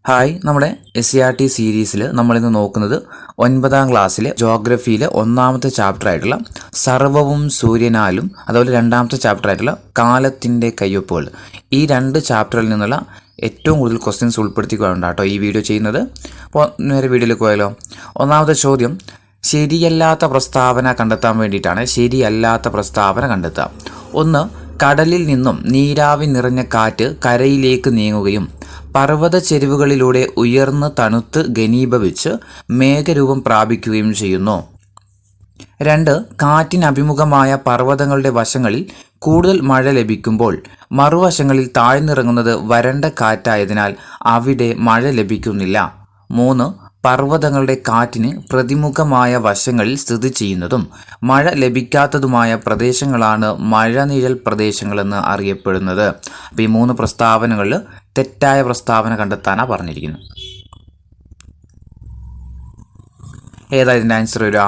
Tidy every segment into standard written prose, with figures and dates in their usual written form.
Hi, നമ്മുടെ SCERT സീരീസിൽ നമ്മളിന്ന് നോക്കുന്നത് 9ാം ക്ലാസ്സിലെ ജോഗ്രഫിയിലെ ഒന്നാമത്തെ ചാപ്റ്റർ ആയിട്ടുള്ള സർവവും സൂര്യനാലും അതുപോലെ രണ്ടാമത്തെ ചാപ്റ്റർ ആയിട്ടുള്ള കാലത്തിൻ്റെ കയ്യൊപ്പുകൾ. ഈ രണ്ട് ചാപ്റ്ററിൽ നിന്നുള്ള ഏറ്റവും കൂടുതൽ ക്വസ്റ്റ്യൻസ് ഉൾപ്പെടുത്തിക്കൊണ്ടാണ് കേട്ടോ ഈ വീഡിയോ ചെയ്യുന്നത്. അപ്പോൾ നേരെ വീഡിയോയിലേക്ക് പോയാലോ. ഒന്നാമത്തെ ചോദ്യം, ശരിയല്ലാത്ത പ്രസ്താവന കണ്ടെത്താൻ വേണ്ടിയിട്ടാണ്. ശരിയല്ലാത്ത പ്രസ്താവന കണ്ടെത്താം. ഒന്ന്, കടലിൽ നിന്നും നീരാവി നിറഞ്ഞ കാറ്റ് കരയിലേക്ക് നീങ്ങുകയും പർവ്വത ചെരുവുകളിലൂടെ ഉയർന്ന് തണുത്ത് ഘനീഭവിച്ച് മേഘരൂപം പ്രാപിക്കുകയും ചെയ്യുന്നു. 2, കാറ്റിനഭിമുഖമായ പർവ്വതങ്ങളുടെ വശങ്ങളിൽ കൂടുതൽ മഴ ലഭിക്കുമ്പോൾ മറുവശങ്ങളിൽ താഴ്ന്നിറങ്ങുന്നത് വരണ്ട കാറ്റായതിനാൽ അവിടെ മഴ ലഭിക്കുന്നില്ല. 3, പർവ്വതങ്ങളുടെ കാറ്റിന് പ്രതിമുഖമായ വശങ്ങളിൽ സ്ഥിതി ചെയ്യുന്നതും മഴ ലഭിക്കാത്തതുമായ പ്രദേശങ്ങളാണ് മഴനിഴൽ പ്രദേശങ്ങളെന്ന് അറിയപ്പെടുന്നത്. അപ്പോൾ ഈ 3 പ്രസ്താവനകളിൽ തെറ്റായ പ്രസ്താവന കണ്ടെത്താനാണ് പറഞ്ഞിരിക്കുന്നത്. ഏതാ ഇതിൻ്റെ ആൻസർ വരിക?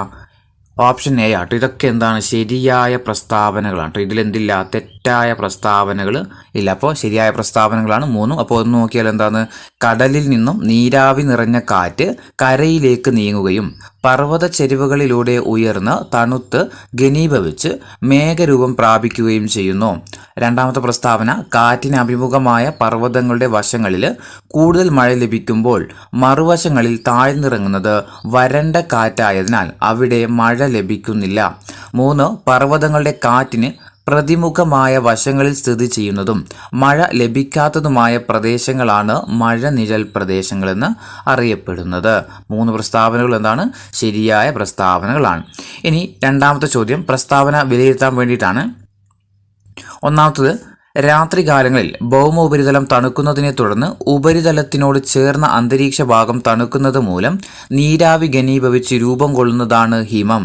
ഓപ്ഷൻ എ ആട്ടോ. ഇതൊക്കെ എന്താണ്? ശരിയായ പ്രസ്താവനകളാണ് കേട്ടോ. ഇതിലെന്തില്ല? തെറ്റായ പ്രസ്താവനകൾ ഇല്ല. അപ്പോൾ ശരിയായ പ്രസ്താവനകളാണ് 3. അപ്പോൾ ഒന്ന് നോക്കിയാൽ എന്താണ്? കടലിൽ നിന്നും നീരാവി നിറഞ്ഞ കാറ്റ് കരയിലേക്ക് നീങ്ങുകയും പർവ്വത ചെരുവുകളിലൂടെ ഉയർന്ന് തണുത്ത് ഘനീഭവിച്ച് മേഘരൂപം പ്രാപിക്കുകയും ചെയ്യുന്നു. രണ്ടാമത്തെ പ്രസ്താവന, കാറ്റിന് അഭിമുഖമായ പർവ്വതങ്ങളുടെ വശങ്ങളിൽ കൂടുതൽ മഴ ലഭിക്കുമ്പോൾ മറുവശങ്ങളിൽ താഴ്ന്നിറങ്ങുന്നത് വരണ്ട കാറ്റായതിനാൽ അവിടെ മഴ ലഭിക്കുന്നില്ല. 3, പർവ്വതങ്ങളുടെ കാറ്റിന് പ്രതിമുഖമായ വശങ്ങളിൽ സ്ഥിതി ചെയ്യുന്നതും മഴ ലഭിക്കാത്തതുമായ പ്രദേശങ്ങളാണ് മഴനിഴൽ പ്രദേശങ്ങളെന്ന് അറിയപ്പെടുന്നത്. 3 പ്രസ്താവനകൾ എന്താണ്? ശരിയായ പ്രസ്താവനകളാണ്. ഇനി രണ്ടാമത്തെ ചോദ്യം പ്രസ്താവന വിലയിരുത്താൻ വേണ്ടിയിട്ടാണ്. ഒന്നാമത്തത്, രാത്രികാലങ്ങളിൽ ഭൗമ ഉപരിതലം തണുക്കുന്നതിനെ തുടർന്ന് ഉപരിതലത്തിനോട് ചേർന്ന അന്തരീക്ഷ ഭാഗം തണുക്കുന്നത് മൂലം നീരാവി ഘനീഭവിച്ച് രൂപം കൊള്ളുന്നതാണ് ഹിമം.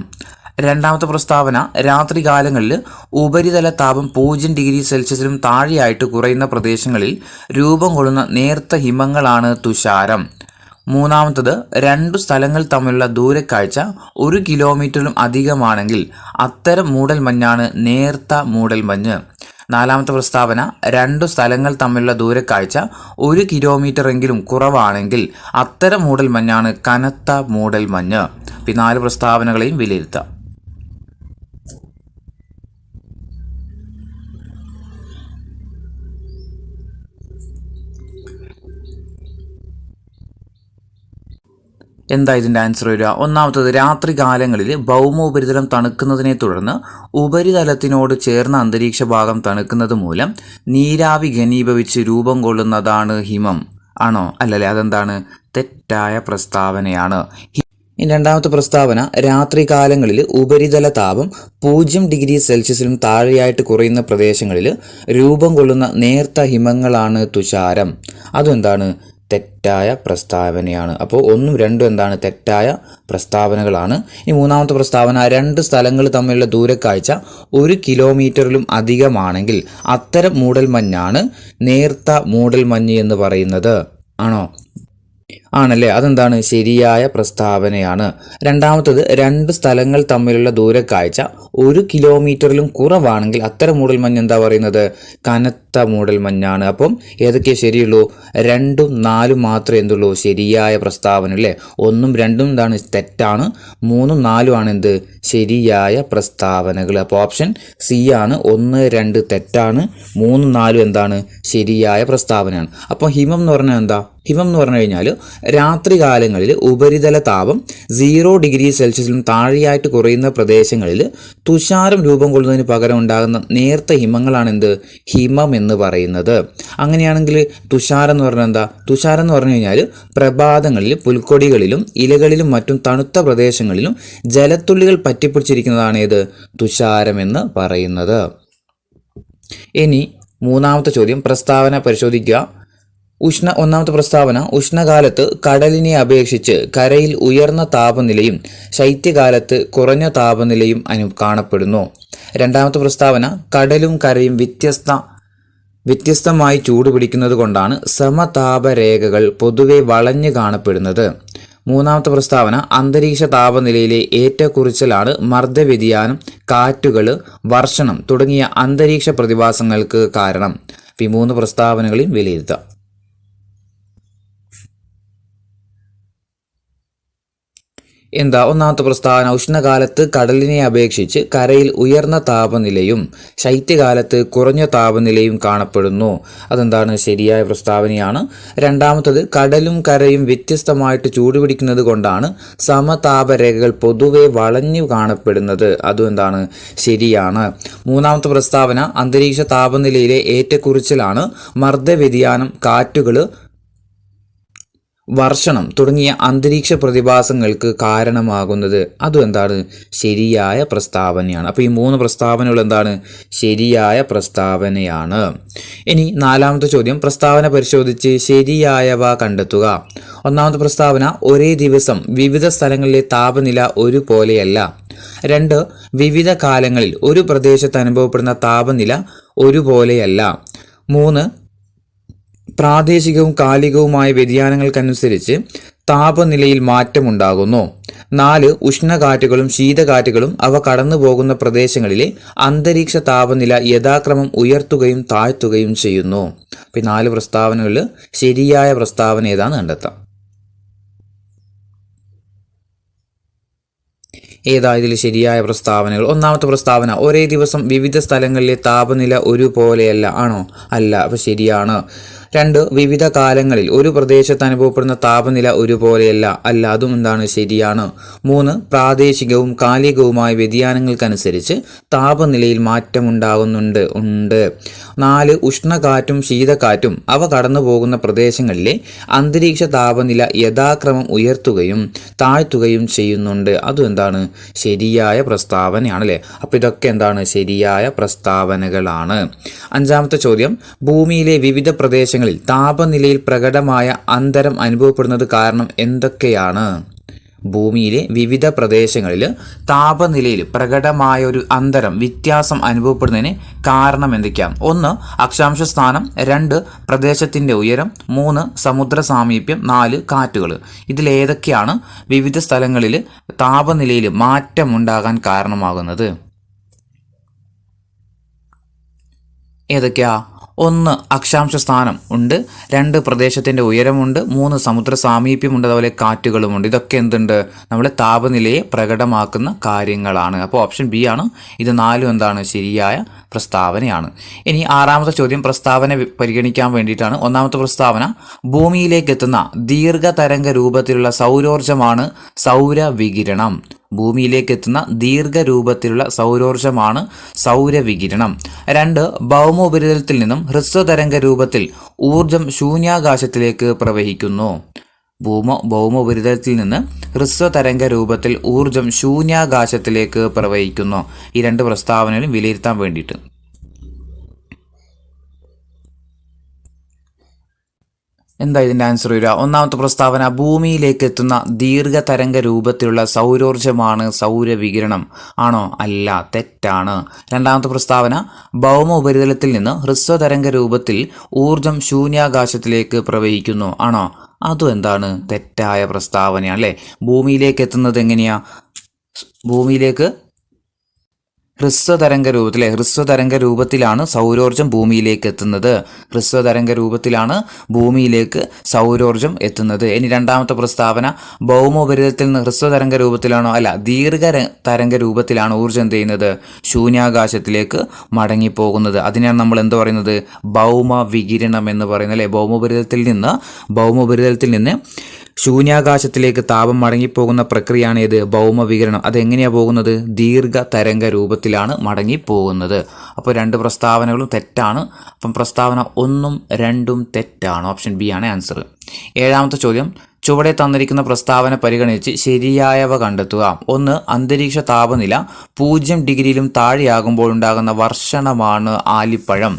രണ്ടാമത്തെ പ്രസ്താവന, രാത്രികാലങ്ങളിൽ ഉപരിതല താപം 0 ഡിഗ്രി സെൽഷ്യസിലും താഴെയായിട്ട് കുറയുന്ന പ്രദേശങ്ങളിൽ രൂപം കൊള്ളുന്ന നേർത്ത ഹിമങ്ങളാണ് തുഷാരം. മൂന്നാമത്തത്, 2 സ്ഥലങ്ങൾ തമ്മിലുള്ള ദൂരക്കാഴ്ച 1 കിലോമീറ്ററിലും അധികമാണെങ്കിൽ അത്തരം മൂടൽമഞ്ഞാണ് നേർത്ത മൂടൽമഞ്ഞ്. നാലാമത്തെ പ്രസ്താവന, 2 സ്ഥലങ്ങൾ തമ്മിലുള്ള ദൂരക്കാഴ്ച 1 കിലോമീറ്റർ എങ്കിലും കുറവാണെങ്കിൽ അത്തരം മൂടൽമഞ്ഞാണ് കനത്ത മൂടൽമഞ്ഞ്. ഈ 4 പ്രസ്താവനകളെയും വിലയിരുത്താം. എന്താ ഇതിൻ്റെ ആൻസർ വരിക? ഒന്നാമത്തത്, രാത്രികാലങ്ങളിൽ ഭൗമോപരിതലം തണുക്കുന്നതിനെ തുടർന്ന് ഉപരിതലത്തിനോട് ചേർന്ന അന്തരീക്ഷ ഭാഗം തണുക്കുന്നത് മൂലം നീരാവി ഘനീഭവിച്ച് രൂപം കൊള്ളുന്നതാണ് ഹിമം. ആണോ? അല്ലല്ലേ? അതെന്താണ്? തെറ്റായ പ്രസ്താവനയാണ്. രണ്ടാമത്തെ പ്രസ്താവന, രാത്രികാലങ്ങളിൽ ഉപരിതല താപം 0 ഡിഗ്രി സെൽഷ്യസിലും താഴെയായിട്ട് കുറയുന്ന പ്രദേശങ്ങളിൽ രൂപം കൊള്ളുന്ന നേർത്ത ഹിമങ്ങളാണ് തുഷാരം. അതെന്താണ്? തെറ്റായ പ്രസ്താവനയാണ്. അപ്പോൾ 1ഉം 2ഉം എന്താണ്? തെറ്റായ പ്രസ്താവനകളാണ്. ഈ മൂന്നാമത്തെ പ്രസ്താവന, 2 സ്ഥലങ്ങൾ തമ്മിലുള്ള ദൂരക്കാഴ്ച 1 കിലോമീറ്ററിലും അധികമാണെങ്കിൽ അത്തരം മൂടൽമഞ്ഞാണ് നേർത്ത മൂടൽമഞ്ഞ് എന്ന് പറയുന്നത്. ആണോ? ആണല്ലേ? അതെന്താണ്? ശരിയായ പ്രസ്താവനയാണ്. രണ്ടാമത്തത്, 2 സ്ഥലങ്ങൾ തമ്മിലുള്ള ദൂരക്കാഴ്ച 1 കിലോമീറ്ററിലും കുറവാണെങ്കിൽ അത്തരം മൂടൽമഞ്ഞ് എന്താ പറയുന്നത്? കനത്ത മൂടൽമഞ്ഞാണ്. അപ്പം ഏതൊക്കെ ശരിയുള്ളൂ? 2ഉം 4ഉം മാത്രമേ എന്തുള്ളൂ? ശരിയായ പ്രസ്താവന അല്ലേ? 1ഉം 2ഉം എന്താണ്? തെറ്റാണ്. 3ഉം 4ഉം ആണ് എന്ത്? ശരിയായ പ്രസ്താവനകൾ. അപ്പോൾ ഓപ്ഷൻ സി ആണ്. 1, 2 തെറ്റാണ്, 3, 4 എന്താണ്? ശരിയായ പ്രസ്താവനയാണ്. അപ്പോൾ ഹിമം എന്ന് പറഞ്ഞാൽ എന്താ? ഹിമം എന്ന് പറഞ്ഞു കഴിഞ്ഞാൽ രാത്രികാലങ്ങളിൽ ഉപരിതല താപം 0 ഡിഗ്രി സെൽഷ്യസിലും താഴെയായിട്ട് കുറയുന്ന പ്രദേശങ്ങളിൽ തുഷാരം രൂപം കൊള്ളുന്നതിന് പകരം ഉണ്ടാകുന്ന നേർത്ത ഹിമങ്ങളാണ് എന്ത്? ഹിമം എന്ന് പറയുന്നത്. അങ്ങനെയാണെങ്കിൽ തുഷാരം എന്ന് പറഞ്ഞാൽ എന്താ? തുഷാരം എന്ന് പറഞ്ഞു കഴിഞ്ഞാൽ പ്രഭാതങ്ങളിൽ പുൽക്കൊടികളിലും ഇലകളിലും മറ്റും തണുത്ത പ്രദേശങ്ങളിലും ജലത്തുള്ളികൾ പറ്റിപ്പിടിച്ചിരിക്കുന്നതാണ് ഏത്? തുഷാരം എന്ന് പറയുന്നത്. ഇനി മൂന്നാമത്തെ ചോദ്യം പ്രസ്താവന പരിശോധിക്കുക. ഒന്നാമത്തെ പ്രസ്താവന, ഉഷ്ണകാലത്ത് കടലിനെ അപേക്ഷിച്ച് കരയിൽ ഉയർന്ന താപനിലയും ശൈത്യകാലത്ത് കുറഞ്ഞ താപനിലയും കാണപ്പെടുന്നു. രണ്ടാമത്തെ പ്രസ്താവന, കടലും കരയും വ്യത്യസ്തമായി ചൂടുപിടിക്കുന്നത് കൊണ്ടാണ് സമതാപരേഖകൾ പൊതുവെ വളഞ്ഞു കാണപ്പെടുന്നത്. മൂന്നാമത്തെ പ്രസ്താവന, അന്തരീക്ഷ താപനിലയിലെ ഏറ്റക്കുറച്ചിലാണ് മർദ്ദവ്യതിയാനം, കാറ്റുകൾ, വർഷണം തുടങ്ങിയ അന്തരീക്ഷ പ്രതിഭാസങ്ങൾക്ക് കാരണം. ഈ 3 പ്രസ്താവനകളെയും വിലയിരുത്താം. ഒന്നാമത്തെ പ്രസ്താവന, ഉഷ്ണകാലത്ത് കടലിനെ അപേക്ഷിച്ച് കരയിൽ ഉയർന്ന താപനിലയും ശൈത്യകാലത്ത് കുറഞ്ഞ താപനിലയും കാണപ്പെടുന്നു. അതെന്താണ്? ശരിയായ പ്രസ്താവനയാണ്. രണ്ടാമത്തത്, കടലും കരയും വ്യത്യസ്തമായിട്ട് ചൂടുപിടിക്കുന്നത് കൊണ്ടാണ് സമതാപരേഖകൾ പൊതുവെ വളഞ്ഞു കാണപ്പെടുന്നത്. അതും എന്താണ്? ശരിയാണ്. മൂന്നാമത്തെ പ്രസ്താവന, അന്തരീക്ഷ താപനിലയിലെ ഏറ്റക്കുറച്ചിലാണ് മർദ്ദവ്യതിയാനം, കാറ്റുകൾ, വർഷണം തുടങ്ങിയ അന്തരീക്ഷ പ്രതിഭാസങ്ങൾക്ക് കാരണമാകുന്നത്. അതും എന്താണ്? ശരിയായ പ്രസ്താവനയാണ്. അപ്പോൾ ഈ 3 പ്രസ്താവനകൾ എന്താണ്? ശരിയായ പ്രസ്താവനയാണ്. ഇനി നാലാമത്തെ ചോദ്യം, പ്രസ്താവന പരിശോധിച്ച് ശരിയായവ കണ്ടെത്തുക. ഒന്നാമത്തെ പ്രസ്താവന, ഒരേ ദിവസം വിവിധ സ്ഥലങ്ങളിലെ താപനില ഒരുപോലെയല്ല. 2, വിവിധ കാലങ്ങളിൽ ഒരു പ്രദേശത്ത് അനുഭവപ്പെടുന്ന താപനില ഒരുപോലെയല്ല. 3, പ്രാദേശികവും കാലികവുമായ വ്യതിയാനങ്ങൾക്കനുസരിച്ച് താപനിലയിൽ മാറ്റമുണ്ടാകുന്നു. 4, ഉഷ്ണകാറ്റുകളും ശീതകാറ്റുകളും അവ കടന്നു പോകുന്ന പ്രദേശങ്ങളിലെ അന്തരീക്ഷ താപനില യഥാക്രമം ഉയർത്തുകയും താഴ്ത്തുകയും ചെയ്യുന്നു. അപ്പോൾ ഈ 4 പ്രസ്താവനകളിൽ ശരിയായ പ്രസ്താവന ഏതാണെന്ന് കണ്ടെത്താം. ഏതാ ഇതിൽ ശരിയായ പ്രസ്താവനകൾ? ഒന്നാമത്തെ പ്രസ്താവന, ഒരേ ദിവസം വിവിധ സ്ഥലങ്ങളിലെ താപനില ഒരുപോലെയല്ല. ആണോ? അല്ല. അപ്പോൾ ശരിയാണ്. 2, വിവിധ കാലങ്ങളിൽ ഒരു പ്രദേശത്ത് അനുഭവപ്പെടുന്ന താപനില ഒരുപോലെയല്ല. അല്ല. അതും എന്താണ്? ശരിയാണ്. 3, പ്രാദേശികവും കാലികവുമായ വ്യതിയാനങ്ങൾക്കനുസരിച്ച് താപനിലയിൽ മാറ്റമുണ്ടാകുന്നുണ്ട്. ഉണ്ട്. 4, ഉഷ്ണകാറ്റും ശീതകാറ്റും അവ കടന്നു പോകുന്ന പ്രദേശങ്ങളിലെ അന്തരീക്ഷ താപനില യഥാക്രമം ഉയർത്തുകയും താഴ്ത്തുകയും ചെയ്യുന്നുണ്ട്. അതും എന്താണ്? ശരിയായ പ്രസ്താവനയാണ് അല്ലേ? അപ്പോൾ ഇതൊക്കെ എന്താണ്? ശരിയായ പ്രസ്താവനകളാണ്. അഞ്ചാമത്തെ ചോദ്യം, ഭൂമിയിലെ വിവിധ പ്രദേശങ്ങളിൽ താപനിലയിൽ പ്രകടമായ അന്തരം അനുഭവപ്പെടുന്നത് കാരണം എന്തൊക്കെയാണ്? ഭൂമിയിലെ വിവിധ പ്രദേശങ്ങളിൽ താപനിലയിൽ പ്രകടമായ ഒരു അന്തരം, വ്യത്യാസം അനുഭവപ്പെടുന്നതിന് കാരണം എന്തൊക്കെയാണ്? 1, അക്ഷാംശ സ്ഥാനം. 2, പ്രദേശത്തിൻ്റെ ഉയരം. 3, സമുദ്ര സാമീപ്യം. 4, കാറ്റുകൾ. ഇതിലേതൊക്കെയാണ് വിവിധ സ്ഥലങ്ങളിൽ താപനിലയിൽ മാറ്റമുണ്ടാകാൻ കാരണമാകുന്നത്? ഏതൊക്കെയാ? 1, അക്ഷാംശ സ്ഥാനം ഉണ്ട്. 2, പ്രദേശത്തിൻ്റെ ഉയരമുണ്ട്. 3, സമുദ്ര സാമീപ്യമുണ്ട്. അതുപോലെ കാറ്റുകളുമുണ്ട്. ഇതൊക്കെ എന്തുണ്ട്? നമ്മുടെ താപനിലയെ പ്രകടമാക്കുന്ന കാര്യങ്ങളാണ്. അപ്പോൾ ഓപ്ഷൻ ബി ആണ്. ഇത് 4 എന്താണ്? ശരിയായ പ്രസ്താവനയാണ്. ഇനി ആറാമത്തെ ചോദ്യം പ്രസ്താവന പരിഗണിക്കാൻ വേണ്ടിയിട്ടാണ്. ഒന്നാമത്തെ പ്രസ്താവന, ഭൂമിയിലേക്ക് എത്തുന്ന ദീർഘതരംഗ രൂപത്തിലുള്ള സൗരോർജ്ജമാണ് സൗരവികിരണം. ഭൂമിയിലേക്ക് എത്തുന്ന ദീർഘരൂപത്തിലുള്ള സൗരോർജ്ജമാണ് സൗരവികിരണം. 2, ഭൗമോപരിതലത്തിൽ നിന്നും ഹ്രസ്വതരംഗ രൂപത്തിൽ ഊർജം ശൂന്യാകാശത്തിലേക്ക് പ്രവഹിക്കുന്നു. ഭൗമോപരിതലത്തിൽ നിന്ന് ഹ്രസ്വതരംഗ രൂപത്തിൽ ഊർജം ശൂന്യാകാശത്തിലേക്ക് പ്രവഹിക്കുന്നു. ഈ 2 പ്രസ്താവനകളും വിലയിരുത്താൻ വേണ്ടിയിട്ട് എന്താ ഇതിൻ്റെ ആൻസർ വരിക? ഒന്നാമത്തെ പ്രസ്താവന, ഭൂമിയിലേക്ക് എത്തുന്ന ദീർഘതരംഗ രൂപത്തിലുള്ള സൗരോർജ്ജമാണ് സൗരവികിരണം. ആണോ? അല്ല. തെറ്റാണ്. രണ്ടാമത്തെ പ്രസ്താവന, ഭൗമ ഉപരിതലത്തിൽ നിന്ന് ഹ്രസ്വതരംഗ രൂപത്തിൽ ഊർജം ശൂന്യാകാശത്തിലേക്ക് പ്രവഹിക്കുന്നു. ആണോ? അതും എന്താണ്? തെറ്റായ പ്രസ്താവനയാണ് അല്ലേ? ഭൂമിയിലേക്ക് എത്തുന്നത് എങ്ങനെയാ? ഭൂമിയിലേക്ക് ഹ്രസ്വതരംഗ രൂപത്തിലാണ് സൗരോർജ്ജം ഭൂമിയിലേക്ക് എത്തുന്നത്. ഹ്രസ്വതരംഗ രൂപത്തിലാണ് ഭൂമിയിലേക്ക് സൗരോർജ്ജം എത്തുന്നത്. ഇനി രണ്ടാമത്തെ പ്രസ്താവന, ഭൗമോപരിതലത്തിൽ നിന്ന് ഹ്രസ്വതരംഗ രൂപത്തിലാണോ? അല്ല, ദീർഘതരംഗ രൂപത്തിലാണ് ഊർജ്ജം എന്ത് ചെയ്യുന്നത്? ശൂന്യാകാശത്തിലേക്ക് മടങ്ങിപ്പോകുന്നത്. അതിനാണ് നമ്മൾ എന്ത് പറയുന്നത്? ഭൗമ വികിരണം എന്ന് പറയുന്നത് അല്ലേ? ഭൗമോപരിതലത്തിൽ നിന്ന് ശൂന്യാകാശത്തിലേക്ക് താപം മടങ്ങിപ്പോകുന്ന പ്രക്രിയയാണ് ഏത്? ഭൗമവികിരണം. അതെങ്ങനെയാണ് പോകുന്നത്? ദീർഘതരംഗ രൂപത്തിലാണ് മടങ്ങിപ്പോകുന്നത്. അപ്പോൾ 2 പ്രസ്താവനകളും തെറ്റാണ്. അപ്പം പ്രസ്താവന 1ഉം 2ഉം തെറ്റാണ്. ഓപ്ഷൻ ബി ആണ് ആൻസർ. ഏഴാമത്തെ ചോദ്യം, ചുവടെ തന്നിരിക്കുന്ന പ്രസ്താവന പരിഗണിച്ച് ശരിയായവ കണ്ടെത്തുക. 1, അന്തരീക്ഷ താപനില 0 ഡിഗ്രിയിലും താഴെയാകുമ്പോൾ ഉണ്ടാകുന്ന വർഷണമാണ് ആലിപ്പഴം.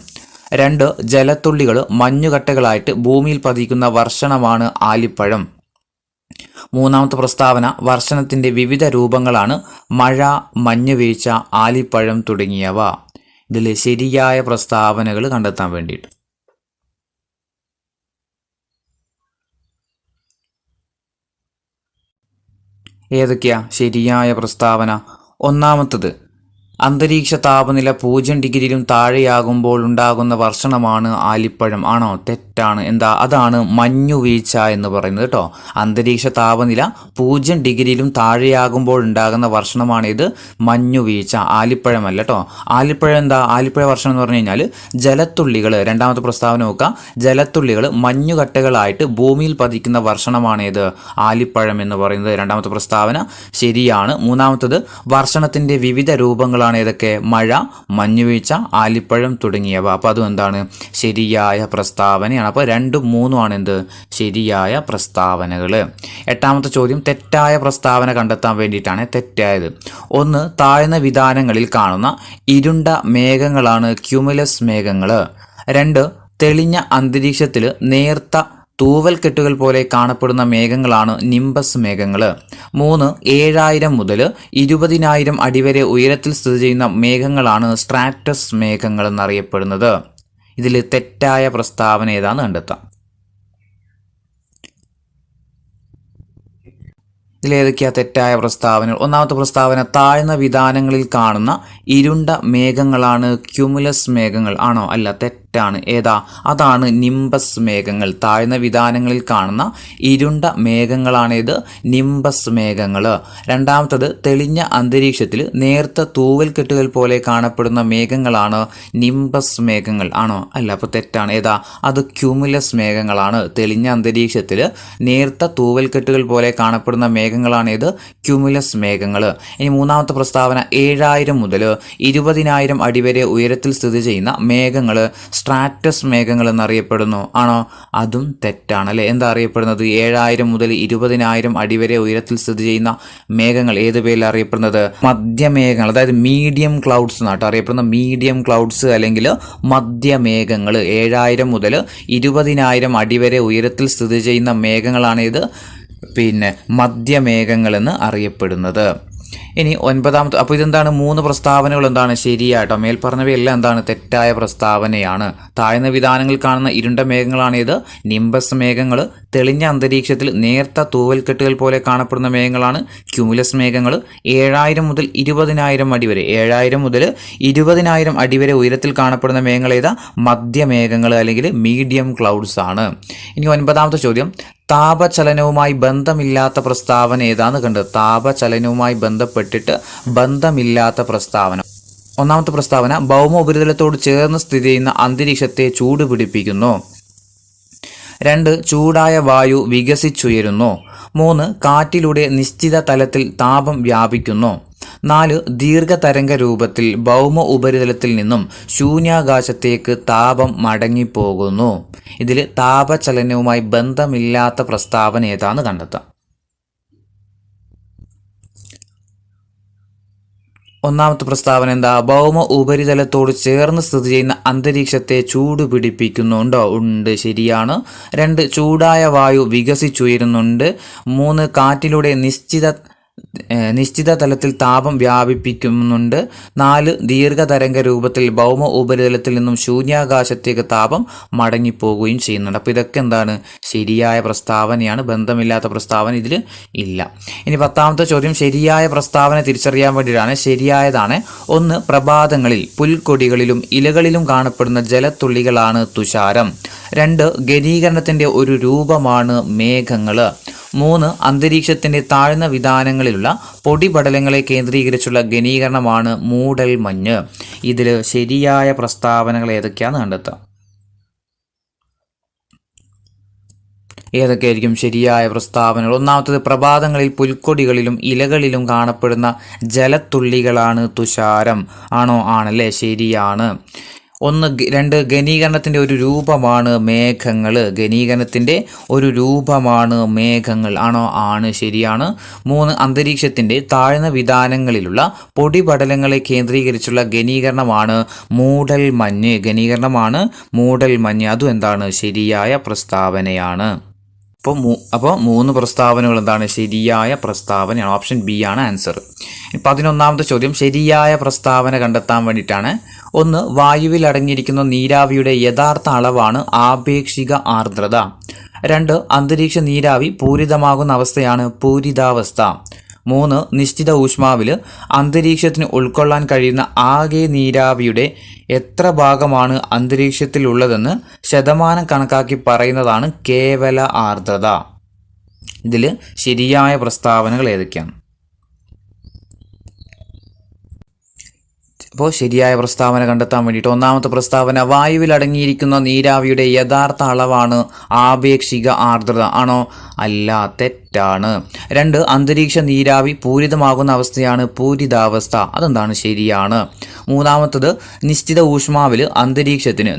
2, ജലത്തുള്ളികൾ മഞ്ഞുകട്ടകളായിട്ട് ഭൂമിയിൽ പതിക്കുന്ന വർഷണമാണ് ആലിപ്പഴം. മൂന്നാമത്തെ പ്രസ്താവന, വർഷണത്തിൻ്റെ വിവിധ രൂപങ്ങളാണ് മഴ, മഞ്ഞുവീഴ്ച, ആലിപ്പഴം തുടങ്ങിയവ. ഇതിൽ ശരിയായ പ്രസ്താവനകൾ കണ്ടെത്താൻ വേണ്ടിയിട്ട് ഏതൊക്കെയാ ശരിയായ പ്രസ്താവന? ഒന്നാമത്തത്, അന്തരീക്ഷ താപനില 0 ഡിഗ്രിയിലും താഴെയാകുമ്പോൾ ഉണ്ടാകുന്ന വർഷണമാണ് ആലിപ്പഴം. ആണോ? തെറ്റാണ്. എന്താ? അതാണ് മഞ്ഞുവീഴ്ച എന്ന് പറയുന്നത് കേട്ടോ. അന്തരീക്ഷ താപനില 0 ഡിഗ്രിയിലും താഴെയാകുമ്പോൾ ഉണ്ടാകുന്ന വർഷണമാണ് ഇത് മഞ്ഞുവീഴ്ച, ആലിപ്പഴമല്ല കേട്ടോ. ആലിപ്പഴം എന്താ? ആലിപ്പഴ വർഷണം എന്ന് പറഞ്ഞു കഴിഞ്ഞാൽ ജലത്തുള്ളികൾ, രണ്ടാമത്തെ പ്രസ്താവന നോക്കുക, ജലത്തുള്ളികൾ മഞ്ഞുകട്ടകളായിട്ട് ഭൂമിയിൽ പതിക്കുന്ന വർഷണമാണ് ഇത് ആലിപ്പഴം എന്ന് പറയുന്നത്. രണ്ടാമത്തെ പ്രസ്താവന ശരിയാണ്. മൂന്നാമത്തത് വർഷണത്തിന്റെ വിവിധ രൂപങ്ങളാണ് ഏതൊക്കെ? മഴ, മഞ്ഞുവീഴ്ച, ആലിപ്പഴം തുടങ്ങിയവ. അപ്പോൾ അതും എന്താണ്? ശരിയായ പ്രസ്താവനയാണ്. അപ്പോൾ 2ഉം 3ഉം ആണ് എന്ത്? ശരിയായ പ്രസ്താവനകൾ. എട്ടാമത്തെ ചോദ്യം തെറ്റായ പ്രസ്താവന കണ്ടെത്താൻ വേണ്ടിയിട്ടാണ്. തെറ്റായത്: 1. താഴ്ന്ന വിതാനങ്ങളിൽ കാണുന്ന ഇരുണ്ട മേഘങ്ങളാണ് ക്യുമുലസ് മേഘങ്ങൾ. 2. തെളിഞ്ഞ അന്തരീക്ഷത്തിൽ നേർത്ത തൂവൽക്കെട്ടുകൾ പോലെ കാണപ്പെടുന്ന മേഘങ്ങളാണ് നിംബസ് മേഘങ്ങൾ. 3. 7000 മുതൽ 20,000 അടി വരെ ഉയരത്തിൽ സ്ഥിതി ചെയ്യുന്ന മേഘങ്ങളാണ് സ്ട്രാറ്റസ് മേഘങ്ങൾ എന്നറിയപ്പെടുന്നത്. ഇതിൽ തെറ്റായ പ്രസ്താവന ഏതാണെന്ന് കണ്ടെത്താം. ഇതിലേതൊക്കെയാണ് തെറ്റായ പ്രസ്താവനകൾ? ഒന്നാമത്തെ പ്രസ്താവന താഴ്ന്ന വിതാനങ്ങളിൽ കാണുന്ന ഇരുണ്ട മേഘങ്ങളാണ് ക്യുമുലസ് മേഘങ്ങൾ. ആണോ? അല്ല, തെറ്റാണ്. ഏതാ? അതാണ് നിംബസ് മേഘങ്ങൾ. താഴ്ന്ന വിതാനങ്ങളിൽ കാണുന്ന ഇരുണ്ട മേഘങ്ങളാണ് ഇത് നിംബസ് മേഘങ്ങൾ. രണ്ടാമത്തത് തെളിഞ്ഞ അന്തരീക്ഷത്തിൽ നേർത്ത തൂവൽക്കെട്ടുകൾ പോലെ കാണപ്പെടുന്ന മേഘങ്ങളാണ് നിംബസ് മേഘങ്ങൾ. ആണോ? അല്ല, അപ്പോൾ തെറ്റാണ്. ഏതാ? അത് ക്യുമുലസ് മേഘങ്ങളാണ്. തെളിഞ്ഞ അന്തരീക്ഷത്തിൽ നേർത്ത തൂവൽക്കെട്ടുകൾ പോലെ കാണപ്പെടുന്ന മേഘങ്ങളാണ് ഇത് ക്യുമുലസ് മേഘങ്ങൾ. ഇനി മൂന്നാമത്തെ പ്രസ്താവന 7000 മുതൽ 20,000 അടി വരെ ഉയരത്തിൽ സ്ഥിതി ചെയ്യുന്ന മേഘങ്ങൾ സ്ട്രാറ്റസ് മേഘങ്ങൾ എന്നറിയപ്പെടുന്നു. ആണോ? അതും തെറ്റാണ് അല്ലേ. എന്താ അറിയപ്പെടുന്നത്? 7000 മുതൽ 20,000 അടി വരെ ഉയരത്തിൽ സ്ഥിതി ചെയ്യുന്ന മേഘങ്ങൾ ഏത് പേരിൽ അറിയപ്പെടുന്നത്? മധ്യമേഘങ്ങൾ, അതായത് മീഡിയം ക്ലൗഡ്സ് എന്നാട്ടോ അറിയപ്പെടുന്ന. മീഡിയം ക്ലൗഡ്സ് അല്ലെങ്കിൽ മധ്യമേഘങ്ങൾ. 7000 മുതൽ 20,000 അടി വരെ ഉയരത്തിൽ സ്ഥിതി ചെയ്യുന്ന മേഘങ്ങളാണ് ഇത് മധ്യമേഘങ്ങൾ എന്ന് അറിയപ്പെടുന്നത്. ഇനി 9ാമത്തെ, അപ്പോൾ ഇതെന്താണ്? 3 പ്രസ്താവനകൾ എന്താണ്? ശരിയാട്ടോ. മേൽപ്പറഞ്ഞവയെല്ലാം എന്താണ്? തെറ്റായ പ്രസ്താവനയാണ്. താഴ്ന്ന വിതാനങ്ങളിൽ കാണുന്ന ഇരുണ്ട മേഘങ്ങളാണ് ഇത് നിംബസ് മേഘങ്ങൾ. തെളിഞ്ഞ അന്തരീക്ഷത്തിൽ നേർത്ത തൂവൽക്കെട്ടുകൾ പോലെ കാണപ്പെടുന്ന മേഘങ്ങളാണ് ക്യുമുലസ് മേഘങ്ങൾ. 7000 മുതൽ 20,000 അടി വരെ 7000 മുതൽ 20,000 അടി വരെ ഉയരത്തിൽ കാണപ്പെടുന്ന മേഘങ്ങൾ ഏതാ? മധ്യമേഘങ്ങൾ അല്ലെങ്കിൽ മീഡിയം ക്ലൗഡ്സ് ആണ്. ഇനി 9ാമത്തെ ചോദ്യം താപചലനവുമായി ബന്ധമില്ലാത്ത പ്രസ്താവന ഏതാന്ന് കണ്ടത്? താപചലനവുമായി ബന്ധപ്പെട്ടിട്ട് ബന്ധമില്ലാത്ത പ്രസ്താവന. ഒന്നാമത്തെ പ്രസ്താവന ഭൗമ ഉപരിതലത്തോട് ചേർന്ന് സ്ഥിതി ചെയ്യുന്ന അന്തരീക്ഷത്തെ ചൂട് പിടിപ്പിക്കുന്നു. 2. ചൂടായ വായു വികസിച്ചുയരുന്നു. 3. കാറ്റിലൂടെ നിശ്ചിത തലത്തിൽ താപം വ്യാപിക്കുന്നു. 4. ദീർഘതരംഗ രൂപത്തിൽ ഭൗമ ഉപരിതലത്തിൽ നിന്നും ശൂന്യാകാശത്തേക്ക് താപം മടങ്ങിപ്പോകുന്നു. ഇതിൽ താപചലനവുമായി ബന്ധമില്ലാത്ത പ്രസ്താവന ഏതാന്ന് കണ്ടെത്താം. ഒന്നാമത്തെ പ്രസ്താവന എന്താ? ഭൗമ ഉപരിതലത്തോട് ചേർന്ന് സ്ഥിതി ചെയ്യുന്ന അന്തരീക്ഷത്തെ ചൂട് പിടിപ്പിക്കുന്നുണ്ടോ? ഉണ്ട്, ശരിയാണ്. 2. ചൂടായ വായു വികസിച്ചുയരുന്നുണ്ട്. 3. കാറ്റിലൂടെ നിശ്ചിത തലത്തിൽ താപം വ്യാപിപ്പിക്കുന്നുണ്ട്. 4. ദീർഘതരംഗ രൂപത്തിൽ ഭൗമ ഉപരിതലത്തിൽ നിന്നും ശൂന്യാകാശത്തേക്ക് താപം മടങ്ങിപ്പോകുകയും ചെയ്യുന്നുണ്ട്. അപ്പോൾ ഇതൊക്കെ എന്താണ്? ശരിയായ പ്രസ്താവനയാണ്. ബന്ധമില്ലാത്ത പ്രസ്താവന ഇതിൽ ഇല്ല. ഇനി 10ാമത്തെ ചോദ്യം ശരിയായ പ്രസ്താവന തിരിച്ചറിയാൻ വേണ്ടിയിട്ടാണ്. ശരിയായതാണ്. 1. പ്രഭാതങ്ങളിൽ പുൽക്കൊടികളിലും ഇലകളിലും കാണപ്പെടുന്ന ജലത്തുള്ളികളാണ് തുഷാരം. 2. ഘനീകരണത്തിൻ്റെ ഒരു രൂപമാണ് മേഘങ്ങൾ. 3. അന്തരീക്ഷത്തിൻ്റെ താഴ്ന്ന വിതാനങ്ങളിലുള്ള പൊടിപടലങ്ങളെ കേന്ദ്രീകരിച്ചുള്ള ഘനീകരണമാണ് മൂടൽ മഞ്ഞ്. ഇതിൽ ശരിയായ പ്രസ്താവനകൾ ഏതൊക്കെയാണെന്ന് കണ്ടെത്താം. ഏതൊക്കെയായിരിക്കും ശരിയായ പ്രസ്താവനകൾ? ഒന്നാമത്തത് പ്രഭാതങ്ങളിൽ പുൽക്കൊടികളിലും ഇലകളിലും കാണപ്പെടുന്ന ജലത്തുള്ളികളാണ് തുഷാരം. ആണോ? ആണല്ലേ, ശരിയാണ്. 2. ഘനീകരണത്തിൻ്റെ ഒരു രൂപമാണ് മേഘങ്ങൾ. ഘനീകരണത്തിൻ്റെ ഒരു രൂപമാണ് മേഘങ്ങൾ. ആണോ? ആണ്, ശരിയാണ്. 3. അന്തരീക്ഷത്തിൻ്റെ താഴ്ന്ന വിതാനങ്ങളിലുള്ള പൊടിപടലങ്ങളെ കേന്ദ്രീകരിച്ചുള്ള ഘനീകരണമാണ് മൂടൽ മഞ്ഞ്. ഘനീകരണമാണ് മൂടൽ മഞ്ഞ്. അതും എന്താണ്? ശരിയായ പ്രസ്താവനയാണ്. അപ്പോൾ 3 പ്രസ്താവനകൾ എന്താണ്? ശരിയായ പ്രസ്താവനയാണ്. ഓപ്ഷൻ ബി ആണ് ആൻസർ. 11ാമത്തെ ചോദ്യം ശരിയായ പ്രസ്താവന കണ്ടെത്താൻ വേണ്ടിയിട്ടാണ്. 1. വായുവിൽ അടങ്ങിയിരിക്കുന്ന നീരാവിയുടെ യഥാർത്ഥ അളവാണ് ആപേക്ഷിക ആർദ്രത. 2. അന്തരീക്ഷ നീരാവി പൂരിതമാകുന്ന അവസ്ഥയാണ് പൂരിതാവസ്ഥ. 3 നിശ്ചിത ഊഷ്മാവിൽ അന്തരീക്ഷത്തിന് ഉൾക്കൊള്ളാൻ കഴിയുന്ന ആകെ നീരാവിയുടെ എത്ര ഭാഗമാണ് അന്തരീക്ഷത്തിലുള്ളതെന്ന് ശതമാനം കണക്കാക്കി പറയുന്നതാണ് കേവല ആർദ്രത. ഇതിൽ ശരിയായ പ്രസ്താവനകൾ ഏതൊക്കെയാണ്? അപ്പോൾ ശരിയായ പ്രസ്താവന കണ്ടെത്താൻ വേണ്ടിയിട്ട് ഒന്നാമത്തെ പ്രസ്താവന, വായുവിൽ അടങ്ങിയിരിക്കുന്ന നീരാവിയുടെ യഥാർത്ഥ അളവാണ് ആപേക്ഷിക ആർദ്രത. ആണോ? അല്ല, തെറ്റാണ്. 2 അന്തരീക്ഷ നീരാവി പൂരിതമാകുന്ന അവസ്ഥയാണ് പൂരിതാവസ്ഥ. അതെന്താണ്? ശരിയാണ്. മൂന്നാമത്തത്, നിശ്ചിത ഊഷ്മാവിൽ അന്തരീക്ഷത്തിന്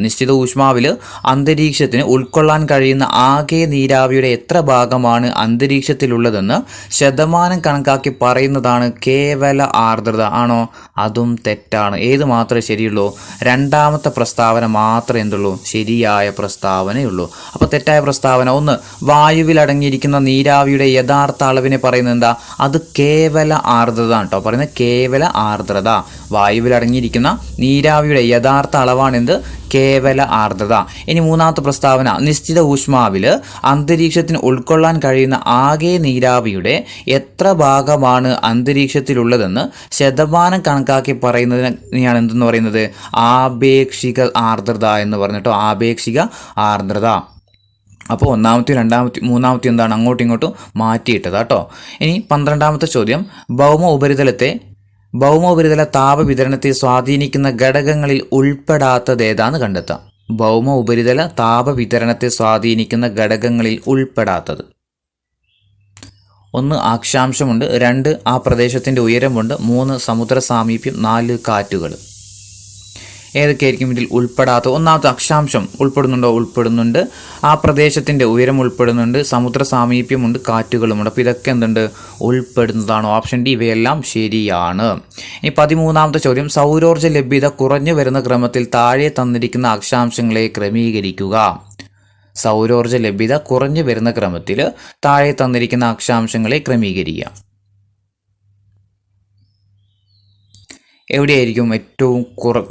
ഉൾക്കൊള്ളാൻ കഴിയുന്ന ആകെ നീരാവിയുടെ എത്ര ഭാഗമാണ് അന്തരീക്ഷത്തിലുള്ളതെന്ന് ശതമാനം കണക്കാക്കി പറയുന്നതാണ് കേവല ആർദ്രത. ആണോ? അതും തെറ്റാണ്. ഏത് മാത്രമേ ശരിയുള്ളൂ? രണ്ടാമത്തെ പ്രസ്താവന മാത്രമേ എന്തുള്ളൂ? ശരിയായ പ്രസ്താവനയുള്ളൂ. അപ്പോൾ തെറ്റായ പ്രസ്താവന 1, വായുവിൽ അടങ്ങിയിരിക്കുന്ന നീരാവിയുടെ യഥാർത്ഥ അളവിനെ പറയുന്നത് എന്താ? അത് കേവല ആർദ്രത കേട്ടോ. പറയുന്നത് കേവല ആർദ്രത. വായുവിൽ അടങ്ങിയിരിക്കുന്ന നീരാവിയുടെ യഥാർത്ഥ അളവാണെന്ത്? കേവല ആർദ്രത. ഇനി മൂന്നാമത്തെ പ്രസ്താവന, നിശ്ചിത ഊഷ്മാവിൽ അന്തരീക്ഷത്തിന് ഉൾക്കൊള്ളാൻ കഴിയുന്ന ആകെ നീരാവിയുടെ എത്ര ഭാഗമാണ് അന്തരീക്ഷത്തിലുള്ളതെന്ന് ശതമാനം കണക്കാക്കി പറയുന്നതിനെയാണ് എന്തെന്ന് പറയുന്നത്? ആപേക്ഷിക ആർദ്രത എന്ന് പറഞ്ഞിട്ടോ. ആപേക്ഷിക ആർദ്രത. അപ്പോൾ ഒന്നാമത്തെയും രണ്ടാമത്തെയും മൂന്നാമത്തെയും എന്താണ്? അങ്ങോട്ടും ഇങ്ങോട്ടും മാറ്റിയിട്ടത് കേട്ടോ. ഇനി 12ാമത്തെ ചോദ്യം, ഭൗമോപരിതല താപവിതരണത്തെ സ്വാധീനിക്കുന്ന ഘടകങ്ങളിൽ ഉൾപ്പെടാത്തത് ഏതാന്ന് കണ്ടെത്താം. ഭൗമ ഉപരിതല താപവിതരണത്തെ സ്വാധീനിക്കുന്ന ഘടകങ്ങളിൽ ഉൾപ്പെടാത്തത്: 1 അക്ഷാംശമുണ്ട്, 2 ആ പ്രദേശത്തിൻ്റെ ഉയരമുണ്ട്, 3 സമുദ്ര സാമീപ്യം, 4 കാറ്റുകൾ. ഏതൊക്കെയായിരിക്കും ഇതിൽ ഉൾപ്പെടാത്ത? ഒന്നാമത്തെ അക്ഷാംശം ഉൾപ്പെടുന്നുണ്ടോ? ഉൾപ്പെടുന്നുണ്ട്. ആ പ്രദേശത്തിൻ്റെ ഉയരം ഉൾപ്പെടുന്നുണ്ട്, സമുദ്ര സാമീപ്യമുണ്ട്, കാറ്റുകളുമുണ്ട്. അപ്പോൾ ഇതൊക്കെ എന്തുണ്ട്? ഉൾപ്പെടുന്നതാണ്. ഓപ്ഷൻ ഡി ഇവയെല്ലാം ശരിയാണ്. ഇനി 13ാമത്തെ ചോദ്യം, സൗരോർജ്ജ ലഭ്യത കുറഞ്ഞു വരുന്ന ക്രമത്തിൽ താഴെ തന്നിരിക്കുന്ന അക്ഷാംശങ്ങളെ ക്രമീകരിക്കുക. സൗരോർജ്ജ ലഭ്യത കുറഞ്ഞു വരുന്ന ക്രമത്തിൽ താഴെ തന്നിരിക്കുന്ന അക്ഷാംശങ്ങളെ ക്രമീകരിക്കുക. എവിടെയായിരിക്കും ഏറ്റവും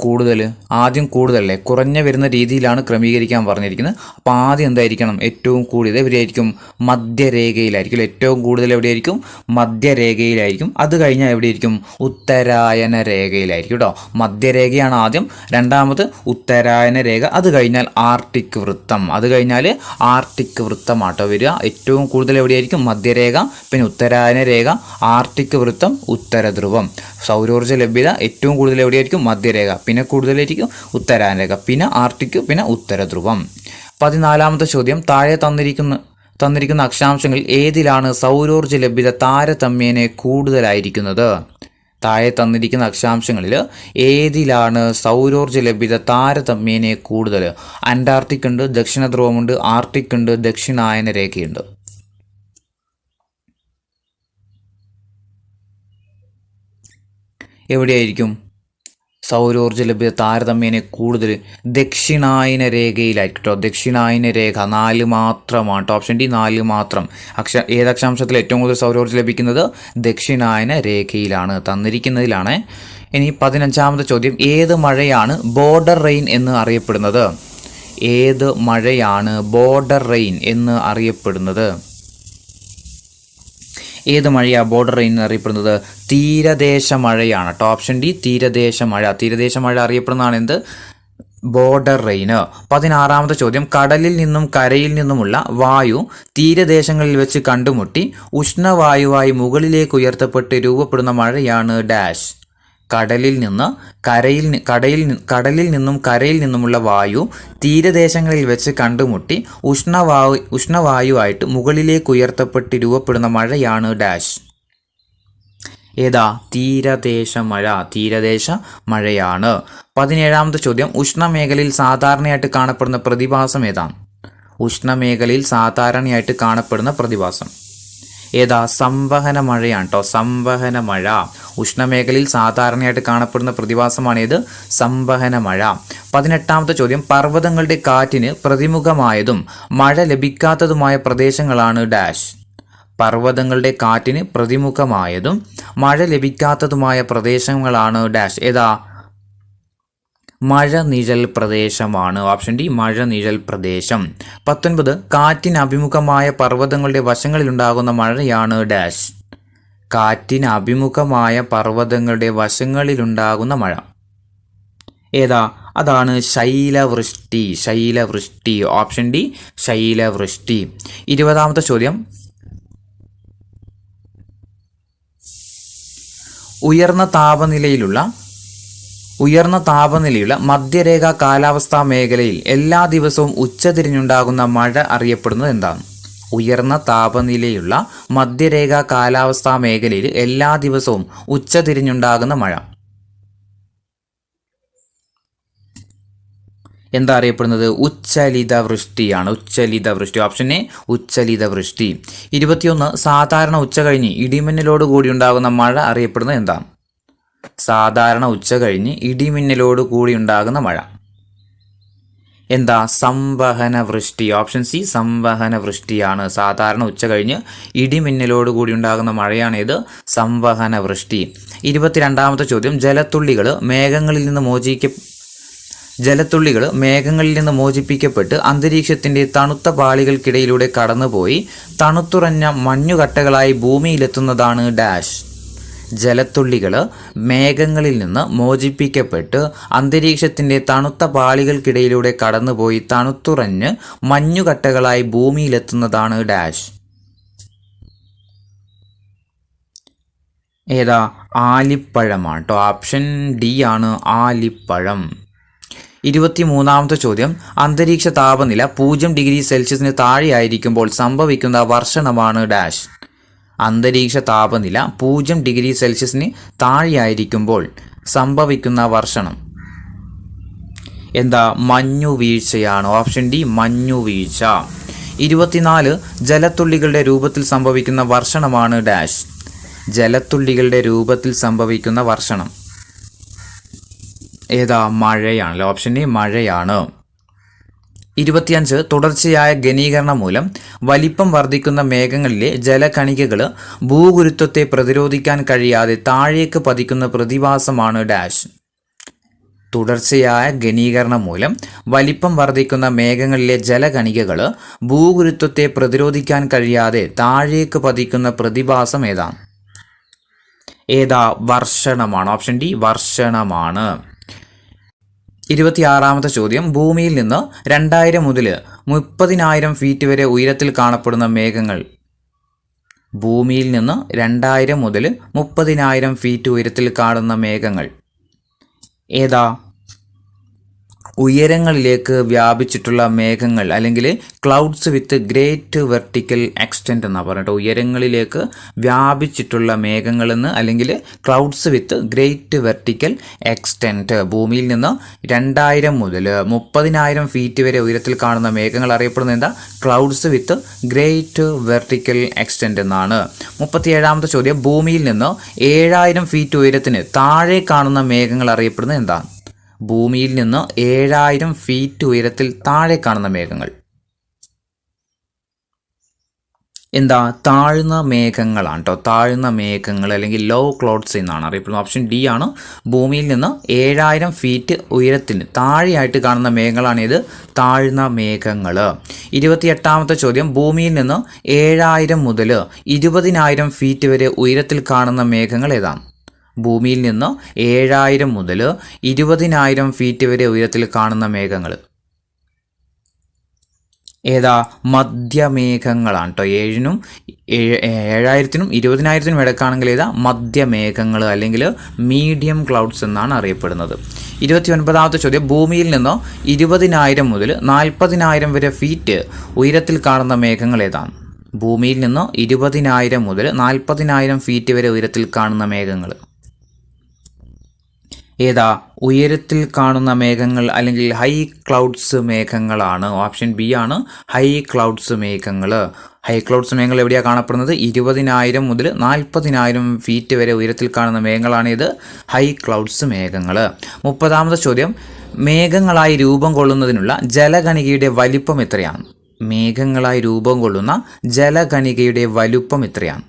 കൂടുതൽ? ആദ്യം കൂടുതലല്ലേ? കുറഞ്ഞ വരുന്ന രീതിയിലാണ് ക്രമീകരിക്കാൻ പറഞ്ഞിരിക്കുന്നത്. അപ്പോൾ ആദ്യം എന്തായിരിക്കണം? ഏറ്റവും കൂടുതൽ എവിടെയായിരിക്കും? മധ്യരേഖയിലായിരിക്കും. ഏറ്റവും കൂടുതൽ എവിടെയായിരിക്കും? മധ്യരേഖയിലായിരിക്കും. അത് കഴിഞ്ഞാൽ എവിടെയായിരിക്കും? ഉത്തരായന രേഖയിലായിരിക്കും കേട്ടോ. മധ്യരേഖയാണ് ആദ്യം, രണ്ടാമത് ഉത്തരായന രേഖ, അത് കഴിഞ്ഞാൽ ആർട്ടിക് വൃത്തം. അത് കഴിഞ്ഞാൽ ആർട്ടിക് വൃത്തമാട്ടോ വരിക. ഏറ്റവും കൂടുതൽ എവിടെയായിരിക്കും? മധ്യരേഖ, പിന്നെ ഉത്തരായന രേഖ, ആർട്ടിക് വൃത്തം, ഉത്തരധ്രുവം. സൗരോർജ്ജ ലഭ്യത ഏറ്റവും കൂടുതൽ എവിടെയായിരിക്കും? മധ്യരേഖ, പിന്നെ കൂടുതലായിരിക്കും ഉത്തരായന രേഖ, പിന്നെ ആർട്ടിക്, പിന്നെ ഉത്തരധ്രുവം. 14ാമത്തെ ചോദ്യം, താഴെ തന്നിരിക്കുന്ന അക്ഷാംശങ്ങളിൽ ഏതിലാണ് സൗരോർജ്ജ ലഭ്യത താരതമ്യേന കൂടുതലായിരിക്കുന്നത്? താഴെ തന്നിരിക്കുന്ന അക്ഷാംശങ്ങളിൽ ഏതിലാണ് സൗരോർജ്ജ ലഭ്യത താരതമ്യേന കൂടുതൽ? അന്റാർട്ടിക് ഉണ്ട്, ദക്ഷിണ ധ്രുവമുണ്ട്, ആർട്ടിക് ഉണ്ട്, ദക്ഷിണായന രേഖയുണ്ട്. എവിടെയായിരിക്കും സൗരോർജ്ജ ലഭ്യത താരതമ്യേന കൂടുതൽ? ദക്ഷിണായന രേഖയിലായിരിക്കും കേട്ടോ. ദക്ഷിണായന രേഖ 4 മാത്രമാണ് കേട്ടോ. ഓപ്ഷൻ ഡി 4 മാത്രം. ഏത് അക്ഷാംശത്തിൽ ഏറ്റവും കൂടുതൽ സൗരോർജ്ജം ലഭിക്കുന്നത്? ദക്ഷിണായന രേഖയിലാണ്, തന്നിരിക്കുന്നതിലാണ്. ഇനി 15ാമത്തെ ചോദ്യം, ഏത് മഴയാണ് ബോർഡർ റെയിൻ എന്ന് അറിയപ്പെടുന്നത്? ഏത് മഴയാണ് ബോർഡർ റെയിൻ എന്ന് അറിയപ്പെടുന്നത്? ഏത് മഴയാണ് ബോർഡർ റെയിൻ എന്ന് അറിയപ്പെടുന്നത്? തീരദേശ മഴയാണ് കേട്ടോ. ഓപ്ഷൻ ഡി തീരദേശ മഴ. തീരദേശ മഴ അറിയപ്പെടുന്നതാണ് എന്ത്? Border rain. 16ാമത്തെ ചോദ്യം, കടലിൽ നിന്നും കരയിൽ നിന്നുമുള്ള വായു തീരദേശങ്ങളിൽ വെച്ച് കണ്ടുമുട്ടി ഉഷ്ണവായുവായി മുകളിലേക്ക് ഉയർത്തപ്പെട്ട് രൂപപ്പെടുന്ന മഴയാണ് ഡാഷ്. കടലിൽ നിന്നും കരയിൽ നിന്നുമുള്ള വായു തീരദേശങ്ങളിൽ വെച്ച് കണ്ടുമുട്ടി ഉഷ്ണവായുവായിട്ട് മുകളിലേക്ക് ഉയർത്തപ്പെട്ട് രൂപപ്പെടുന്ന മഴയാണ് ഡാഷ്. ഏതാ? തീരദേശ മഴ. തീരദേശ മഴയാണ്. 17ാമത്തെ ചോദ്യം, ഉഷ്ണമേഖലയിൽ സാധാരണയായിട്ട് കാണപ്പെടുന്ന പ്രതിഭാസം ഏതാണ്? ഉഷ്ണമേഖലയിൽ സാധാരണയായിട്ട് കാണപ്പെടുന്ന പ്രതിഭാസം ഏതാ? സംവഹന മഴയാണ് കേട്ടോ. സംവഹന മഴ. ഉഷ്ണമേഖലയിൽ സാധാരണയായിട്ട് കാണപ്പെടുന്ന പ്രതിഭാസമാണേത്? സംവഹന മഴ. 18ാമത്തെ ചോദ്യം, പർവ്വതങ്ങളുടെ കാറ്റിന് പ്രതിമുഖമായതും മഴ ലഭിക്കാത്തതുമായ പ്രദേശങ്ങളാണ് ഡാഷ്. പർവ്വതങ്ങളുടെ കാറ്റിന് പ്രതിമുഖമായതും മഴ ലഭിക്കാത്തതുമായ പ്രദേശങ്ങളാണ് ഡാഷ്. ഏതാ? മഴനിഴൽ പ്രദേശമാണ്. ഓപ്ഷൻ ഡി മഴനിഴൽ പ്രദേശം. 19, കാറ്റിന് അഭിമുഖമായ പർവ്വതങ്ങളുടെ വശങ്ങളിലുണ്ടാകുന്ന മഴയാണ് ഡാഷ്. കാറ്റിന് അഭിമുഖമായ പർവ്വതങ്ങളുടെ വശങ്ങളിലുണ്ടാകുന്ന മഴ. ഏതാ? അതാണ് ശൈലവൃഷ്ടി. ശൈലവൃഷ്ടി. Option D ശൈലവൃഷ്ടി. 20ാമത്തെ ചോദ്യം. ഉയർന്ന താപനിലയുള്ള മധ്യരേഖ കാലാവസ്ഥാ മേഖലയിൽ എല്ലാ ദിവസവും ഉച്ചതിരിഞ്ഞുണ്ടാകുന്ന മഴ അറിയപ്പെടുന്നത് എന്താണ്? ഉയർന്ന താപനിലയുള്ള മധ്യരേഖ കാലാവസ്ഥാ മേഖലയിൽ എല്ലാ ദിവസവും ഉച്ചതിരിഞ്ഞുണ്ടാകുന്ന മഴ എന്താ അറിയപ്പെടുന്നത്? ഉച്ചലിത വൃഷ്ടിയാണ്. ഉച്ചലിത വൃഷ്ടി. ഓപ്ഷൻ എ ഉച്ചലിത വൃഷ്ടി. 21. സാധാരണ ഉച്ച കഴിഞ്ഞ് ഇടിമിന്നലോട് കൂടി ഉണ്ടാകുന്ന മഴ അറിയപ്പെടുന്നത് എന്താണ്? സാധാരണ ഉച്ച കഴിഞ്ഞ് ഇടിമിന്നലോട് കൂടി ഉണ്ടാകുന്ന മഴ എന്താ? സംവഹന വൃഷ്ടി. ഓപ്ഷൻ സി സംവഹന വൃഷ്ടിയാണ്. സാധാരണ ഉച്ച കഴിഞ്ഞ് ഇടിമിന്നലോട് കൂടി ഉണ്ടാകുന്ന മഴയാണ് ഇത് സംവഹന വൃഷ്ടി. 22ാമത്തെ ചോദ്യം. ജലത്തുള്ളികൾ മേഘങ്ങളിൽ നിന്ന് മോചിപ്പിക്കപ്പെട്ട് അന്തരീക്ഷത്തിന്റെ തണുത്ത പാളികൾക്കിടയിലൂടെ കടന്നുപോയി തണുത്തുറഞ്ഞ മഞ്ഞുകട്ടകളായി ഭൂമിയിലെത്തുന്നതാണ് ഡാഷ്. ജലത്തുള്ളികൾ മേഘങ്ങളിൽ നിന്ന് മോചിപ്പിക്കപ്പെട്ട് അന്തരീക്ഷത്തിന്റെ തണുത്ത പാളികൾക്കിടയിലൂടെ കടന്നുപോയി തണുത്തുറഞ്ഞ് മഞ്ഞുകട്ടകളായി ഭൂമിയിലെത്തുന്നതാണ് ഡാഷ്. ഏതാ? ആലിപ്പഴമാണ് കേട്ടോ. ഓപ്ഷൻ ഡി ആണ് ആലിപ്പഴം. 23ാമത്തെ ചോദ്യം. അന്തരീക്ഷ താപനില 0 ഡിഗ്രി സെൽഷ്യസിന് താഴെയായിരിക്കുമ്പോൾ സംഭവിക്കുന്ന വർഷണമാണ് ഡാഷ്. അന്തരീക്ഷ താപനില 0 ഡിഗ്രി സെൽഷ്യസിന് താഴെയായിരിക്കുമ്പോൾ സംഭവിക്കുന്ന വർഷണം എന്താ? മഞ്ഞുവീഴ്ചയാണ്. ഓപ്ഷൻ ഡി മഞ്ഞുവീഴ്ച. 24. ജലത്തുള്ളികളുടെ രൂപത്തിൽ സംഭവിക്കുന്ന വർഷണമാണ് ഡാഷ്. ജലത്തുള്ളികളുടെ രൂപത്തിൽ സംഭവിക്കുന്ന വർഷണം ഏതാ? മഴയാണ്. ഓപ്ഷൻ എ മഴയാണ്. 25. തുടർച്ചയായ ഘനീകരണം മൂലം വലിപ്പം വർദ്ധിക്കുന്ന മേഘങ്ങളിലെ ജലകണികകൾ ഭൂഗുരുത്വത്തെ പ്രതിരോധിക്കാൻ കഴിയാതെ താഴേക്ക് പതിക്കുന്ന പ്രതിഭാസമാണ് ഡാഷ്. തുടർച്ചയായ ഘനീകരണം മൂലം വലിപ്പം വർദ്ധിക്കുന്ന മേഘങ്ങളിലെ ജലകണികകൾ ഭൂഗുരുത്വത്തെ പ്രതിരോധിക്കാൻ കഴിയാതെ താഴേക്ക് പതിക്കുന്ന പ്രതിഭാസം ഏതാണ്? ഏതാ? വർഷണമാണ്. Option D വർഷണമാണ്. 26ാമത്തെ ചോദ്യം. ഭൂമിയിൽ നിന്ന് 2000 മുതൽ 30,000 ഫീറ്റ് വരെ ഉയരത്തിൽ കാണപ്പെടുന്ന മേഘങ്ങൾ. ഭൂമിയിൽ നിന്ന് 2000 മുതൽ 30,000 ഫീറ്റ് ഉയരത്തിൽ കാണുന്ന മേഘങ്ങൾ ഏതാ? ഉയരങ്ങളിലേക്ക് വ്യാപിച്ചിട്ടുള്ള മേഘങ്ങൾ അല്ലെങ്കിൽ clouds with great vertical extent എന്നാണ് പറഞ്ഞിട്ട്. ഉയരങ്ങളിലേക്ക് വ്യാപിച്ചിട്ടുള്ള മേഘങ്ങളെന്ന് അല്ലെങ്കിൽ clouds with great vertical extent. ഭൂമിയിൽ നിന്ന് 2000 മുതൽ 30,000 ഫീറ്റ് വരെ ഉയരത്തിൽ കാണുന്ന മേഘങ്ങൾ അറിയപ്പെടുന്നത് എന്താ? Clouds with great vertical extent എന്നാണ്. 37ാമത്തെ ചോദ്യം. ഭൂമിയിൽ നിന്ന് 7000 ഫീറ്റ് ഉയരത്തിന് താഴെ കാണുന്ന മേഘങ്ങൾ അറിയപ്പെടുന്നത് എന്താണ്? ഭൂമിയിൽ നിന്ന് 7000 ഫീറ്റ് ഉയരത്തിൽ താഴെ കാണുന്ന മേഘങ്ങൾ എന്താ? താഴ്ന്ന മേഘങ്ങളാണ് കേട്ടോ. താഴ്ന്ന മേഘങ്ങൾ അല്ലെങ്കിൽ ലോ ക്ലൗഡ്സ് എന്നാണ് അറിയപ്പെടുന്നത്. ഓപ്ഷൻ ഡി ആണ്. ഭൂമിയിൽ നിന്ന് 7000 ഫീറ്റ് ഉയരത്തിന് താഴെയായിട്ട് കാണുന്ന മേഘങ്ങളാണ് ഇത് താഴ്ന്ന മേഘങ്ങൾ. 28ാമത്തെ ചോദ്യം. ഭൂമിയിൽ നിന്ന് 7000 മുതൽ 20,000 ഫീറ്റ് വരെ ഉയരത്തിൽ കാണുന്ന മേഘങ്ങൾ ഏതാണ്? ഭൂമിയിൽ നിന്ന് 7000 മുതൽ 20,000 ഫീറ്റ് വരെ ഉയരത്തിൽ കാണുന്ന മേഘങ്ങൾ ഏതാ? മധ്യമേഘങ്ങളാണ് കേട്ടോ. 7000-നും 20,000-നും ഇടക്കാണെങ്കിൽ ഏതാ? മധ്യമേഘങ്ങൾ അല്ലെങ്കിൽ മീഡിയം ക്ലൗഡ്സ് എന്നാണ് അറിയപ്പെടുന്നത്. 29ാമത്തെ ചോദ്യം. ഭൂമിയിൽ നിന്ന് 20,000 മുതൽ 40,000 വരെ ഫീറ്റ് ഉയരത്തിൽ കാണുന്ന മേഘങ്ങൾ ഏതാണ്? ഭൂമിയിൽ നിന്ന് 20,000 മുതൽ 40,000 ഫീറ്റ് വരെ ഉയരത്തിൽ കാണുന്ന മേഘങ്ങൾ ഏതാ? ഉയരത്തിൽ കാണുന്ന മേഘങ്ങൾ അല്ലെങ്കിൽ ഹൈ ക്ലൗഡ്സ് മേഘങ്ങളാണ്. ഓപ്ഷൻ ബി ആണ് ഹൈ ക്ലൗഡ്സ് മേഘങ്ങൾ. ഹൈ ക്ലൗഡ്സ് മേഘങ്ങൾ എവിടെയാണ് കാണപ്പെടുന്നത്? 20,000 മുതൽ 40,000 ഫീറ്റ് വരെ ഉയരത്തിൽ കാണുന്ന മേഘങ്ങളാണ് ഇത് ഹൈ ക്ലൗഡ്സ് മേഘങ്ങൾ. 30ാമത്തെ ചോദ്യം. മേഘങ്ങളായി രൂപം കൊള്ളുന്നതിനുള്ള ജലകണികയുടെ വലിപ്പം എത്രയാണ്? മേഘങ്ങളായി രൂപം കൊള്ളുന്ന ജലകണികയുടെ വലുപ്പം എത്രയാണ്?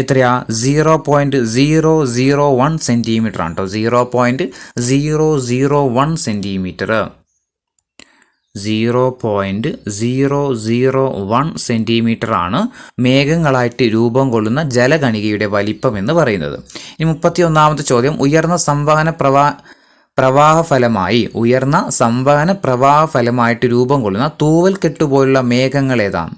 എത്രയാ? 0.001 സെൻറ്റിമീറ്റർ ആണ് കേട്ടോ. 0.001 സെൻറ്റിമീറ്റർ. 0.001 സെൻറ്റിമീറ്റർ ആണ് മേഘങ്ങളായിട്ട് രൂപം കൊള്ളുന്ന ജലകണികയുടെ വലിപ്പം എന്ന് പറയുന്നത്. ഇനി 31ാമത്തെ ചോദ്യം, ഉയർന്ന സംവഹന ഫലമായിട്ട് രൂപം കൊള്ളുന്ന തൂവൽ കെട്ടുപോലുള്ള മേഘങ്ങൾ ഏതാണ്?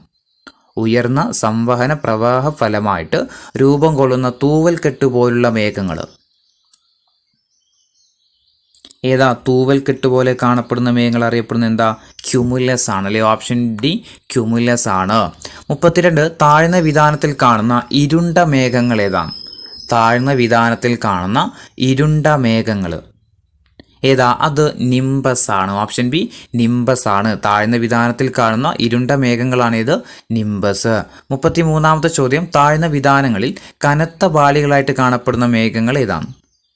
ഉയർന്ന സംവഹന പ്രവാഹ ഫലമായിട്ട് രൂപം കൊള്ളുന്ന തൂവൽ കെട്ടുപോലുള്ള മേഘങ്ങൾ ഏതാ? തൂവൽ കെട്ടുപോലെ കാണപ്പെടുന്ന മേഘങ്ങൾ അറിയപ്പെടുന്ന എന്താ? ക്യുമുലസ് ആണ് അല്ലേ? ഓപ്ഷൻ ഡി ക്യുമുലസ് ആണ്. 32, താഴ്ന്ന വിതാനത്തിൽ കാണുന്ന ഇരുണ്ട മേഘങ്ങൾ ഏതാണ്? താഴ്ന്ന വിതാനത്തിൽ കാണുന്ന ഇരുണ്ട മേഘങ്ങൾ ഏതാ? അത് നിംബസ് ആണ്. ഓപ്ഷൻ ബി നിംബസ് ആണ്. താഴ്ന്ന വിതാനത്തിൽ കാണുന്ന ഇരുണ്ട മേഘങ്ങളാണ് ഇത് നിംബസ്. 33ാമത്തെ ചോദ്യം, താഴ്ന്ന വിതാനങ്ങളിൽ കനത്ത പാളികളായിട്ട് കാണപ്പെടുന്ന മേഘങ്ങൾ ഏതാണ്?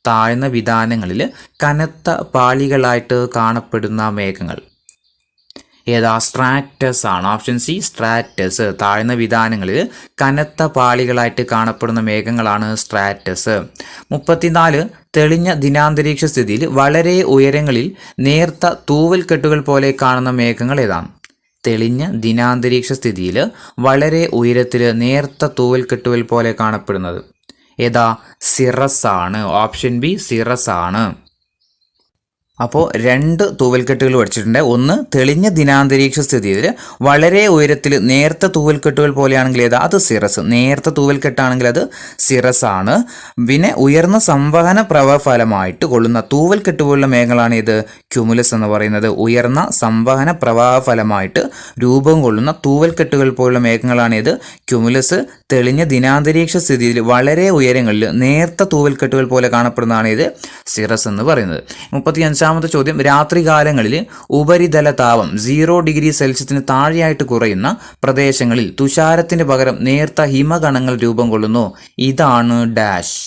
താഴ്ന്ന വിതാനങ്ങളിൽ കനത്ത പാളികളായിട്ട് കാണപ്പെടുന്ന മേഘങ്ങൾ ഏതാ? സ്ട്രാറ്റസ് ആണ്. Option C Stratus. താഴ്ന്ന വിതാനങ്ങളിൽ കനത്ത പാളികളായിട്ട് കാണപ്പെടുന്ന മേഘങ്ങളാണ് സ്ട്രാറ്റസ്. 34, തെളിഞ്ഞ ദിനാന്തരീക്ഷ സ്ഥിതിയിൽ വളരെ ഉയരങ്ങളിൽ നേർത്ത തൂവൽ കെട്ടുകൾ പോലെ കാണുന്ന മേഘങ്ങൾ ഏതാണ്? തെളിഞ്ഞ ദിനാന്തരീക്ഷ സ്ഥിതിയിൽ വളരെ ഉയരത്തിൽ നേർത്ത തൂവൽ കെട്ടുകൾ പോലെ കാണപ്പെടുന്നത് ഏതാ? സിറസ് ആണ്. ഓപ്ഷൻ ബി സിറസ് ആണ്. അപ്പോൾ 2 തൂവൽക്കെട്ടുകൾ പഠിച്ചിട്ടുണ്ട്. ഒന്ന്, തെളിഞ്ഞ ദിനാന്തരീക്ഷ സ്ഥിതിയിൽ വളരെ ഉയരത്തിൽ നേർത്ത തൂവൽക്കെട്ടുകൾ പോലെയാണെങ്കിൽ ഏതാ? അത് സിറസ്. നേർത്ത തൂവൽക്കെട്ടാണെങ്കിൽ അത് സിറസ് ആണ്. പിന്നെ ഉയർന്ന സംവഹന പ്രവാഹഫലമായിട്ട് കൊള്ളുന്ന തൂവൽക്കെട്ട് പോലുള്ള മേഘങ്ങളാണ് ഇത് ക്യുമുലസ് എന്ന് പറയുന്നത്. ഉയർന്ന സംവഹന പ്രവാഹഫലമായിട്ട് രൂപം കൊള്ളുന്ന തൂവൽക്കെട്ടുകൾ പോലുള്ള മേഘങ്ങളാണ് ഇത് ക്യുമുലസ്. തെളിഞ്ഞ ദിനാന്തരീക്ഷ സ്ഥിതിയിൽ വളരെ ഉയരങ്ങളിൽ നേർത്ത തൂവൽക്കെട്ടുകൾ പോലെ കാണപ്പെടുന്നതാണ് ഇത് സിറസ് എന്ന് പറയുന്നത്. 35ാമത്തെ ചോദ്യം, രാത്രികാലങ്ങളിൽ ഉപരിതല താപം 0 ഡിഗ്രി സെൽഷ്യസിന് താഴെയായിട്ട് കുറയുന്ന പ്രദേശങ്ങളിൽ തുഷാരത്തിന് പകരം നേർത്ത ഹിമകണങ്ങൾ രൂപം കൊള്ളുന്നു. ഇതാണ് ഡാഷ്.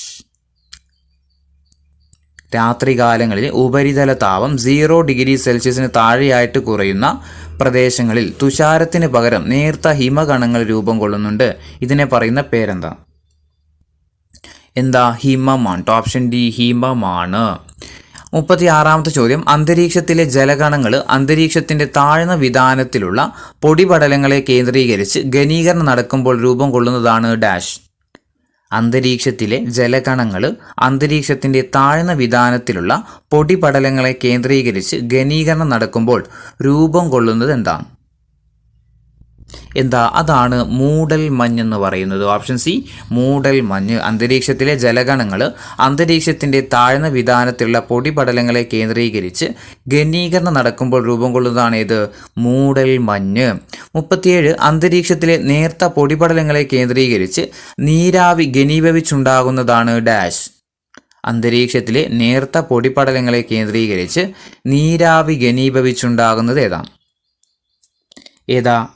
രാത്രികാലങ്ങളിൽ ഉപരിതല താപം 0 ഡിഗ്രി സെൽഷ്യസിന് താഴെയായിട്ട് കുറയുന്ന പ്രദേശങ്ങളിൽ തുഷാരത്തിന് പകരം നേർത്ത ഹിമകണങ്ങൾ രൂപം കൊള്ളുന്നുണ്ട്. ഇതിനെ പറയുന്ന പേരെന്താ? എന്താ? ഹിമമാണ്. Option D ഹിമമാണ്. 36ാമത്തെ ചോദ്യം, അന്തരീക്ഷത്തിലെ ജലകണങ്ങൾ അന്തരീക്ഷത്തിന്റെ താഴ്ന്ന വിതാനത്തിലുള്ള പൊടിപടലങ്ങളെ കേന്ദ്രീകരിച്ച് ഘനീകരണം നടക്കുമ്പോൾ രൂപം കൊള്ളുന്നതാണ് ഡാഷ്. അന്തരീക്ഷത്തിലെ ജലകണങ്ങൾ അന്തരീക്ഷത്തിന്റെ താഴ്ന്ന വിതാനത്തിലുള്ള പൊടിപടലങ്ങളെ കേന്ദ്രീകരിച്ച് ഘനീകരണം നടക്കുമ്പോൾ രൂപം കൊള്ളുന്നത് എന്താണ്? എന്താ? അതാണ് മൂടൽ മഞ്ഞ് എന്ന് പറയുന്നത്. ഓപ്ഷൻ സി മൂടൽ മഞ്ഞ്. അന്തരീക്ഷത്തിലെ ജലകണങ്ങൾ അന്തരീക്ഷത്തിന്റെ താഴ്ന്ന വിതാനത്തിലുള്ള പൊടിപടലങ്ങളെ കേന്ദ്രീകരിച്ച് ഘനീകരണം നടക്കുമ്പോൾ രൂപം കൊള്ളുന്നതാണ് ഇത് മൂടൽ മഞ്ഞ്. 37, അന്തരീക്ഷത്തിലെ നേർത്ത പൊടിപടലങ്ങളെ കേന്ദ്രീകരിച്ച് നീരാവി ഘനീഭവിച്ചുണ്ടാകുന്നതാണ് ഡാഷ്. അന്തരീക്ഷത്തിലെ നേർത്ത പൊടിപടലങ്ങളെ കേന്ദ്രീകരിച്ച് നീരാവി ഘനീഭവിച്ചുണ്ടാകുന്നത് ഏതാണ്?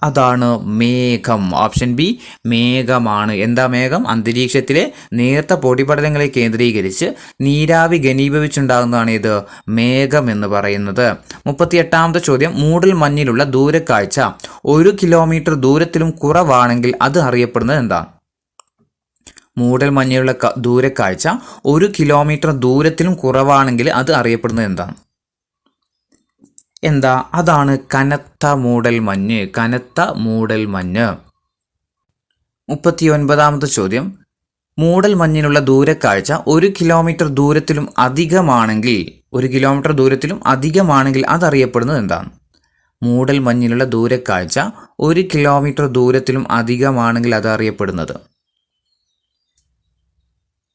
അതാണ് മേഘം. ഓപ്ഷൻ ബി മേഘമാണ്. എന്താ മേഘം? അന്തരീക്ഷത്തിലെ നേർത്ത പൊടിപടലങ്ങളെ കേന്ദ്രീകരിച്ച് നീരാവി ഘനീഭവിച്ചുണ്ടാകുന്നതാണ് ഇത് മേഘം എന്ന് പറയുന്നത്. 38ാമത്തെ ചോദ്യം, മൂടൽ മഞ്ഞിലുള്ള ദൂരക്കാഴ്ച 1 കിലോമീറ്റർ ദൂരത്തിലും കുറവാണെങ്കിൽ അത് അറിയപ്പെടുന്നത് എന്താണ്? മൂടൽ മഞ്ഞിലുള്ള ദൂരക്കാഴ്ച 1 കിലോമീറ്റർ ദൂരത്തിലും കുറവാണെങ്കിൽ അത് അറിയപ്പെടുന്നത് എന്താണ്? എന്താ? അതാണ് കനത്ത മൂടൽ മഞ്ഞ്. കനത്ത മൂടൽ മഞ്ഞ്. 39ാമത്തെ ചോദ്യം, മൂടൽ മഞ്ഞിനുള്ള ദൂരക്കാഴ്ച 1 കിലോമീറ്റർ ദൂരത്തിലും അധികമാണെങ്കിൽ 1 കിലോമീറ്റർ ദൂരത്തിലും അധികമാണെങ്കിൽ അതറിയപ്പെടുന്നത് എന്താണ്? മൂടൽ മഞ്ഞിലുള്ള ദൂരക്കാഴ്ച 1 കിലോമീറ്റർ ദൂരത്തിലും അധികമാണെങ്കിൽ അതറിയപ്പെടുന്നത്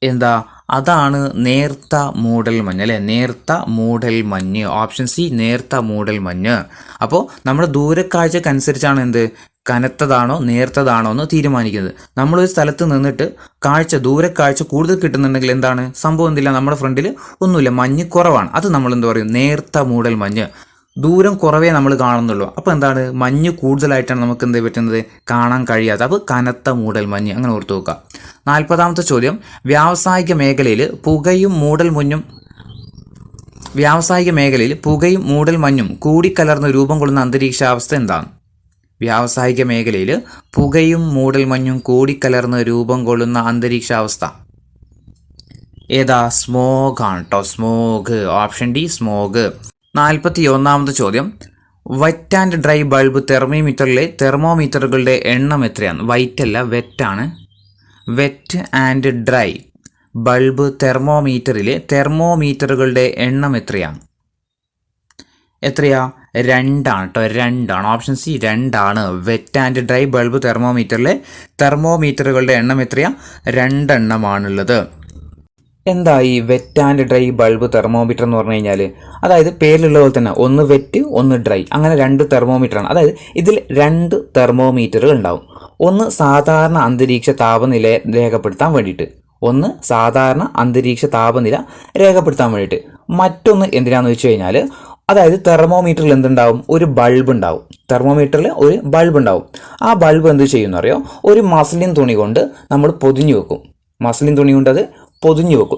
എന്താ? അതാണ് നേർത്ത മൂടൽ മഞ്ഞ് അല്ലേ? നേർത്ത മൂടൽ മഞ്ഞ്. ഓപ്ഷൻ സി നേർത്ത മൂടൽ മഞ്ഞ്. അപ്പോൾ നമ്മുടെ ദൂരക്കാഴ്ചക്കനുസരിച്ചാണ് എന്ത് കനത്തതാണോ നേർത്തതാണോ എന്ന് തീരുമാനിക്കുന്നത്. നമ്മളൊരു സ്ഥലത്ത് നിന്നിട്ട് ദൂരക്കാഴ്ച കൂടുതൽ കിട്ടുന്നുണ്ടെങ്കിൽ എന്താണ് സംഭവം? എന്തില്ല, നമ്മുടെ ഫ്രണ്ടിൽ ഒന്നുമില്ല, മഞ്ഞ് കുറവാണ്. അത് നമ്മൾ എന്ത് പറയും? നേർത്ത മൂടൽ മഞ്ഞ്. ദൂരം കുറവേ നമ്മൾ കാണുന്നുള്ളൂ. അപ്പോൾ എന്താണ്? മഞ്ഞ് കൂടുതലായിട്ടാണ് നമുക്ക് എന്ത് പറ്റുന്നത്? കാണാൻ കഴിയാത്ത. അപ്പോൾ കനത്ത മൂടൽ മഞ്ഞ്. അങ്ങനെ ഓർത്ത് നോക്കുക. 40ാമത്തെ ചോദ്യം, വ്യാവസായിക മേഖലയിൽ പുകയും മൂടൽ മഞ്ഞും കൂടിക്കലർന്ന് രൂപം കൊള്ളുന്ന അന്തരീക്ഷാവസ്ഥ എന്താണ്? വ്യാവസായിക മേഖലയിൽ പുകയും മൂടൽ മഞ്ഞും കൂടിക്കലർന്ന് രൂപം കൊള്ളുന്ന അന്തരീക്ഷാവസ്ഥ ഏതാ? സ്മോഗ് ആണ് കേട്ടോ. സ്മോഗ്. Option D smog. 41ാമത്തെ ചോദ്യം, വെറ്റ് ആൻഡ് ഡ്രൈ ബൾബ് തെർമോമീറ്ററിലെ തെർമോമീറ്ററുകളുടെ എണ്ണം എത്രയാണ്? വൈറ്റ് അല്ല, വെറ്റാണ്. വെറ്റ് ആൻഡ് ഡ്രൈ ബൾബ് തെർമോമീറ്ററിലെ തെർമോമീറ്ററുകളുടെ എണ്ണം എത്രയാണ്? 2 കേട്ടോ, 2. Option C 2. Wet and dry bulb തെർമോമീറ്ററിലെ തെർമോമീറ്ററുകളുടെ എണ്ണം 2 എണ്ണമാണുള്ളത്. എന്താ ഈ wet and dry bulb thermometer എന്ന് പറഞ്ഞു കഴിഞ്ഞാൽ, അതായത് പേരിലുള്ള പോലെ തന്നെ ഒന്ന് വെറ്റ് ഒന്ന് ഡ്രൈ, അങ്ങനെ 2 തെർമോമീറ്ററാണ്. അതായത് ഇതിൽ 2 തെർമോമീറ്ററുകൾ ഉണ്ടാവും. ഒന്ന് സാധാരണ അന്തരീക്ഷ താപനില രേഖപ്പെടുത്താൻ വേണ്ടിയിട്ട്, മറ്റൊന്ന് എന്തിനാന്ന് വെച്ച് കഴിഞ്ഞാൽ, അതായത് തെർമോമീറ്ററിൽ എന്തുണ്ടാവും? ഒരു ബൾബ് ഉണ്ടാവും. ആ ബൾബ് എന്ത് ചെയ്യുമെന്ന് അറിയോ? ഒരു മസ്ലിൻ തുണി കൊണ്ട് നമ്മൾ പൊതിഞ്ഞു വെക്കും.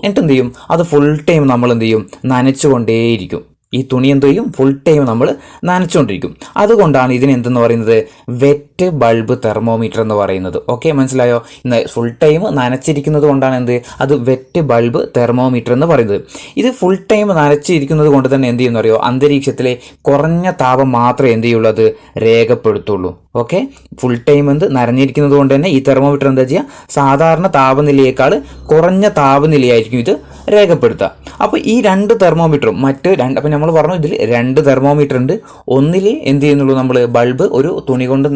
എന്നിട്ട് എന്ത് ചെയ്യും? അത് ഫുൾ ടൈം നമ്മൾ എന്ത് ചെയ്യും? നനച്ചുകൊണ്ടേയിരിക്കും. ഈ തുണി എന്ത് ചെയ്യും? ഫുൾ ടൈം നമ്മൾ നനച്ചുകൊണ്ടിരിക്കും. അതുകൊണ്ടാണ് ഇതിന് എന്തെന്ന് പറയുന്നത്? വെറ്റ് ബൾബ് തെർമോമീറ്റർ എന്ന് പറയുന്നത്. ഓക്കെ, മനസ്സിലായോ? ഇന്ന് ഫുൾ ടൈം നനച്ചിരിക്കുന്നത് കൊണ്ടാണ് അത് വെറ്റ് ബൾബ് തെർമോമീറ്റർ എന്ന് പറയുന്നത്. ഇത് ഫുൾ ടൈം നനച്ചിരിക്കുന്നത് കൊണ്ട് തന്നെ എന്ത് ചെയ്യുന്ന അറിയോ? അന്തരീക്ഷത്തിലെ കുറഞ്ഞ താപം മാത്രമേ എന്ത് ചെയ്യുള്ളൂ? അത് രേഖപ്പെടുത്തുള്ളൂ. ഓക്കെ, ഫുൾ ടൈം നനഞ്ഞിരിക്കുന്നത് കൊണ്ട് തന്നെ ഈ തെർമോമീറ്റർ എന്താ ചെയ്യുക? സാധാരണ താപനിലയേക്കാൾ കുറഞ്ഞ താപനിലയായിരിക്കും ഇത് രേഖപ്പെടുത്തുക. അപ്പോൾ ഈ 2 തെർമോമീറ്ററും അപ്പം നമ്മൾ പറഞ്ഞു ഇതിൽ 2 തെർമോമീറ്റർ ഉണ്ട്. ഒന്നിൽ എന്ത് ചെയ്യുന്നുള്ളൂ? നമ്മൾ ബൾബ് ഒരു തുണി കൊണ്ട്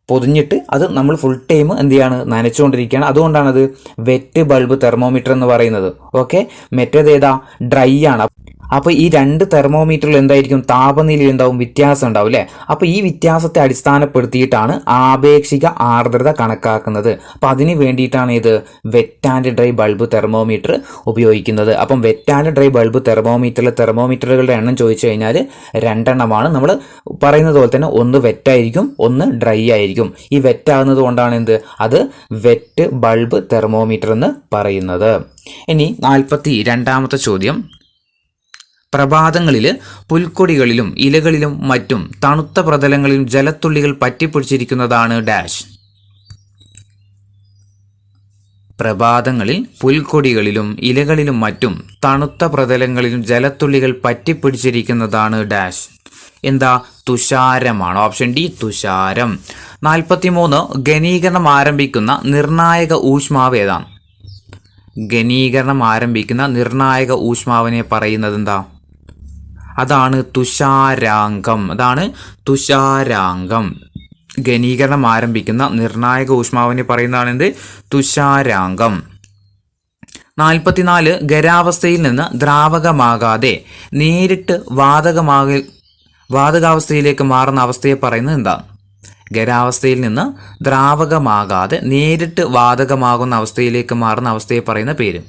പൊതിഞ്ഞിട്ട് അത് നമ്മൾ ഫുൾ ടൈം എന്ത് ചെയ്യാണ്? നനച്ചുകൊണ്ടിരിക്കുകയാണ്. അതുകൊണ്ടാണ് അത് വെറ്റ് ബൾബ് തെർമോമീറ്റർ എന്ന് പറയുന്നത്. ഓക്കെ, മറ്റേത് ഡ്രൈ ആണ്. അപ്പോൾ ഈ 2 തെർമോമീറ്ററിൽ എന്തായിരിക്കും? താപനിലയിൽ എന്താവും? വ്യത്യാസം ഉണ്ടാവും അല്ലേ? അപ്പോൾ ഈ വ്യത്യാസത്തെ അടിസ്ഥാനപ്പെടുത്തിയിട്ടാണ് ആപേക്ഷിക ആർദ്രത കണക്കാക്കുന്നത്. അപ്പോൾ അതിന് വേണ്ടിയിട്ടാണ് ഇത് wet and dry bulb thermometer ഉപയോഗിക്കുന്നത്. അപ്പം വെറ്റ് ആൻഡ് ഡ്രൈ ബൾബ് തെർമോമീറ്ററുകളുടെ എണ്ണം ചോദിച്ചു കഴിഞ്ഞാൽ 2 എണ്ണമാണ്. നമ്മൾ പറയുന്നത് പോലെ തന്നെ ഒന്ന് വെറ്റായിരിക്കും, ഒന്ന് ഡ്രൈ ആയിരിക്കും. ഈ വെറ്റാകുന്നത് കൊണ്ടാണ് അത് വെറ്റ് ബൾബ് തെർമോമീറ്റർ എന്ന് പറയുന്നത്. ഇനി 42ാമത്തെ ചോദ്യം. പ്രഭാതങ്ങളിൽ പുൽക്കൊടികളിലും ഇലകളിലും മറ്റും തണുത്ത പ്രതലങ്ങളിലും ജലത്തുള്ളികൾ പറ്റിപ്പിടിച്ചിരിക്കുന്നതാണ് ഡാഷ്. പ്രഭാതങ്ങളിൽ പുൽക്കൊടികളിലും ഇലകളിലും മറ്റും തണുത്ത പ്രതലങ്ങളിലും ജലത്തുള്ളികൾ പറ്റിപ്പിടിച്ചിരിക്കുന്നതാണ് ഡാഷ്. എന്താ? തുഷാരമാണ്. Option D തുഷാരം. 43 ഘനീകരണം ആരംഭിക്കുന്ന നിർണായക ഊഷ്മാവ് ഏതാണ്? ഘനീകരണം ആരംഭിക്കുന്ന നിർണായക ഊഷ്മാവിനെ പറയുന്നത് എന്താ? അതാണ് തുഷാരാങ്കം. ഘനീകരണം ആരംഭിക്കുന്ന നിർണായക ഊഷ്മാവിനെ പറയുന്നതാണ് തുഷാരാങ്കം. 44 ഖരാവസ്ഥയിൽ നിന്ന് ദ്രാവകമാകാതെ നേരിട്ട് വാതകാവസ്ഥയിലേക്ക് മാറുന്ന അവസ്ഥയെ പറയുന്നത് എന്താ? ഖരാവസ്ഥയിൽ നിന്ന് ദ്രാവകമാകാതെ നേരിട്ട് വാതകമാകുന്ന അവസ്ഥയിലേക്ക് മാറുന്ന അവസ്ഥയെ പറയുന്ന പേര്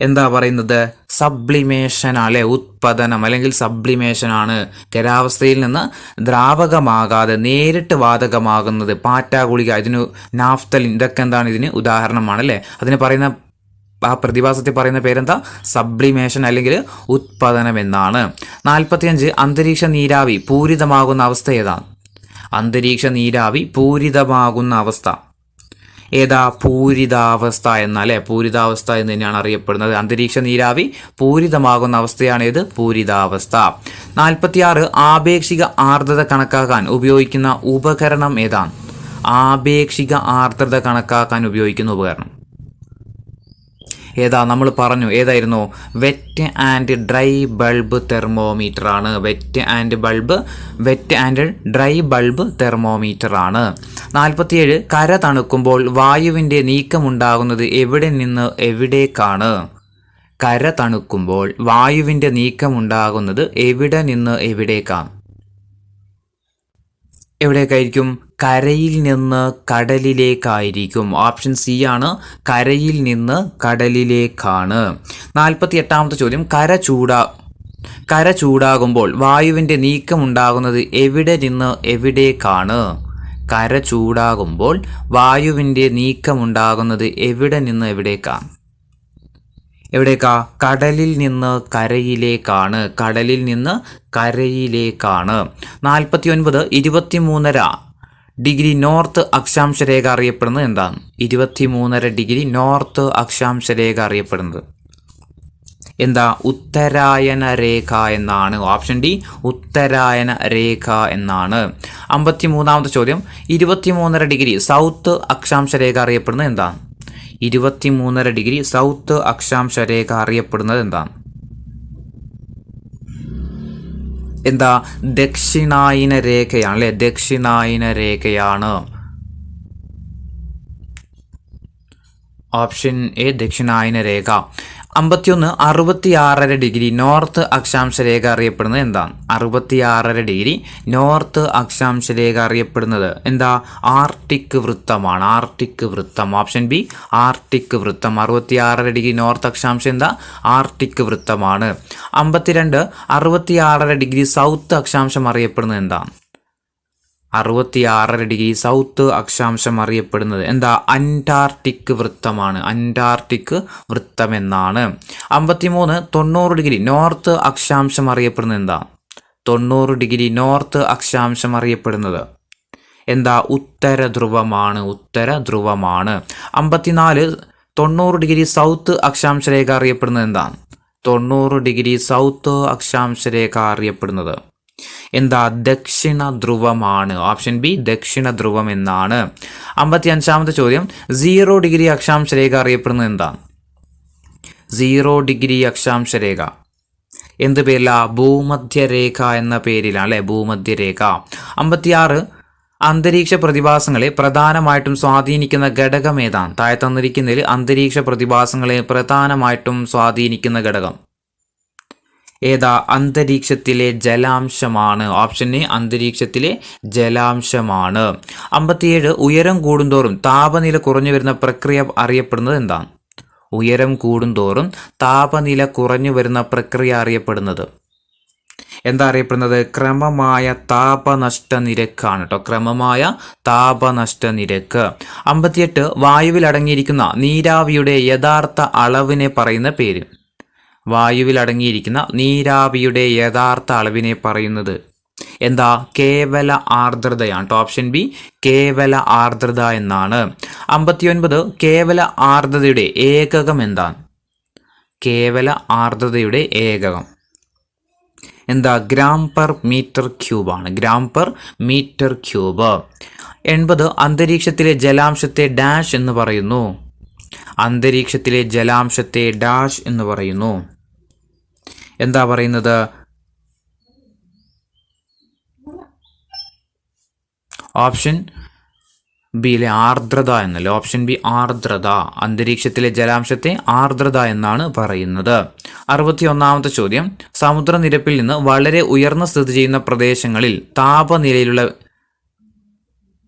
എന്താ പറയുന്നത്? സബ്ലിമേഷൻ അല്ലെ, ഉത്പതനം അല്ലെങ്കിൽ സബ്ലിമേഷൻ ആണ്. ഖരാവസ്ഥയിൽ നിന്ന് ദ്രാവകമാകാതെ നേരിട്ട് വാതകമാകുന്നത്. പാറ്റ ഗുളിക, ഇതിന് നാഫ്തലിൻ, ഇതൊക്കെ എന്താണ്? ഇതിന് ഉദാഹരണമാണ് അല്ലേ. അതിന് പറയുന്ന ആ പ്രതിഭാസത്തിൽ പറയുന്ന പേരെന്താ? സബ്ലിമേഷൻ അല്ലെങ്കിൽ ഉത്പതനം എന്നാണ്. 45 അന്തരീക്ഷ നീരാവി പൂരിതമാകുന്ന അവസ്ഥ ഏതാണ്? അന്തരീക്ഷ നീരാവി പൂരിതമാകുന്ന അവസ്ഥ ഏതാ? പൂരിതാവസ്ഥ എന്നല്ലേ, പൂരിതാവസ്ഥ എന്ന് തന്നെയാണ് അറിയപ്പെടുന്നത്. അന്തരീക്ഷ നീരാവി പൂരിതമാകുന്ന അവസ്ഥയാണ് ഇത്, പൂരിതാവസ്ഥ. 46 ആപേക്ഷിക ആർദ്രത കണക്കാക്കാൻ ഉപയോഗിക്കുന്ന ഉപകരണം ഏതാണ്? ആപേക്ഷിക ആർദ്രത കണക്കാക്കാൻ ഉപയോഗിക്കുന്ന ഉപകരണം ഏതാ? നമ്മൾ പറഞ്ഞു ഏതായിരുന്നു? Wet and dry bulb thermometer ആണ്. Wet and dry bulb thermometer ആണ്. 47 കര തണുക്കുമ്പോൾ വായുവിൻ്റെ നീക്കമുണ്ടാകുന്നത് എവിടെ നിന്ന് എവിടേക്കാണ്? കര തണുക്കുമ്പോൾ വായുവിൻ്റെ നീക്കമുണ്ടാകുന്നത് എവിടെ നിന്ന് എവിടേക്കാണ്? എവിടേക്കായിരിക്കും? കരയിൽ നിന്ന് കടലിലേക്കായിരിക്കും. ഓപ്ഷൻ സി ആണ്, കരയിൽ നിന്ന് കടലിലേക്കാണ്. 48ാമത്തെ ചോദ്യം. കര ചൂടാകുമ്പോൾ വായുവിൻ്റെ നീക്കമുണ്ടാകുന്നത് എവിടെ നിന്ന് എവിടേക്കാണ്? കര ചൂടാകുമ്പോൾ വായുവിൻ്റെ നീക്കമുണ്ടാകുന്നത് എവിടെ നിന്ന് എവിടേക്കാണ്? കടലിൽ നിന്ന് കരയിലേക്കാണ്. 49 23.5 ഡിഗ്രി നോർത്ത് അക്ഷാംശരേഖ അറിയപ്പെടുന്നത് എന്താണ്? 23.5 ഡിഗ്രി നോർത്ത് അക്ഷാംശരേഖ അറിയപ്പെടുന്നത് എന്താ ഉത്തരായന രേഖ എന്നാണ്. ഓപ്ഷൻ ഡി ഉത്തരായന രേഖ എന്നാണ്. 53ാമത്തെ ചോദ്യം 23.5 ഡിഗ്രി സൗത്ത് അക്ഷാംശ രേഖ അറിയപ്പെടുന്നത് എന്താണ്? 23.5 ഡിഗ്രി സൗത്ത് അക്ഷാംശ രേഖ അറിയപ്പെടുന്നത് എന്താണ്? എന്താ ദക്ഷിണായന രേഖയാണ് അല്ലെ, ദക്ഷിണായന രേഖയാണ്. ഓപ്ഷൻ എ ദക്ഷിണായന രേഖ. 51 66.5 ഡിഗ്രി നോർത്ത് അക്ഷാംശ രേഖ അറിയപ്പെടുന്നത് എന്താണ്? 66.5 ഡിഗ്രി നോർത്ത് അക്ഷാംശ രേഖ അറിയപ്പെടുന്നത് എന്താ? ആർട്ടിക് വൃത്തമാണ്. ആർട്ടിക് വൃത്തം. ഓപ്ഷൻ ബി ആർട്ടിക് വൃത്തം. 66.5 ഡിഗ്രി നോർത്ത് അക്ഷാംശം എന്താ? ആർട്ടിക് വൃത്തമാണ്. 52 66.5 ഡിഗ്രി സൗത്ത് അക്ഷാംശം അറിയപ്പെടുന്നത് എന്താണ്? 66.5 ഡിഗ്രി സൗത്ത് അക്ഷാംശം അറിയപ്പെടുന്നത് എന്താ? അന്റാർട്ടിക് വൃത്തമാണ്. അന്റാർട്ടിക് വൃത്തം എന്നാണ്. 53 90 ഡിഗ്രി നോർത്ത് അക്ഷാംശം അറിയപ്പെടുന്നത് എന്താ? 90 ഡിഗ്രി നോർത്ത് അക്ഷാംശം അറിയപ്പെടുന്നത് എന്താ? ഉത്തര ധ്രുവമാണ്. ഉത്തര ധ്രുവമാണ്. 54 90 ഡിഗ്രി സൗത്ത് അക്ഷാംശ രേഖ അറിയപ്പെടുന്നത് എന്താണ്? 90 ഡിഗ്രി സൗത്ത് അക്ഷാംശ രേഖ അറിയപ്പെടുന്നത് എന്താ? ദക്ഷിണ ധ്രുവമാണ്. ഓപ്ഷൻ ബി ദക്ഷിണ ധ്രുവം എന്നാണ്. 55ാമത്തെ ചോദ്യം 0 ഡിഗ്രി അക്ഷാംശ രേഖ അറിയപ്പെടുന്നത് എന്താ? 0 ഡിഗ്രി അക്ഷാംശ രേഖ എന്ത് പേരില? ഭൂമധ്യരേഖ എന്ന പേരിലാണ് അല്ലെ, ഭൂമധ്യരേഖ. 56 അന്തരീക്ഷ പ്രതിഭാസങ്ങളെ പ്രധാനമായിട്ടും സ്വാധീനിക്കുന്ന ഘടകം ഏതാണ്? താഴെ തന്നിരിക്കുന്നതിൽ അന്തരീക്ഷ പ്രതിഭാസങ്ങളെ പ്രധാനമായിട്ടും സ്വാധീനിക്കുന്ന ഘടകം ഏതാ? അന്തരീക്ഷത്തിലെ ജലാംശമാണ്. ഓപ്ഷൻ എ അന്തരീക്ഷത്തിലെ ജലാംശമാണ്. 57 ഉയരം കൂടുന്തോറും താപനില കുറഞ്ഞു വരുന്ന പ്രക്രിയ അറിയപ്പെടുന്നത് എന്താണ്? ഉയരം കൂടുന്തോറും താപനില കുറഞ്ഞു വരുന്ന പ്രക്രിയ അറിയപ്പെടുന്നത് എന്താ അറിയപ്പെടുന്നത്? ക്രമമായ താപനഷ്ട നിരക്കാണ് കേട്ടോ. ക്രമമായ താപനഷ്ട നിരക്ക്. 58 വായുവിൽ അടങ്ങിയിരിക്കുന്ന നീരാവിയുടെ യഥാർത്ഥ അളവിനെ പറയുന്ന പേര്. വായുവിൽ അടങ്ങിയിരിക്കുന്ന നീരാവിയുടെ യഥാർത്ഥ അളവിനെ പറയുന്നത് എന്താ? കേവല ആർദ്രതയാണ്. ഓപ്ഷൻ ബി കേവല ആർദ്രത എന്നാണ്. 59 കേവല ആർദ്രതയുടെ ഏകകം എന്താണ്? കേവല ആർദ്രതയുടെ ഏകകം എന്താ? ഗ്രാം പെർ മീറ്റർ ക്യൂബ് ആണ്. Gram per metre cube. 80 അന്തരീക്ഷത്തിലെ ജലാംശത്തെ ഡാഷ് എന്ന് പറയുന്നു. അന്തരീക്ഷത്തിലെ ജലാംശത്തെ ഡാഷ് എന്ന് പറയുന്നു. എന്താ പറയുന്നത്? ഓപ്ഷൻ ബിയിലെ ആർദ്രത എന്നല്ലേ. ഓപ്ഷൻ ബി ആർദ്രത. അന്തരീക്ഷത്തിലെ ജലാംശത്തെ ആർദ്രത എന്നാണ് പറയുന്നത്. 61ാമത്തെ ചോദ്യം സമുദ്രനിരപ്പിൽ നിന്ന് വളരെ ഉയർന്ന സ്ഥിതി ചെയ്യുന്ന പ്രദേശങ്ങളിൽ താപനിലയിലുള്ള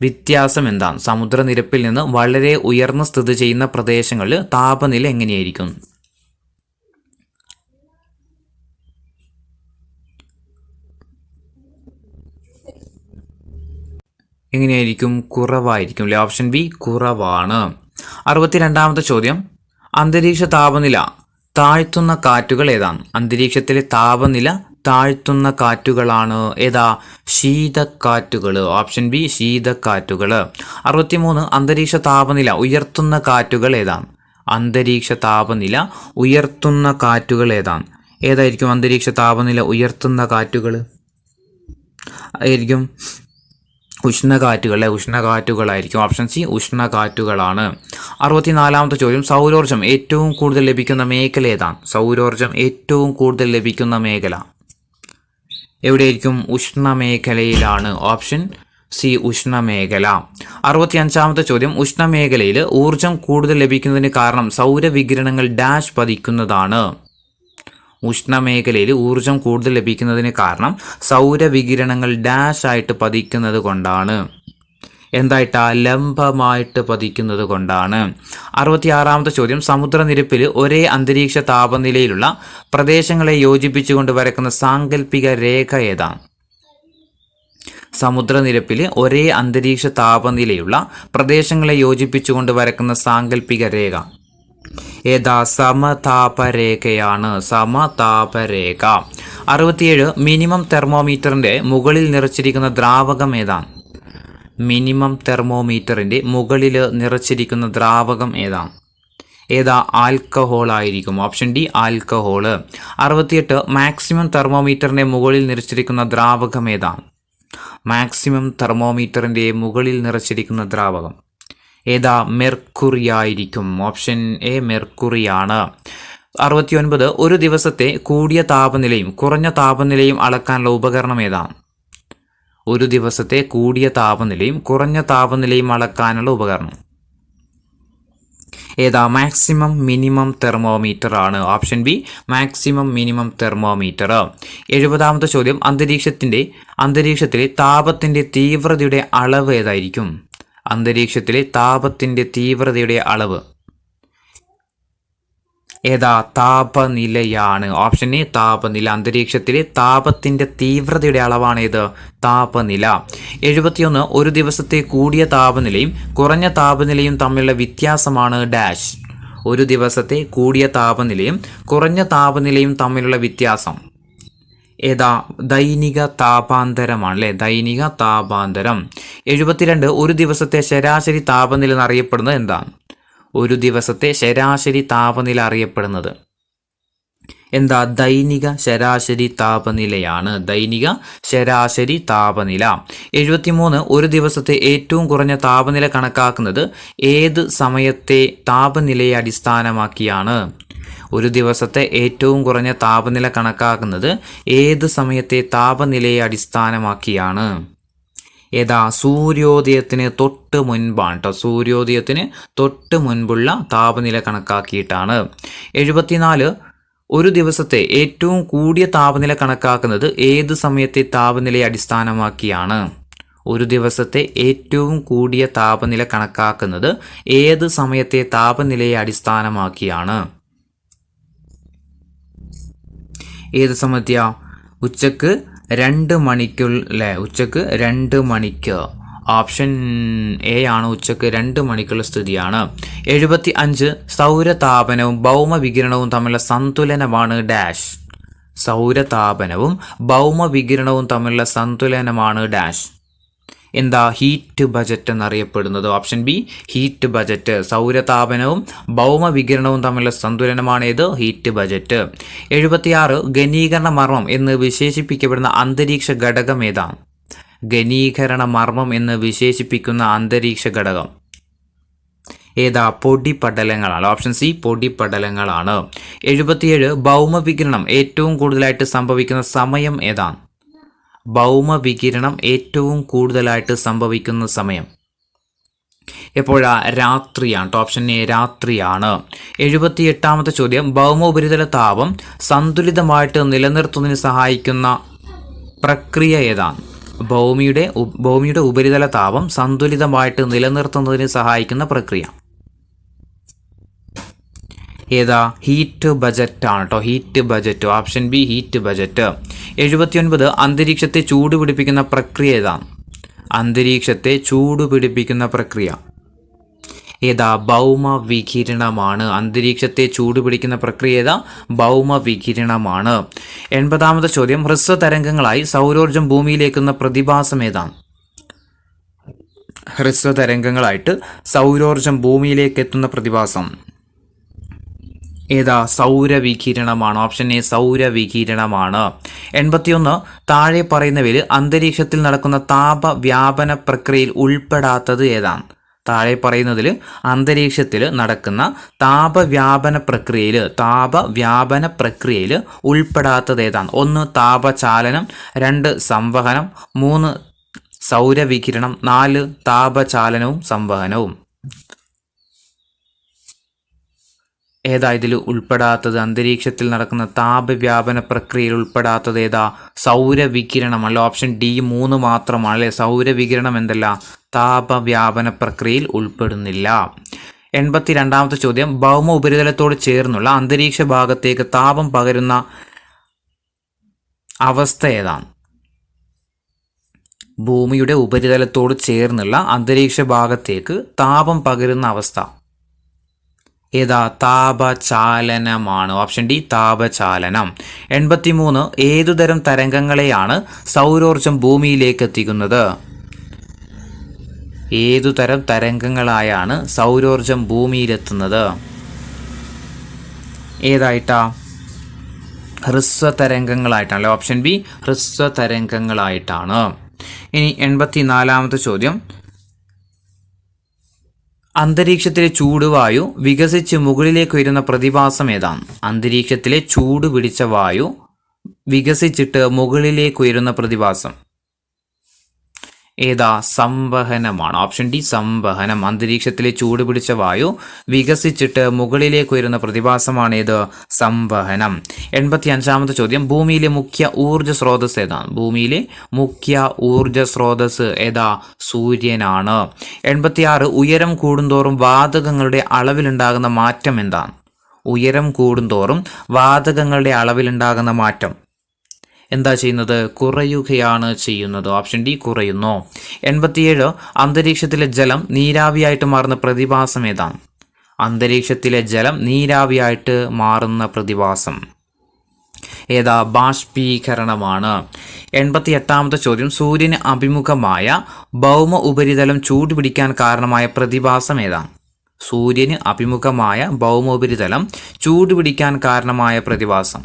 വ്യത്യാസം എന്താണ്? സമുദ്രനിരപ്പിൽ നിന്ന് വളരെ ഉയർന്ന സ്ഥിതി ചെയ്യുന്ന പ്രദേശങ്ങളിൽ താപനില എങ്ങനെയായിരിക്കും? എങ്ങനെയായിരിക്കും? കുറവായിരിക്കും അല്ലെ. ഓപ്ഷൻ ബി കുറവാണ്. 62ാമത്തെ ചോദ്യം അന്തരീക്ഷ താപനില താഴ്ത്തുന്ന കാറ്റുകൾ ഏതാണ്? അന്തരീക്ഷത്തിലെ താപനില താഴ്ത്തുന്ന കാറ്റുകളാണ് ഏതാ? ശീതക്കാറ്റുകൾ. Option B ശീതക്കാറ്റുകൾ. 63 അന്തരീക്ഷ താപനില ഉയർത്തുന്ന കാറ്റുകൾ ഏതാണ്? അന്തരീക്ഷ താപനില ഉയർത്തുന്ന കാറ്റുകൾ ഏതാണ്? ഏതായിരിക്കും അന്തരീക്ഷ താപനില ഉയർത്തുന്ന കാറ്റുകൾ? ആയിരിക്കും ഉഷ്ണകാറ്റുകൾ. ഉഷ്ണകാറ്റുകളായിരിക്കും. Option C ഉഷ്ണകാറ്റുകളാണ്. 64ാമത്തെ ചോദ്യം സൗരോർജ്ജം ഏറ്റവും കൂടുതൽ ലഭിക്കുന്ന മേഖല ഏതാണ്? സൗരോർജ്ജം ഏറ്റവും കൂടുതൽ ലഭിക്കുന്ന മേഖല എവിടെയായിരിക്കും? ഉഷ്ണമേഖലയിലാണ്. Option C ഉഷ്ണമേഖല. 65ാമത്തെ ചോദ്യം ഉഷ്ണമേഖലയിൽ ഊർജം കൂടുതൽ ലഭിക്കുന്നതിന് കാരണം സൗരവികിരണങ്ങൾ ഡാഷ് പതിക്കുന്നതാണ്. ഉഷ്ണമേഖലയിൽ ഊർജം കൂടുതൽ ലഭിക്കുന്നതിന് കാരണം സൗരവികിരണങ്ങൾ ഡാഷ് ആയിട്ട് പതിക്കുന്നത് കൊണ്ടാണ്. എന്തായിട്ടാ? ലംബമായിട്ട് പതിക്കുന്നത് കൊണ്ടാണ്. 66ാമത്തെ ചോദ്യം സമുദ്രനിരപ്പിൽ ഒരേ അന്തരീക്ഷ താപനിലയിലുള്ള പ്രദേശങ്ങളെ യോജിപ്പിച്ചുകൊണ്ട് വരക്കുന്ന സാങ്കല്പിക രേഖ ഏതാണ്? സമുദ്രനിരപ്പിൽ ഒരേ അന്തരീക്ഷ താപനിലയുള്ള പ്രദേശങ്ങളെ യോജിപ്പിച്ചുകൊണ്ട് വരക്കുന്ന സാങ്കല്പിക രേഖ ഏതാ? സമതാപരേഖയാണ്. സമതാപരേഖ. 67 മിനിമം തെർമോമീറ്ററിന്റെ മുകളിൽ നിറച്ചിരിക്കുന്ന ദ്രാവകം ഏതാണ്? മിനിമം തെർമോമീറ്ററിന്റെ മുകളിൽ നിറച്ചിരിക്കുന്ന ദ്രാവകം ഏതാണ്? ഏതാ? ആൽക്കഹോൾ ആയിരിക്കും. Option D alcohol. 68 മാക്സിമം തെർമോമീറ്ററിന്റെ മുകളിൽ നിറച്ചിരിക്കുന്ന ദ്രാവകം ഏതാ? മാക്സിമം തെർമോമീറ്ററിന്റെ മുകളിൽ നിറച്ചിരിക്കുന്ന ദ്രാവകം ഏതാ? മെർക്കുറി ആയിരിക്കും. Option A മെർക്കുറിയാണ്. 69 ഒരു ദിവസത്തെ കൂടിയ താപനിലയും കുറഞ്ഞ താപനിലയും അളക്കാനുള്ള ഉപകരണം ഏതാ? ഒരു ദിവസത്തെ കൂടിയ താപനിലയും കുറഞ്ഞ താപനിലയും അളക്കാനുള്ള ഉപകരണം ഏതാ? മാക്സിമം മിനിമം തെർമോമീറ്റർ ആണ്. Option B maximum minimum thermometer. 70ാമത്തെ ചോദ്യം അന്തരീക്ഷത്തിലെ താപത്തിന്റെ തീവ്രതയുടെ അളവ് ഏതായിരിക്കും? അന്തരീക്ഷത്തിലെ താപത്തിന്റെ തീവ്രതയുടെ അളവ് ഏതാ? താപനിലയാണ്. ഓപ്ഷൻ എ താപനില. അന്തരീക്ഷത്തിലെ താപത്തിന്റെ തീവ്രതയുടെ അളവാണ് ഏത്? താപനില. 71 ഒരു ദിവസത്തെ കൂടിയ താപനിലയും കുറഞ്ഞ താപനിലയും തമ്മിലുള്ള വ്യത്യാസമാണ് ഡാഷ്. ഒരു ദിവസത്തെ കൂടിയ താപനിലയും കുറഞ്ഞ താപനിലയും തമ്മിലുള്ള വ്യത്യാസം ഏതാ? ദൈനിക താപാന്തരമാണ് അല്ലേ? ദൈനിക താപാന്തരം. 72 ഒരു ദിവസത്തെ ശരാശരി താപനില എന്നറിയപ്പെടുന്നത് എന്താണ്? ഒരു ദിവസത്തെ ശരാശരി താപനില അറിയപ്പെടുന്നത് എന്താ? ദൈനിക ശരാശരി താപനിലയാണ്. ദൈനിക ശരാശരി താപനില. 73 ഒരു ദിവസത്തെ ഏറ്റവും കുറഞ്ഞ താപനില കണക്കാക്കുന്നത് ഏത് സമയത്തെ താപനിലയെ അടിസ്ഥാനമാക്കിയാണ്? ഒരു ദിവസത്തെ ഏറ്റവും കുറഞ്ഞ താപനില കണക്കാക്കുന്നത് ഏത് സമയത്തെ താപനിലയെ അടിസ്ഥാനമാക്കിയാണ്? ഏതാ? സൂര്യോദയത്തിന് തൊട്ട് മുൻപാണ് കേട്ടോ. സൂര്യോദയത്തിന് തൊട്ട് മുൻപുള്ള താപനില കണക്കാക്കിയിട്ടാണ്. 74 ഒരു ദിവസത്തെ ഏറ്റവും കൂടിയ താപനില കണക്കാക്കുന്നത് ഏത് സമയത്തെ താപനിലയെ അടിസ്ഥാനമാക്കിയാണ്? ഒരു ദിവസത്തെ ഏറ്റവും കൂടിയ താപനില കണക്കാക്കുന്നത് ഏത് സമയത്തെ താപനിലയെ അടിസ്ഥാനമാക്കിയാണ്? ഏത് സമയത്തെയാ? ഉച്ചക്ക് 2 മണിക്കുള്ള ഉച്ചക്ക് 2 മണിക്ക്. ഓപ്ഷൻ എ ആണ് ഉച്ചക്ക് 2 മണിക്കുള്ള സ്ഥിതിയാണ്. 75 സൗരതാപനവും ഭൗമവികിരണവും തമ്മിലുള്ള സന്തുലനമാണ് ഡാഷ്. സൗരതാപനവും ഭൗമവികിരണവും തമ്മിലുള്ള സന്തുലനമാണ് ഡാഷ്. എന്താ? ഹീറ്റ് ബജറ്റ് എന്നറിയപ്പെടുന്നത്. Option B heat budget. സൗരതാപനവും ഭൗമവികിരണവും തമ്മിലുള്ള സന്തുലനമാണ് ഏത്? Heat budget. 76 ഘനീകരണ മർമ്മം എന്ന് വിശേഷിപ്പിക്കപ്പെടുന്ന അന്തരീക്ഷ ഘടകം ഏതാണ്? ഘനീകരണ മർമ്മം എന്ന് വിശേഷിപ്പിക്കുന്ന അന്തരീക്ഷ ഘടകം ഏതാ? പൊടിപടലങ്ങളാണ്. Option C പൊടിപടലങ്ങളാണ്. 77 ഭൗമവികിരണം ഏറ്റവും കൂടുതലായിട്ട് സംഭവിക്കുന്ന സമയം ഏതാണ്? ഭൗമവികിരണം ഏറ്റവും കൂടുതലായിട്ട് സംഭവിക്കുന്ന സമയം എപ്പോഴാ? രാത്രിയാണ്. ഓപ്ഷൻ എ രാത്രിയാണ്. 78ാമത്തെ ചോദ്യം ഭൗമോപരിതല താപം സന്തുലിതമായിട്ട് നിലനിർത്തുന്നതിന് സഹായിക്കുന്ന പ്രക്രിയ ഏതാണ്? ഭൂമിയുടെ ഉപരിതല താപം സന്തുലിതമായിട്ട് നിലനിർത്തുന്നതിന് സഹായിക്കുന്ന പ്രക്രിയ ഏതാ? ഹീറ്റ് ബജറ്റ് ആണ് കേട്ടോ. Heat budget. Option B heat budget. 79 അന്തരീക്ഷത്തെ ചൂടുപിടിപ്പിക്കുന്ന പ്രക്രിയ ഏതാണ്? അന്തരീക്ഷത്തെ ചൂടുപിടിപ്പിക്കുന്ന പ്രക്രിയ ഏതാ? ഭൗമവികിരണമാണ്. അന്തരീക്ഷത്തെ ചൂടുപിടിക്കുന്ന പ്രക്രിയ ഏതാ? ഭൗമവികിരണമാണ്. 80ാമത്തെ ചോദ്യം ഹ്രസ്വതരംഗങ്ങളായി സൗരോർജ്ജം ഭൂമിയിലേക്കുന്ന പ്രതിഭാസം ഏതാണ്? ഹ്രസ്വതരംഗങ്ങളായിട്ട് സൗരോർജ്ജം ഭൂമിയിലേക്ക് എത്തുന്ന പ്രതിഭാസം ഏതാ? സൗരവികിരണമാണ്. Option A സൗരവികിരണമാണ്. 81 താഴെ പറയുന്നവയിൽ അന്തരീക്ഷത്തിൽ നടക്കുന്ന താപവ്യാപന പ്രക്രിയയിൽ ഉൾപ്പെടാത്തത് ഏതാണ്? താഴെ പറയുന്നതിൽ അന്തരീക്ഷത്തിൽ നടക്കുന്ന താപവ്യാപന പ്രക്രിയയിൽ ഉൾപ്പെടാത്തത് ഏതാണ്? 1 താപചാലനം, 2 സംവഹനം, 3 സൗരവികിരണം, 4 താപചാലനവും സംവഹനവും. ഏതാ ഇതിൽ ഉൾപ്പെടാത്തത്? അന്തരീക്ഷത്തിൽ നടക്കുന്ന താപവ്യാപന പ്രക്രിയയിൽ ഉൾപ്പെടാത്തത് ഏതാ? സൗരവികിരണം അല്ല. ഓപ്ഷൻ ഡി 3 മാത്രമാണ് അല്ലേ. സൗരവികിരണം എന്തല്ല? താപവ്യാപന പ്രക്രിയയിൽ ഉൾപ്പെടുന്നില്ല. 82ാമത്തെ ചോദ്യം ഭൗമ ഉപരിതലത്തോട് ചേർന്നുള്ള അന്തരീക്ഷ ഭാഗത്തേക്ക് താപം പകരുന്ന അവസ്ഥ ഏതാണ്? ഭൂമിയുടെ ഉപരിതലത്തോട് ചേർന്നുള്ള അന്തരീക്ഷ ഭാഗത്തേക്ക് താപം പകരുന്ന അവസ്ഥ ഏതാ? താപചാലനമാണ്. Option D താപചാലനം. 83 ഏതുതരം തരംഗങ്ങളെയാണ് സൗരോർജ്ജം ഭൂമിയിലേക്ക് എത്തിക്കുന്നത്? ഏതുതരം തരംഗങ്ങളായാണ് സൗരോർജ്ജം ഭൂമിയിലെത്തുന്നത്? ഏതായിട്ടാ? ഹ്രസ്വതരംഗങ്ങളായിട്ടാണ്. Option B ഹ്രസ്വതരംഗങ്ങളായിട്ടാണ്. ഇനി 84ാമത്തെ ചോദ്യം, അന്തരീക്ഷത്തിലെ ചൂടുവായു വികസിച്ച് മുകളിലേക്ക് ഉയരുന്ന പ്രതിഭാസം ഏതാണ്? അന്തരീക്ഷത്തിലെ ചൂട് പിടിച്ച വായു വികസിച്ചിട്ട് മുകളിലേക്ക് ഉയരുന്ന പ്രതിഭാസം ഏതാ? സംവഹനമാണ്. ഓപ്ഷൻ ഡി സംവഹനം. അന്തരീക്ഷത്തിലെ ചൂട് പിടിച്ച വായു വികസിച്ചിട്ട് മുകളിലേക്ക് ഉയരുന്ന പ്രതിഭാസമാണ് ഏത്? സംവഹനം. 85ാമത്തെ ചോദ്യം, ഭൂമിയിലെ മുഖ്യ ഊർജ്ജ സ്രോതസ് ഏതാണ്? ഭൂമിയിലെ മുഖ്യ ഊർജ്ജ സ്രോതസ് ഏതാ? സൂര്യനാണ്. 86, ഉയരം കൂടുന്തോറും വാതകങ്ങളുടെ അളവിലുണ്ടാകുന്ന മാറ്റം എന്താണ്? ഉയരം കൂടുന്തോറും വാതകങ്ങളുടെ അളവിലുണ്ടാകുന്ന മാറ്റം എന്താ ചെയ്യുന്നത്? കുറയുകയാണ് ചെയ്യുന്നത്. ഓപ്ഷൻ ഡി കുറയുന്നു. 87, അന്തരീക്ഷത്തിലെ ജലം നീരാവിയായിട്ട് മാറുന്ന പ്രതിഭാസം ഏതാണ്? അന്തരീക്ഷത്തിലെ ജലം നീരാവിയായിട്ട് മാറുന്ന പ്രതിഭാസം ഏതാ? ബാഷ്പീകരണമാണ്. 88ാമത്തെ ചോദ്യം, സൂര്യന് അഭിമുഖമായ ഭൗമ ഉപരിതലം ചൂടുപിടിക്കാൻ കാരണമായ പ്രതിഭാസം ഏതാണ്? സൂര്യന് അഭിമുഖമായ ഭൗമ ഉപരിതലം ചൂടുപിടിക്കാൻ കാരണമായ പ്രതിഭാസം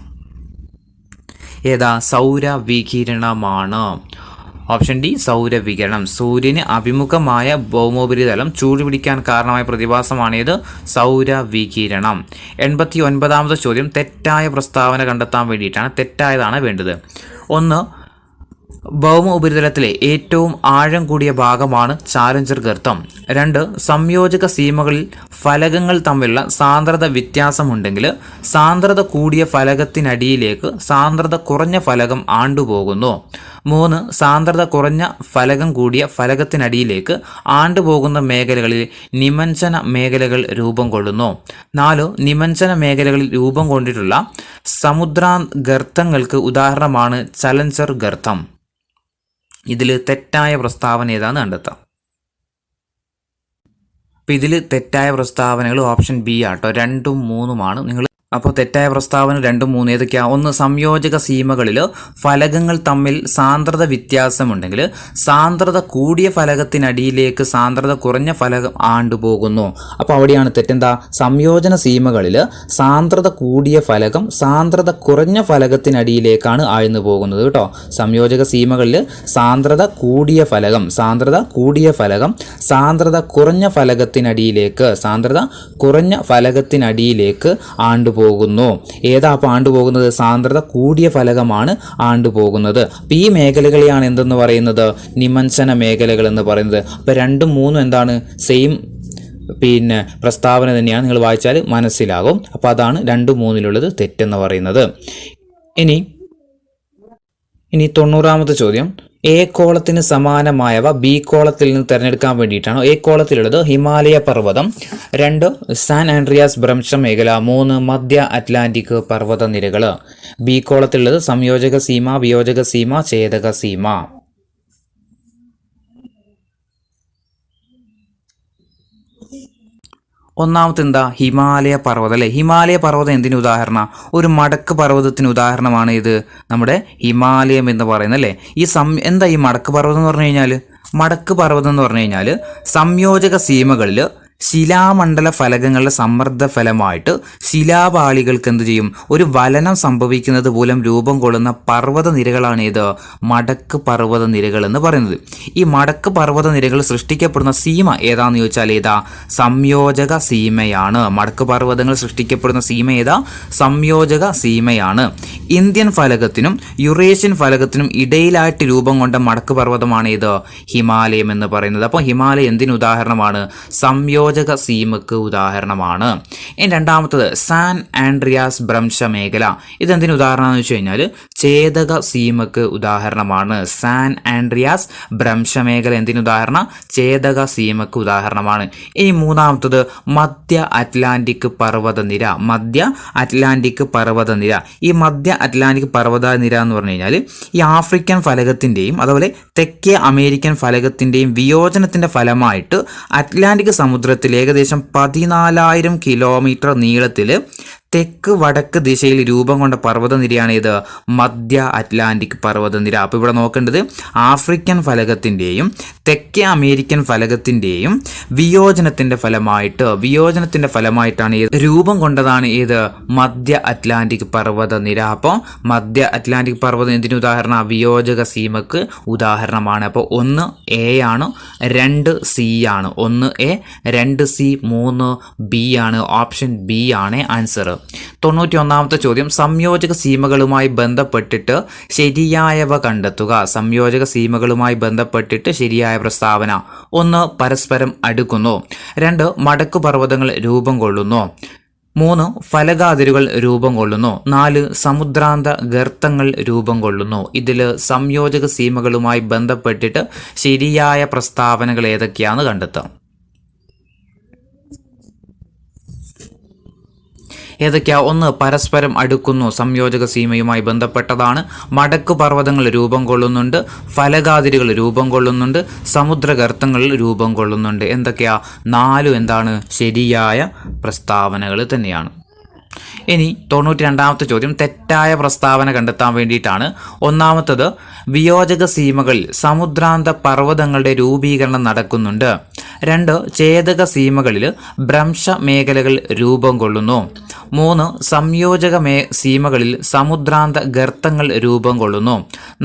ഏതാ? സൗരവികിരണമാണ്. ഓപ്ഷൻ ഡി സൗരവികിരണം. സൂര്യന് അഭിമുഖമായ ഭൗമോപരിതലം ചൂടുപിടിക്കാൻ കാരണമായ പ്രതിഭാസമാണേത്? സൗരവികിരണം. 89ാമത്തെ ചോദ്യം, തെറ്റായ പ്രസ്താവന കണ്ടെത്താൻ വേണ്ടിയിട്ടാണ്. തെറ്റായതാണ് വേണ്ടത്. 1, ഭൗമ ഉപരിതലത്തിലെ ഏറ്റവും ആഴം കൂടിയ ഭാഗമാണ് ചാലഞ്ചർ ഗർത്തം. 2, സംയോജക സീമകളിൽ ഫലകങ്ങൾ തമ്മിലുള്ള സാന്ദ്രത വ്യത്യാസമുണ്ടെങ്കിൽ സാന്ദ്രത കൂടിയ ഫലകത്തിനടിയിലേക്ക് സാന്ദ്രത കുറഞ്ഞ ഫലകം ആണ്ടുപോകുന്നു. 3, സാന്ദ്രത കുറഞ്ഞ ഫലകം കൂടിയ ഫലകത്തിനടിയിലേക്ക് ആണ്ടുപോകുന്ന മേഖലകളിൽ നിമഞ്ജന മേഖലകൾ രൂപം കൊള്ളുന്നു. 4, നിമഞ്ജന മേഖലകളിൽ രൂപം കൊണ്ടിട്ടുള്ള സമുദ്രാഗർത്തങ്ങൾക്ക് ഉദാഹരണമാണ് ചലഞ്ചർ ഗർത്തം. ഇതിൽ തെറ്റായ പ്രസ്താവന ഏതാണെന്ന് കണ്ടെത്താം. അപ്പം ഇതിൽ തെറ്റായ പ്രസ്താവനകൾ ഓപ്ഷൻ ബി ആട്ടോ. 2ഉം 3ഉമാണ്. നിങ്ങൾ അപ്പോൾ തെറ്റായ പ്രസ്താവന 2ഉം 3 ഏതൊക്കെയാണ്? 1, സംയോജക സീമകളിൽ ഫലകങ്ങൾ തമ്മിൽ സാന്ദ്രത വ്യത്യാസമുണ്ടെങ്കിൽ സാന്ദ്രത കൂടിയ ഫലകത്തിനടിയിലേക്ക് സാന്ദ്രത കുറഞ്ഞ ഫലകം ആണ്ടുപോകുന്നു. അപ്പോൾ അവിടെയാണ് തെറ്റെന്താ? സംയോജന സീമകളിൽ സാന്ദ്രത കൂടിയ ഫലകം സാന്ദ്രത കുറഞ്ഞ ഫലകത്തിനടിയിലേക്കാണ് ആഴ്ന്നു പോകുന്നത് കേട്ടോ. സംയോജക സീമകളിൽ സാന്ദ്രത കൂടിയ ഫലകം സാന്ദ്രത കുറഞ്ഞ ഫലകത്തിനടിയിലേക്ക് ആണ്ടുപോകുന്നു. ഏതാ അപ്പോൾ ആണ്ടുപോകുന്നത്? സാന്ദ്രത കൂടിയ ഫലകമാണ് ആണ്ടുപോകുന്നത്. അപ്പം ഈ മേഖലകളെയാണ് എന്തെന്ന് പറയുന്നത്? നിമഞ്ജന മേഖലകൾ എന്ന് പറയുന്നത്. അപ്പോൾ 2ഉം 3ഉം എന്താണ്? സെയിം പ്രസ്താവന തന്നെയാണ്. നിങ്ങൾ വായിച്ചാൽ മനസ്സിലാകും. അപ്പോൾ അതാണ് 2ഉം 3ലുള്ളത് തെറ്റെന്ന് പറയുന്നത്. ഇനി 90ാമത്തെ ചോദ്യം, എ കോളത്തിന് സമാനമായവ ബി കോളത്തിൽ നിന്ന് തിരഞ്ഞെടുക്കാൻ വേണ്ടിയിട്ടാണ്. എ കോളത്തിലുള്ളത് ഹിമാലയ പർവ്വതം, 2 സാൻ ആൻഡ്രിയാസ് ഭ്രംശ മേഖല, 3 മധ്യ അറ്റ്ലാന്റിക് പർവ്വത നിരകൾ. ബി കോളത്തിലുള്ളത് സംയോജക സീമ, വിയോജക സീമ, ഛേദക സീമ. ഒന്നാമത്തെ എന്താ? ഹിമാലയ പർവ്വതം അല്ലേ? ഹിമാലയ പർവ്വതം എന്തിനു ഉദാഹരണ? ഒരു മടക്ക് പർവ്വതത്തിന് ഉദാഹരണമാണ് ഇത് നമ്മുടെ ഹിമാലയം എന്ന് പറയുന്നത് അല്ലേ? എന്താ ഈ മടക്ക് പർവ്വതം എന്ന് പറഞ്ഞു കഴിഞ്ഞാൽ? മടക്ക് പർവ്വതം എന്ന് പറഞ്ഞു കഴിഞ്ഞാൽ സംയോജക സീമകളിൽ ശിലാമണ്ഡല ഫലകങ്ങളുടെ സമ്മർദ്ദ ഫലമായിട്ട് ശിലാപാളികൾക്ക് എന്ത് ചെയ്യും? ഒരു വലനം സംഭവിക്കുന്നത് മൂലം രൂപം കൊള്ളുന്ന പർവ്വത നിരകളാണ് ഇത് മടക്ക് പർവ്വത നിരകൾ എന്ന് പറയുന്നത്. ഈ മടക്ക് പർവ്വത നിരകൾ സൃഷ്ടിക്കപ്പെടുന്ന സീമ ഏതാന്ന് ചോദിച്ചാൽ ഏതാ? സംയോജക സീമയാണ്. മടക്ക് പർവ്വതങ്ങൾ സൃഷ്ടിക്കപ്പെടുന്ന സീമ ഏതാ? സംയോജക സീമയാണ്. ഇന്ത്യൻ ഫലകത്തിനും യുറേഷ്യൻ ഫലകത്തിനും ഇടയിലായിട്ട് രൂപം കൊണ്ട മടക്ക് പർവ്വതമാണ് ഇത് ഹിമാലയം എന്ന് പറയുന്നത്. അപ്പോൾ ഹിമാലയം എന്തിന് ഉദാഹരണമാണ്? സംയോജക സീമക്ക് ഉദാഹരണമാണ്. ഇനി രണ്ടാമത്തത് സാൻ ആൻഡ്രിയാസ് ഭ്രംശ മേഖല. ഇതെന്തിന് ഉദാഹരണമെന്ന് വെച്ച് കഴിഞ്ഞാൽ ഛേദക സീമക്ക് ഉദാഹരണമാണ്. സാൻ ആൻഡ്രിയാസ് ഭ്രംശ മേഖല എന്തിന് ഉദാഹരണം? ഛേദക സീമക്ക് ഉദാഹരണമാണ്. ഇനി മൂന്നാമത്തത് മധ്യ അറ്റ്ലാന്റിക് പർവ്വതനിര. മധ്യ അറ്റ്ലാന്റിക് പർവ്വതനിര. ഈ മധ്യ അറ്റ്ലാന്റിക് പർവ്വതനിര എന്ന് പറഞ്ഞു കഴിഞ്ഞാൽ ഈ ആഫ്രിക്കൻ ഫലകത്തിൻ്റെയും അതുപോലെ തെക്കേ അമേരിക്കൻ ഫലകത്തിൻ്റെയും വിയോജനത്തിൻ്റെ ഫലമായിട്ട് അറ്റ്ലാന്റിക് സമുദ്രത്തിൽ ഏകദേശം 14,000 കിലോമീറ്റർ നീളത്തിൽ തെക്ക് വടക്ക് ദിശയിൽ രൂപം കൊണ്ട പർവ്വതനിരയാണ് ഇത് മധ്യ അറ്റ്ലാന്റിക് പർവ്വതനിര. അപ്പോൾ ഇവിടെ നോക്കേണ്ടത് ആഫ്രിക്കൻ ഫലകത്തിൻ്റെയും തെക്കേ അമേരിക്കൻ ഫലകത്തിൻ്റെയും വിയോജനത്തിൻ്റെ ഫലമായിട്ടാണ് രൂപം കൊണ്ടതാണ് ഇത് മധ്യ അറ്റ്ലാന്റിക് പർവ്വതനിര. അപ്പോൾ മധ്യ അറ്റ്ലാന്റിക് പർവ്വതം എന്തിന് ഉദാഹരണം? വിയോജക സീമക്ക് ഉദാഹരണമാണ്. അപ്പോൾ 1 A ആണ്, 2 C ആണ്. 1 A, 2 C, 3 B ആണ്. ഓപ്ഷൻ ബി ആണ് ആൻസർ. 91ാമത്തെ ചോദ്യം, സംയോജക സീമകളുമായി ബന്ധപ്പെട്ടിട്ട് ശരിയായവ കണ്ടെത്തുക. സംയോജക സീമകളുമായി ബന്ധപ്പെട്ടിട്ട് ശരിയായ പ്രസ്താവന: 1 പരസ്പരം അടുക്കുന്നു, 2 മടക്കു പർവ്വതങ്ങൾ രൂപം കൊള്ളുന്നു, 3 ഫലകാതിരുകൾ രൂപം കൊള്ളുന്നു, 4 സമുദ്രാന്ത ഗർത്തങ്ങൾ രൂപം കൊള്ളുന്നു. ഇതിൽ സംയോജക സീമകളുമായി ബന്ധപ്പെട്ടിട്ട് ശരിയായ പ്രസ്താവനകൾ ഏതൊക്കെയാണെന്ന് കണ്ടെത്താം. ഏതൊക്കെയാ? 1 പരസ്പരം അടുക്കുന്നു, സംയോജക സീമയുമായി ബന്ധപ്പെട്ടതാണ്. മടക്കു പർവ്വതങ്ങൾ രൂപം കൊള്ളുന്നുണ്ട്, ഫലകാതിരുകൾ രൂപം കൊള്ളുന്നുണ്ട്, സമുദ്രഗർത്തങ്ങൾ രൂപം കൊള്ളുന്നുണ്ട്. എന്തൊക്കെയാ? 4 എന്താണ്? ശരിയായ പ്രസ്താവനകൾ തന്നെയാണ്. ഇനി 92ാമത്തെ ചോദ്യം തെറ്റായ പ്രസ്താവന കണ്ടെത്താൻ വേണ്ടിയിട്ടാണ്. ഒന്നാമത്തത്, വിയോജക സീമകളിൽ സമുദ്രാന്ത പർവ്വതങ്ങളുടെ രൂപീകരണം നടക്കുന്നുണ്ട്. 2 ഛേദക സീമകളിൽ ഭ്രംശ മേഖലകൾ രൂപം കൊള്ളുന്നു. 3 സംയോജക സീമകളിൽ സമുദ്രാന്ത ഗർത്തങ്ങൾ രൂപം കൊള്ളുന്നു.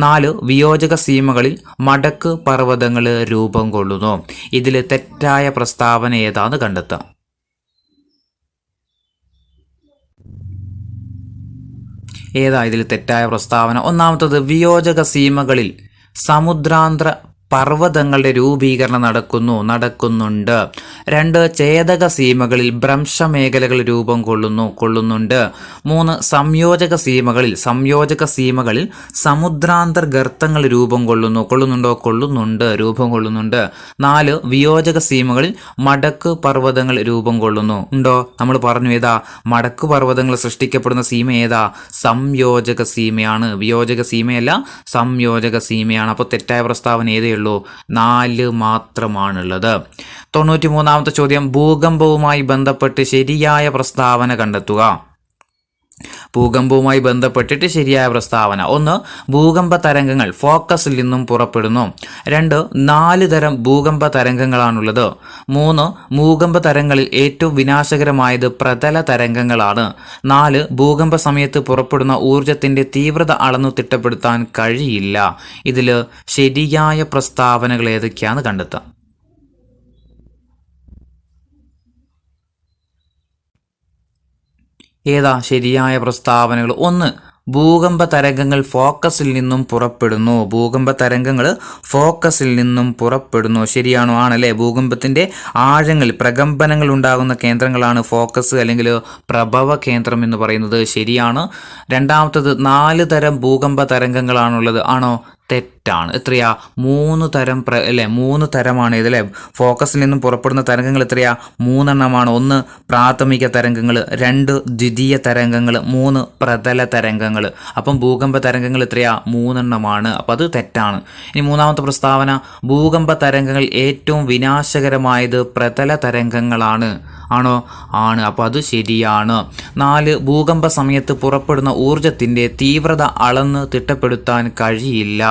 4 വിയോജക സീമകളിൽ മടക്ക് പർവ്വതങ്ങൾ രൂപം കൊള്ളുന്നു. ഇതിൽ തെറ്റായ പ്രസ്താവന ഏതാന്ന് കണ്ടെത്താം. ഏതാ ഇതിൽ തെറ്റായ പ്രസ്താവന? ഒന്നാമത്തത്, വിയോജക സീമകളിൽ സമുദ്രാന്ത പർവ്വതങ്ങളുടെ രൂപീകരണം നടക്കുന്നുണ്ട്. 2 ഛേദക സീമകളിൽ ഭ്രംശമേഖലകൾ രൂപം കൊള്ളുന്നുണ്ട്. 3 സംയോജക സീമകളിൽ സമുദ്രാന്തർ ഗർത്തങ്ങൾ രൂപം കൊള്ളുന്നുണ്ട്. 4 വിയോജക സീമകളിൽ മടക്ക് പർവ്വതങ്ങൾ രൂപം കൊള്ളുന്നുണ്ടോ? നമ്മൾ പറഞ്ഞു ഏതാ? മടക്ക് പർവ്വതങ്ങൾ സൃഷ്ടിക്കപ്പെടുന്ന സീമ ഏതാ? സംയോജക സീമയാണ്. വിയോജക സീമയല്ല, സംയോജക സീമയാണ്. അപ്പോൾ തെറ്റായ പ്രസ്താവന ഏതേ ഉള്ളൂ? 4 മാത്രമാണുള്ളത്. 93ാമത്തെ ചോദ്യം, ഭൂകമ്പവുമായി ബന്ധപ്പെട്ട് ശരിയായ പ്രസ്താവന കണ്ടെത്തുക. ഭൂകമ്പവുമായി ബന്ധപ്പെട്ടിട്ട് ശരിയായ പ്രസ്താവന: 1 ഭൂകമ്പ തരംഗങ്ങൾ ഫോക്കസിൽ നിന്നും പുറപ്പെടുന്നു. 2 4 തരം ഭൂകമ്പ തരംഗങ്ങളാണുള്ളത്. 3 ഭൂകമ്പ തരംഗങ്ങളിൽ ഏറ്റവും വിനാശകരമായത് പ്രതല തരംഗങ്ങളാണ്. 4 ഭൂകമ്പ സമയത്ത് പുറപ്പെടുന്ന ഊർജത്തിന്റെ തീവ്രത അളന്നു തിട്ടപ്പെടുത്താൻ കഴിയില്ല. ഇതിൽ ശരിയായ പ്രസ്താവനകൾ ഏതൊക്കെയാണെന്ന് കണ്ടെത്താം. ഏതാ ശരിയായ പ്രസ്താവനകൾ? 1 ഭൂകമ്പ തരംഗങ്ങൾ ഫോക്കസിൽ നിന്നും പുറപ്പെടുന്നു. ശരിയാണോ? ആണല്ലേ. ഭൂകമ്പത്തിന്റെ ആഴങ്ങൾ, പ്രകമ്പനങ്ങൾ ഉണ്ടാകുന്ന കേന്ദ്രങ്ങളാണ് ഫോക്കസ് അല്ലെങ്കിൽ പ്രഭവ കേന്ദ്രം എന്ന് പറയുന്നത്. ശരിയാണ്. രണ്ടാമത്തത്, 4 തരം ഭൂകമ്പ തരംഗങ്ങളാണുള്ളത്. ആണോ? തെറ്റാണ്. എത്രയാ? 3 തരം അല്ലേ? 3 തരമാണ് ഇതല്ലേ. ഫോക്കസിൽ നിന്നും പുറപ്പെടുന്ന തരംഗങ്ങൾ എത്രയാ? 3 എണ്ണമാണ്. 1 പ്രാഥമിക തരംഗങ്ങൾ, 2 ദ്വിതീയ തരംഗങ്ങൾ, 3 പ്രതല തരംഗങ്ങൾ. അപ്പം ഭൂകമ്പ തരംഗങ്ങൾ എത്രയാ? 3 എണ്ണമാണ്. അപ്പം അത് തെറ്റാണ്. ഇനി 3ാമത്തെ പ്രസ്താവന, ഭൂകമ്പ തരംഗങ്ങൾ ഏറ്റവും വിനാശകരമായത് പ്രതല തരംഗങ്ങളാണ്. ആണോ? ആണ്. അപ്പോൾ അത് ശരിയാണ്. 4 ഭൂകമ്പ സമയത്ത് പുറപ്പെടുന്ന ഊർജത്തിന്റെ തീവ്രത അളന്ന് തിട്ടപ്പെടുത്താൻ കഴിയില്ല.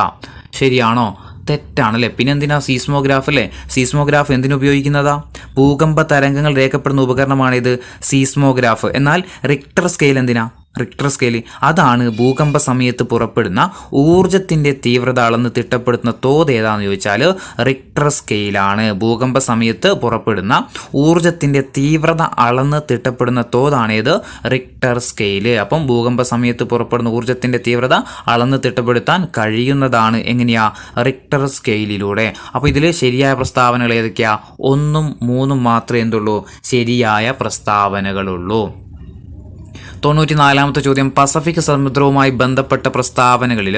ശരിയാണോ? തെറ്റാണല്ലേ. പിന്നെന്തിനാ സീസ്മോഗ്രാഫ് അല്ലേ? സീസ്മോഗ്രാഫ് എന്തിനുപയോഗിക്കുന്നതാ? ഭൂകമ്പ തരംഗങ്ങൾ രേഖപ്പെടുന്ന ഉപകരണമാണിത് സീസ്മോഗ്രാഫ്. എന്നാൽ റിക്ടർ സ്കെയിൽ എന്തിനാ? റിക്ടർ സ്കെയിൽ അതാണ് ഭൂകമ്പ സമയത്ത് പുറപ്പെടുന്ന ഊർജത്തിന്റെ തീവ്രത അളന്ന് തിട്ടപ്പെടുത്തുന്ന തോത് ഏതാണെന്ന് ചോദിച്ചാൽ റിക്ടർ സ്കെയിലാണ്. ഭൂകമ്പ സമയത്ത് പുറപ്പെടുന്ന ഊർജത്തിന്റെ തീവ്രത അളന്ന് തിട്ടപ്പെടുന്ന തോതാണേത്? Richter scale. അപ്പം ഭൂകമ്പ സമയത്ത് പുറപ്പെടുന്ന ഊർജത്തിന്റെ തീവ്രത അളന്ന് തിട്ടപ്പെടുത്താൻ കഴിയുന്നതാണ് എങ്ങനെയാ? റിക്ടർ സ്കെയിലിലൂടെ. അപ്പോൾ ഇതിൽ ശരിയായ പ്രസ്താവനകൾ ഏതൊക്കെയാ? 1ഉം 3ഉം മാത്രമേ എന്തുള്ളൂ? ശരിയായ പ്രസ്താവനകളുള്ളൂ. 94ാമത്തെ ചോദ്യം, പസഫിക് സമുദ്രവുമായി ബന്ധപ്പെട്ട പ്രസ്താവനകളിൽ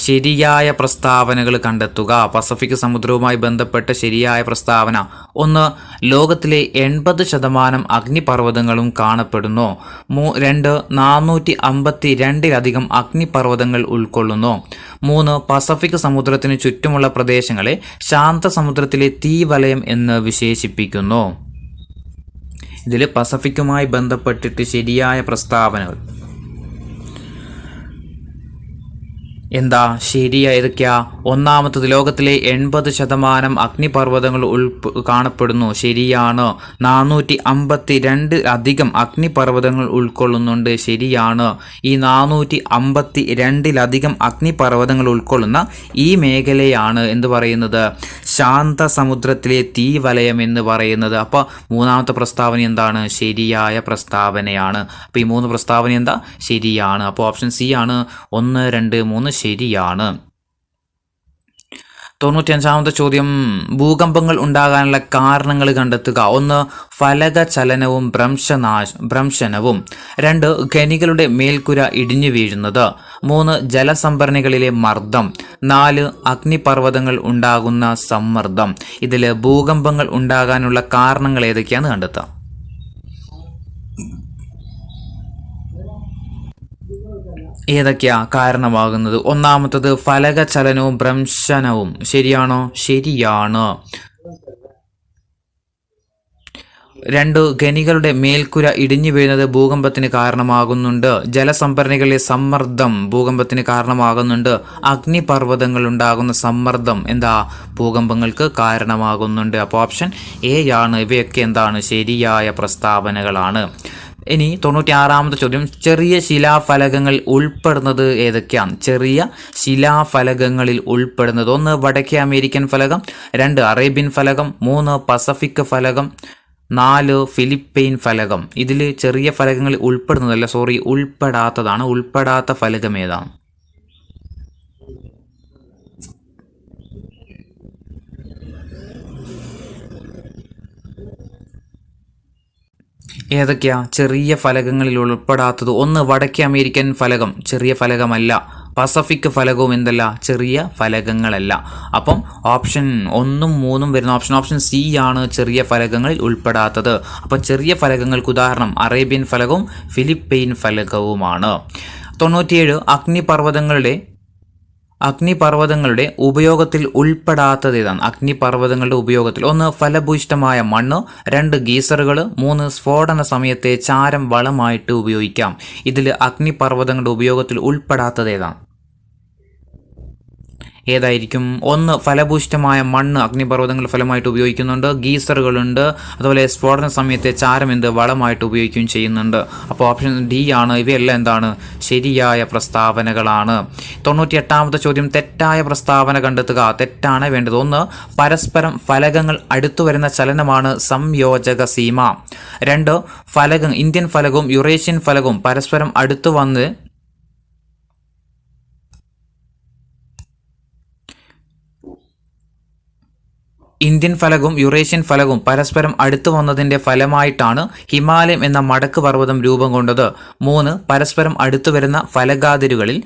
ശരിയായ പ്രസ്താവനകൾ കണ്ടെത്തുക. പസഫിക് സമുദ്രവുമായി ബന്ധപ്പെട്ട ശരിയായ പ്രസ്താവന: 1 ലോകത്തിലെ 80% അഗ്നിപർവ്വതങ്ങളും കാണപ്പെടുന്നു. 2 452 അഗ്നിപർവ്വതങ്ങൾ ഉൾക്കൊള്ളുന്നു. 3 പസഫിക് സമുദ്രത്തിന് ചുറ്റുമുള്ള പ്രദേശങ്ങളെ ശാന്തസമുദ്രത്തിലെ തീവലയം എന്ന് വിശേഷിപ്പിക്കുന്നു. ഇതിൽ പസഫിക്കുമായി ബന്ധപ്പെട്ടിട്ട് ശരിയായ പ്രസ്താവനകൾ എന്താ ശരിയായതൊക്കെയാ? ഒന്നാമത്തത്, ലോകത്തിലെ 80% അഗ്നിപർവ്വതങ്ങൾ കാണപ്പെടുന്നു. ശരിയാണ്. 452 അധികം അഗ്നിപർവ്വതങ്ങൾ ഉൾക്കൊള്ളുന്നുണ്ട്. ശരിയാണ്. ഈ 452 അഗ്നിപർവ്വതങ്ങൾ ഉൾക്കൊള്ളുന്ന ഈ മേഖലയാണ് എന്ത് പറയുന്നത്? ശാന്തസമുദ്രത്തിലെ തീവലയം എന്ന് പറയുന്നത്. അപ്പോൾ മൂന്നാമത്തെ പ്രസ്താവന എന്താണ്? ശരിയായ പ്രസ്താവനയാണ്. അപ്പോൾ ഈ 3 പ്രസ്താവന എന്താ? ശരിയാണ്. അപ്പോൾ ഓപ്ഷൻ സി ആണ് 1, 2, 3 ശരിയാണ്. 95ാമത്തെ ചോദ്യം, ഭൂകമ്പങ്ങൾ ഉണ്ടാകാനുള്ള കാരണങ്ങൾ കണ്ടെത്തുക. 1 ഫലക ചലനവും ഭ്രംശനവും. 2 ഖനികളുടെ മേൽക്കുര ഇടിഞ്ഞു വീഴുന്നത്. 3 ജലസംഭരണികളിലെ മർദ്ദം. 4 അഗ്നിപർവ്വതങ്ങൾ ഉണ്ടാകുന്ന സമ്മർദ്ദം. ഇതിൽ ഭൂകമ്പങ്ങൾ ഉണ്ടാകാനുള്ള കാരണങ്ങൾ ഏതൊക്കെയാണെന്ന് കണ്ടെത്താം. ഏതൊക്കെയാ കാരണമാകുന്നത്? ഒന്നാമത്തത് ഫലക ചലനവും ഭ്രംശനവും. ശരിയാണോ? ശരിയാണ്. 2 ഖനികളുടെ മേൽക്കുര ഇടിഞ്ഞു വീഴുന്നത് ഭൂകമ്പത്തിന് കാരണമാകുന്നുണ്ട്. ജലസംഭരണികളിലെ സമ്മർദ്ദം ഭൂകമ്പത്തിന് കാരണമാകുന്നുണ്ട്. അഗ്നിപർവ്വതങ്ങൾ ഉണ്ടാകുന്ന സമ്മർദ്ദം എന്താ? ഭൂകമ്പങ്ങൾക്ക് കാരണമാകുന്നുണ്ട്. അപ്പോൾ ഓപ്ഷൻ എ ആണ്. ഇവയൊക്കെ എന്താണ്? ശരിയായ പ്രസ്താവനകളാണ്. ഇനി 96ാമത്തെ ചോദ്യം, ചെറിയ ശിലാഫലകങ്ങൾ ഉൾപ്പെടുന്നത് ഏതൊക്കെയാണ്? ചെറിയ ശിലാഫലകങ്ങളിൽ ഉൾപ്പെടുന്നത് 1 വടക്കേ അമേരിക്കൻ ഫലകം, 2 അറേബ്യൻ ഫലകം, 3 പസഫിക് ഫലകം, 4 ഫിലിപ്പൈൻ ഫലകം. ഇതിൽ ചെറിയ ഫലകങ്ങളിൽ ഉൾപ്പെടുന്നതല്ല, ഉൾപ്പെടാത്തതാണ്. ഉൾപ്പെടാത്ത ഫലകം ഏതാണ്? ഏതൊക്കെയാ ചെറിയ ഫലകങ്ങളിൽ ഉൾപ്പെടാത്തത്? 1 വടക്കേ അമേരിക്കൻ ഫലകം ചെറിയ ഫലകമല്ല. പസഫിക് ഫലകവും എന്തല്ല? ചെറിയ ഫലകങ്ങളല്ല. അപ്പം ഓപ്ഷൻ 1ഉം 3ഉം വരുന്ന ഓപ്ഷൻ സി ആണ് ചെറിയ ഫലകങ്ങളിൽ ഉൾപ്പെടാത്തത്. അപ്പോൾ ചെറിയ ഫലകങ്ങൾക്ക് ഉദാഹരണം അറേബ്യൻ ഫലകവും ഫിലിപ്പൈൻ ഫലകവുമാണ്. 97 അഗ്നിപർവ്വതങ്ങളുടെ ഉപയോഗത്തിൽ ഉൾപ്പെടാത്തത് ഏതാണ്? അഗ്നിപർവ്വതങ്ങളുടെ ഉപയോഗത്തിൽ 1 ഫലഭൂയിഷ്ഠമായ മണ്ണ്, 2 ഗീസറുകൾ, 3 സ്ഫോടന സമയത്തെ ചാരം വളമായിട്ട് ഉപയോഗിക്കാം. ഇതിൽ അഗ്നിപർവ്വതങ്ങളുടെ ഉപയോഗത്തിൽ ഉൾപ്പെടാത്തത് ഏതാണ്? ഏതായിരിക്കും? 1 ഫലഭൂയിഷ്ഠമായ മണ്ണ് അഗ്നിപർവ്വതങ്ങൾ ഫലമായിട്ട് ഉപയോഗിക്കുന്നുണ്ട്. ഗീസറുകളുണ്ട്. അതുപോലെ സ്ഫോടന സമയത്തെ ചാരം വളമായിട്ട് ഉപയോഗിക്കുകയും ചെയ്യുന്നുണ്ട്. അപ്പോൾ ഓപ്ഷൻ ഡി ആണ്. ഇവയെല്ലാം എന്താണ്? ശരിയായ പ്രസ്താവനകളാണ്. 98ാമത്തെ ചോദ്യം, തെറ്റായ പ്രസ്താവന കണ്ടെത്തുക. തെറ്റാണ് വേണ്ടത്. 1 പരസ്പരം ഫലകങ്ങൾ അടുത്തു വരുന്ന ചലനമാണ് സംയോജക സീമ. 2 ഇന്ത്യൻ ഫലകവും യുറേഷ്യൻ ഫലകവും പരസ്പരം അടുത്തു വന്ന് ഇന്ത്യൻ ഫലകവും യുറേഷ്യൻ ഫലകവും പരസ്പരം അടുത്തു വന്നതിൻ്റെ ഫലമായിട്ടാണ് ഹിമാലയം എന്ന മടക്ക് പർവ്വതം രൂപം കൊണ്ടത്. 3 പരസ്പരം അടുത്തു വരുന്ന ഫലകാതിരുകളിൽ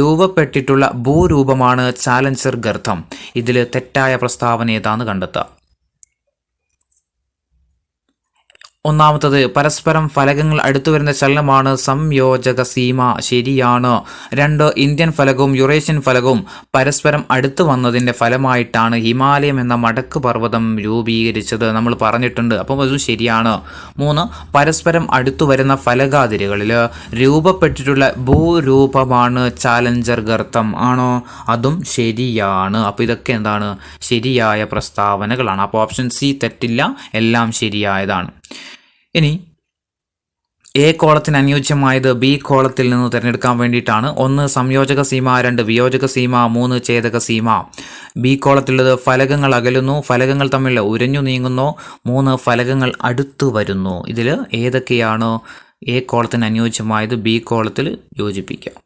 രൂപപ്പെട്ടിട്ടുള്ള ഭൂരൂപമാണ് ചാലഞ്ചർ ഗർത്തം. ഇതിൽ തെറ്റായ പ്രസ്താവന ഏതാണെന്ന് കണ്ടെത്താം. ഒന്നാമത്തത് പരസ്പരം ഫലകങ്ങൾ അടുത്തു വരുന്ന ചലനമാണ് സംയോജക സീമ. ശരിയാണ്. 2 ഇന്ത്യൻ ഫലകവും യുറേഷ്യൻ ഫലകവും പരസ്പരം അടുത്തു വന്നതിൻ്റെ ഫലമായിട്ടാണ് ഹിമാലയം എന്ന മടക്ക് പർവ്വതം രൂപീകരിച്ചത്. നമ്മൾ പറഞ്ഞിട്ടുണ്ട്. അപ്പം അതും ശരിയാണ്. 3 പരസ്പരം അടുത്തു വരുന്ന ഫലകാതിരുകളിൽ രൂപപ്പെട്ടിട്ടുള്ള ഭൂരൂപമാണ് ചാലഞ്ചർ ഗർത്തം. ആണോ? അതും ശരിയാണ്. അപ്പോൾ ഇതൊക്കെ എന്താണ്? ശരിയായ പ്രസ്താവനകളാണ്. അപ്പോൾ ഓപ്ഷൻ സി തെറ്റില്ല, എല്ലാം ശരിയായതാണ്. ഇനി എ കോളത്തിന് അനുയോജ്യമായത് ബി കോളത്തിൽ നിന്ന് തിരഞ്ഞെടുക്കാൻ വേണ്ടിയിട്ടാണ്. 1 സംയോജക സീമ, 2 വിയോജക സീമ, 3 ഛേദക സീമ. ബി കോളത്തിലുള്ളത് ഫലകങ്ങൾ അകലുന്നു, ഫലകങ്ങൾ തമ്മിൽ ഉരഞ്ഞു നീങ്ങുന്നു, 3 ഫലകങ്ങൾ അടുത്തു വരുന്നു. ഇതിൽ ഏതൊക്കെയാണ് എ കോളത്തിന് അനുയോജ്യമായത്? ബി കോളത്തിൽ യോജിപ്പിക്കാം.